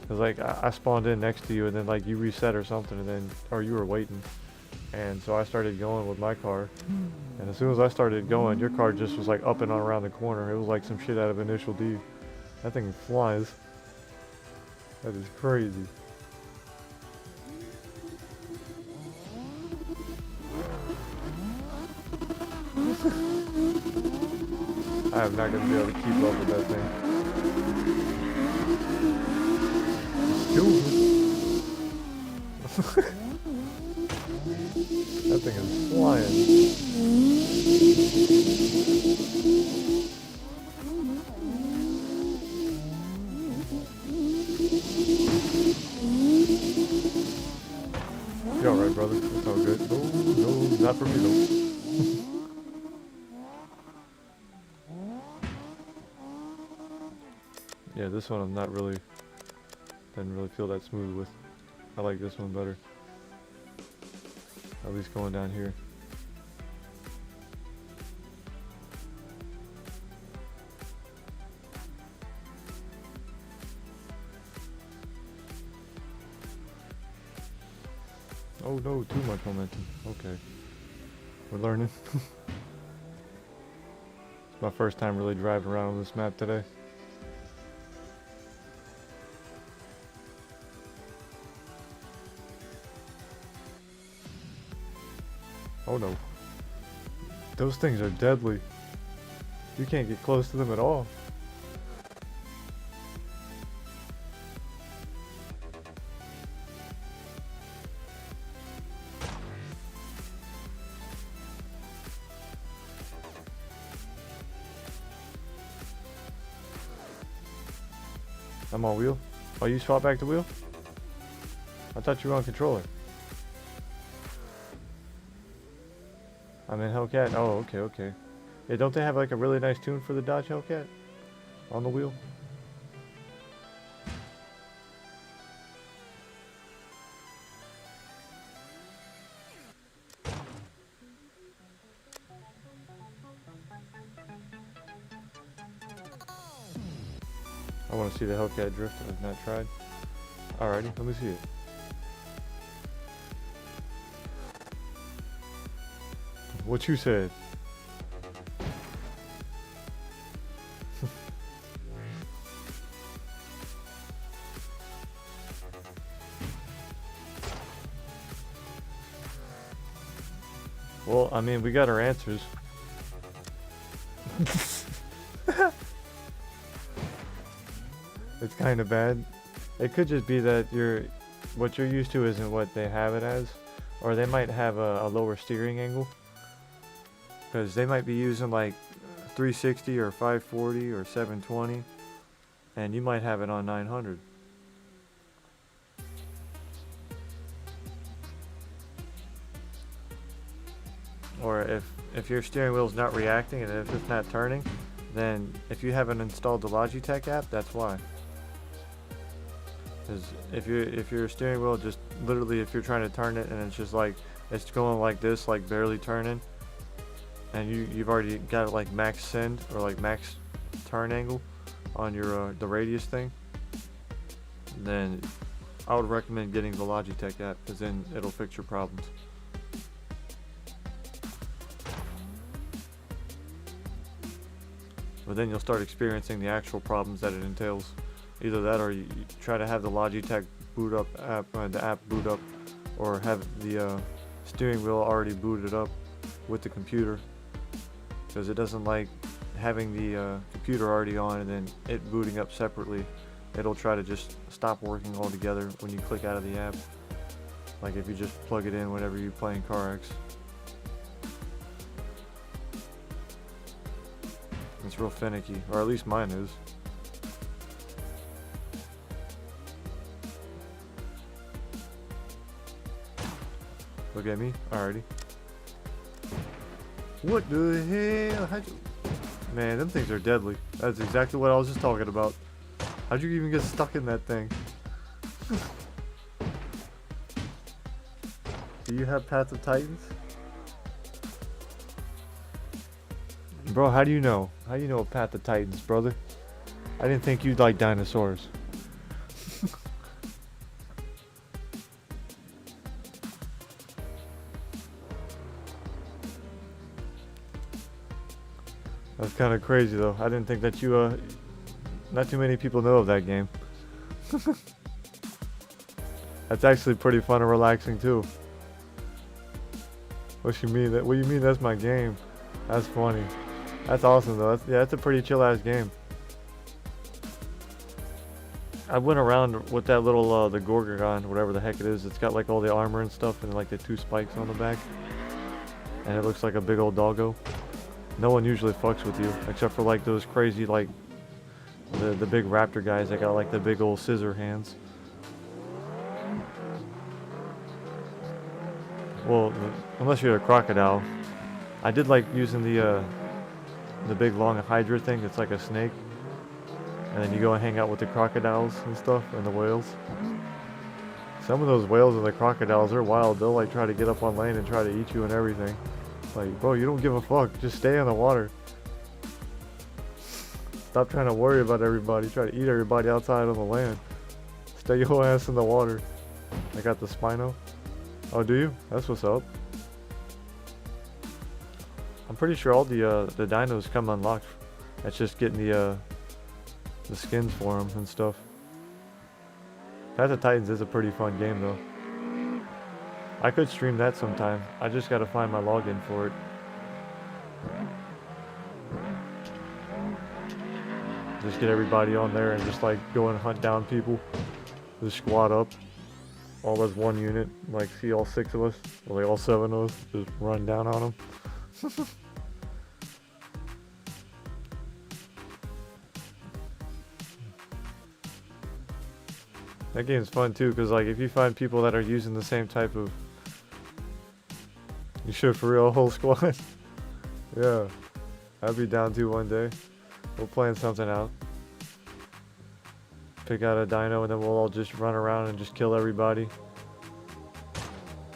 Cause like I spawned in next to you and then like you reset or something and then, or you were waiting. And so I started going with my car. And as soon as I started going, your car just was like up and around the corner. It was like some shit out of Initial D. That thing flies. That is crazy. I am not going to be able to keep up with that thing. That thing is flying. You're alright, brother. It's all good. Oh, no, not for me, though. Yeah, this one I'm not really, didn't really feel that smooth with. I like this one better. At least going down here. Oh no, too much momentum. Okay. We're learning. It's my first time really driving around on this map today. Oh no. Those things are deadly. You can't get close to them at all. I'm on wheel. Oh, you swap back to wheel? I thought you were on controller. I'm in Hellcat. Oh, okay, okay. Yeah, don't they have like a really nice tune for the Dodge Hellcat? On the wheel? I want to see the Hellcat drift. I've not tried. Alrighty, let me see it. What you said? Well, I mean, we got our answers. It's kind of bad. It could just be that what you're used to isn't what they have it as, or they might have a lower steering angle, because they might be using like 360 or 540 or 720, and you might have it on 900. Or if your steering wheel's not reacting and if it's not turning, then if you haven't installed the Logitech app, that's why. Because if your steering wheel just literally, if you're trying to turn it and it's just like it's going like this, like barely turning, and you've already got it like max send or like max turn angle on your the radius thing, then I would recommend getting the Logitech app, because then it'll fix your problems. But then you'll start experiencing the actual problems that it entails. Either that, or you try to have the Logitech boot up app, the app boot up, or have the steering wheel already booted up with the computer, because it doesn't like having the computer already on and then it booting up separately. It'll try to just stop working altogether when you click out of the app, like if you just plug it in whenever you're playing Carx. It's real finicky, or at least mine is. Look at me, alrighty. What the hell? How'd you... Man, them things are deadly. That's exactly what I was just talking about. How'd you even get stuck in that thing? Do you have Path of Titans? Bro, how do you know? How do you know a Path of Titans, brother? I didn't think you'd like dinosaurs. That's kind of crazy though. I didn't think that you, not too many people know of that game. That's actually pretty fun and relaxing too. What you mean? What do you mean that's my game? That's funny. That's awesome though. That's a pretty chill ass game. I went around with that little the Gorgon, whatever the heck it is. It's got like all the armor and stuff, and like the 2 spikes on the back, and it looks like a big old doggo. No one usually fucks with you, except for like those crazy like the big raptor guys that got like the big old scissor hands. Well, unless you're a crocodile. I did like using the big long hydra thing. It's like a snake. And then you go and hang out with the crocodiles and stuff and the whales. Some of those whales and the crocodiles are wild. They'll like try to get up on land and try to eat you and everything. Like, bro, you don't give a fuck. Just stay in the water. Stop trying to worry about everybody. Try to eat everybody outside on the land. Stay your ass in the water. I got the Spino. Oh, do you? That's what's up. I'm pretty sure all the dinos come unlocked. That's just getting the skins for them and stuff. Path of Titans is a pretty fun game though. I could stream that sometime. I just gotta find my login for it. Just get everybody on there and just like go and hunt down people. Just squad up. All as one unit. Like see all 6 of us. Or like all 7 of us. Just run down on them. That game's fun too, because like if you find people that are using the same type of... You should for real, a whole squad. Yeah. I'd be down to one day. We'll plan something out. Pick out a dino and then we'll all just run around and just kill everybody.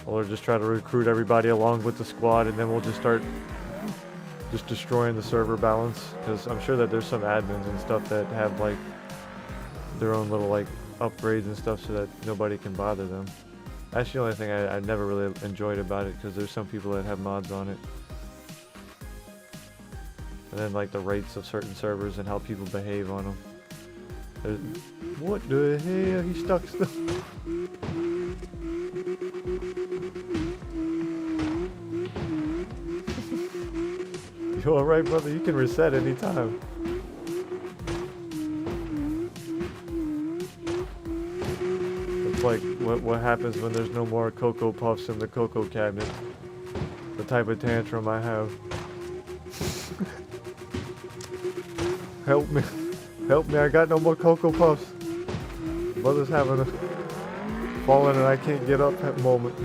Or just try to recruit everybody along with the squad and then we'll just start just destroying the server balance. Because I'm sure that there's some admins and stuff that have like their own little like upgrades and stuff so that nobody can bother them. That's the only thing I never really enjoyed about it, because there's some people that have mods on it. And then like the rates of certain servers and how people behave on them. What the hell? He stuck still. You alright, brother? You can reset anytime. Like what happens when there's no more Cocoa Puffs in the Cocoa cabinet. The type of tantrum I have. Help me. Help me, I got no more Cocoa Puffs. Brother's having a falling and I can't get up at the moment.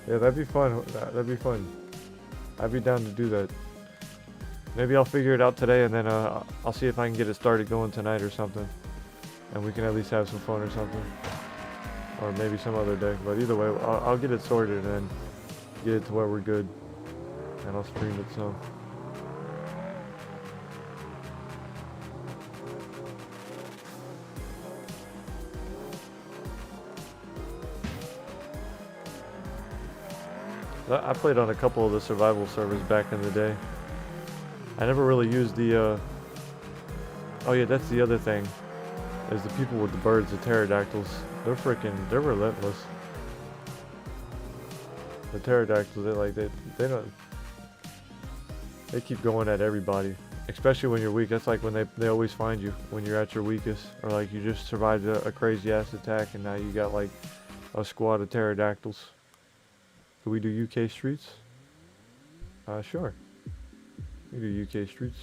Yeah, that'd be fun. That'd be fun. I'd be down to do that. Maybe I'll figure it out today and then I'll see if I can get it started going tonight or something. And we can at least have some fun or something. Or maybe some other day. But either way, I'll get it sorted and then get it to where we're good. And I'll stream it some. I played on a couple of the survival servers back in the day. I never really used the... Oh yeah, that's the other thing. Is the people with the birds, the pterodactyls. They're relentless. The pterodactyls, they keep going at everybody. Especially when you're weak. That's like when they always find you when you're at your weakest. Or like you just survived a crazy ass attack and now you got like a squad of pterodactyls. Can we do UK streets? Sure. We do UK streets.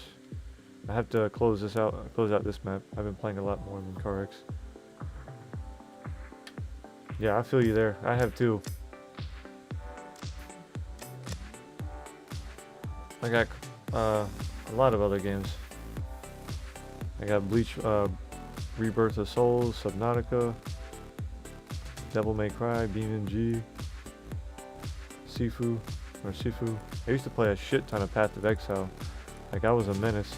I have to close out this map. I've been playing a lot more than Carx. Yeah, I feel you there. I have too. I got a lot of other games. I got Bleach, Rebirth of Souls, Subnautica, Devil May Cry, BeamNG, Sifu. I used to play a shit ton of Path of Exile. Like I was a menace.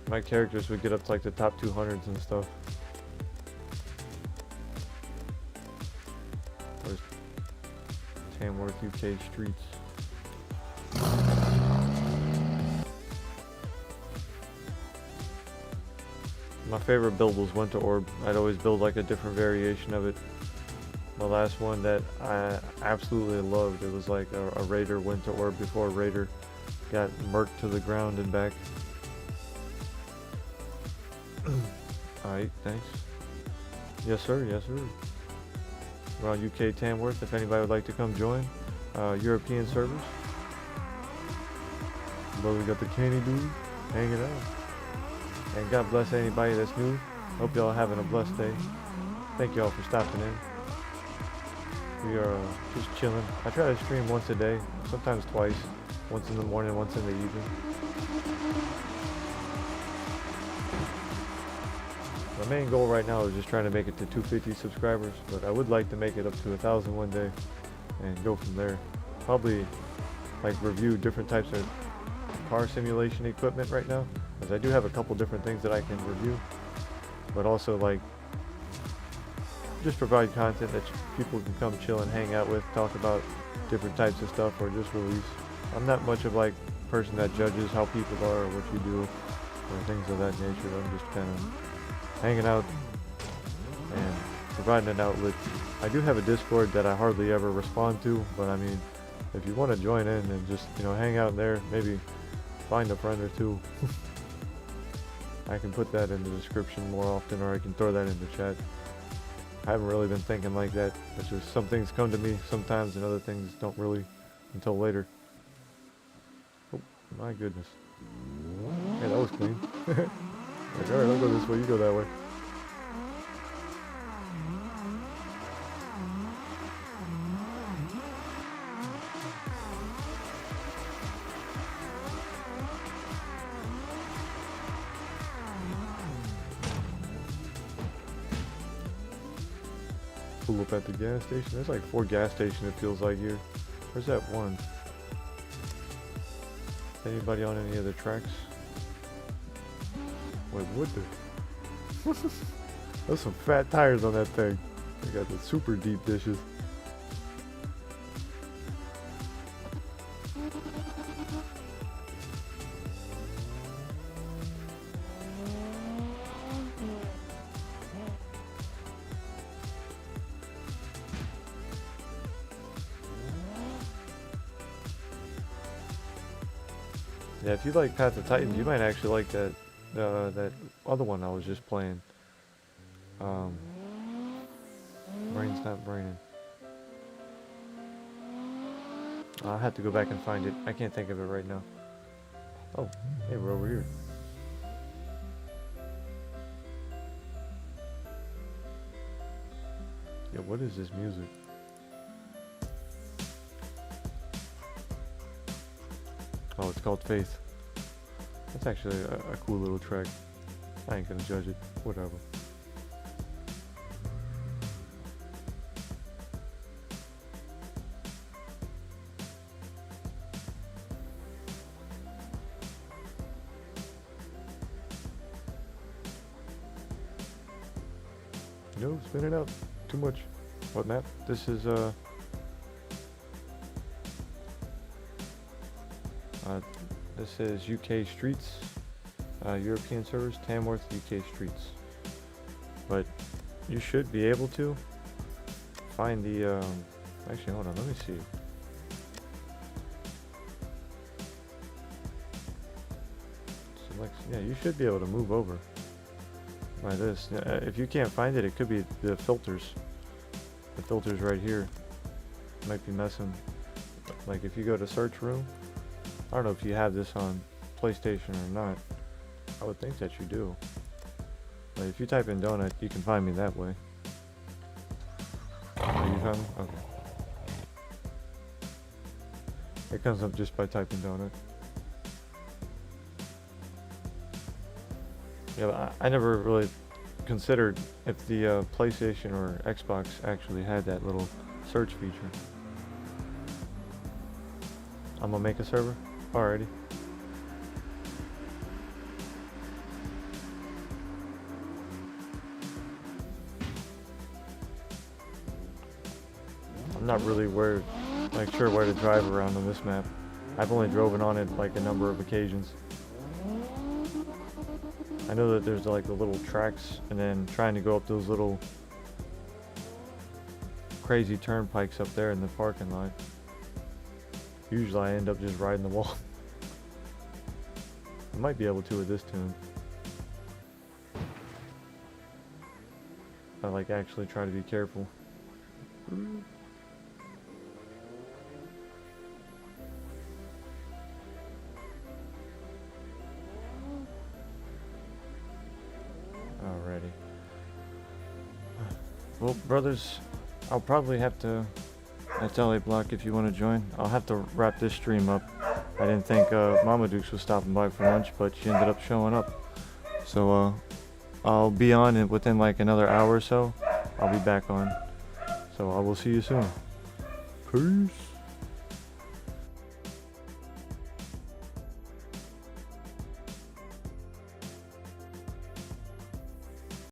My characters would get up to like the top 200s and stuff. Where's Tamworth, UK streets? My favorite build was Winter Orb. I'd always build like a different variation of it. My last one that I absolutely loved, it was like a Raider Winter Orb before Raider got murked to the ground and back. Alright, thanks. Yes sir, yes sir. We're on UK Tamworth if anybody would like to come join. European servers. But we got the Kenny dude hanging out. And God bless anybody that's new. Hope y'all having a blessed day. Thank you all for stopping in. We are just chilling. I try to stream once a day, sometimes twice. Once in the morning, once in the evening. My main goal right now is just trying to make it to 250 subscribers, but I would like to make it up to 1,000 one day and go from there. Probably like review different types of car simulation equipment right now, because I do have a couple different things that I can review, but also like just provide content that people can come chill and hang out with, talk about different types of stuff, or just release. I'm not much of like person that judges how people are or what you do or things of that nature. I'm just kind of hanging out and providing an outlet. I do have a Discord that I hardly ever respond to, but I mean, if you want to join in and just, you know, hang out there, maybe find a friend or two. I can put that in the description more often, or I can throw that in the chat. I haven't really been thinking like that. It's just some things come to me sometimes and other things don't really until later. Oh, my goodness. Hey, that was clean. Like, alright, I'll go this way, you go that way. Pull up at the gas station. There's like 4 gas stations it feels like here. Where's that one? Anybody on any other tracks? Wait, what the? There's some fat tires on that thing. They got the super deep dishes. Yeah, if you like Path of Titans, you might actually like that that other one I was just playing. Brain's not braining. I'll have to go back and find it. I can't think of it right now. Oh, hey, we're over here. Yeah, what is this music? Oh, it's called Faith. That's actually a cool little track. I ain't gonna judge it. Whatever. No, spinning out. Too much. What map? This is this is UK Streets, European servers, Tamworth, UK Streets. But you should be able to find the, actually hold on, let me see. Select, yeah, you should be able to move over by this. If you can't find it, it could be the filters. The filters right here might be messing. Like if you go to search room, I don't know if you have this on PlayStation or not. I would think that you do. But if you type in donut, you can find me that way. Oh, you found me? Okay. It comes up just by typing donut. Yeah, but I never really considered if the PlayStation or Xbox actually had that little search feature. I'm gonna make a server. Alrighty. I'm not really sure where to drive around on this map. I've only driven on it like a number of occasions. I know that there's like the little tracks, and then trying to go up those little crazy turnpikes up there in the parking lot. Usually I end up just riding the wall. I might be able to with this tune. I like actually try to be careful. Alrighty. Well, brothers, I'll probably have to. That's LA Block if you want to join. I'll have to wrap this stream up. I didn't think Mama Dukes was stopping by for lunch, but she ended up showing up. So I'll be on within like another hour or so. I'll be back on. So I will see you soon. Peace.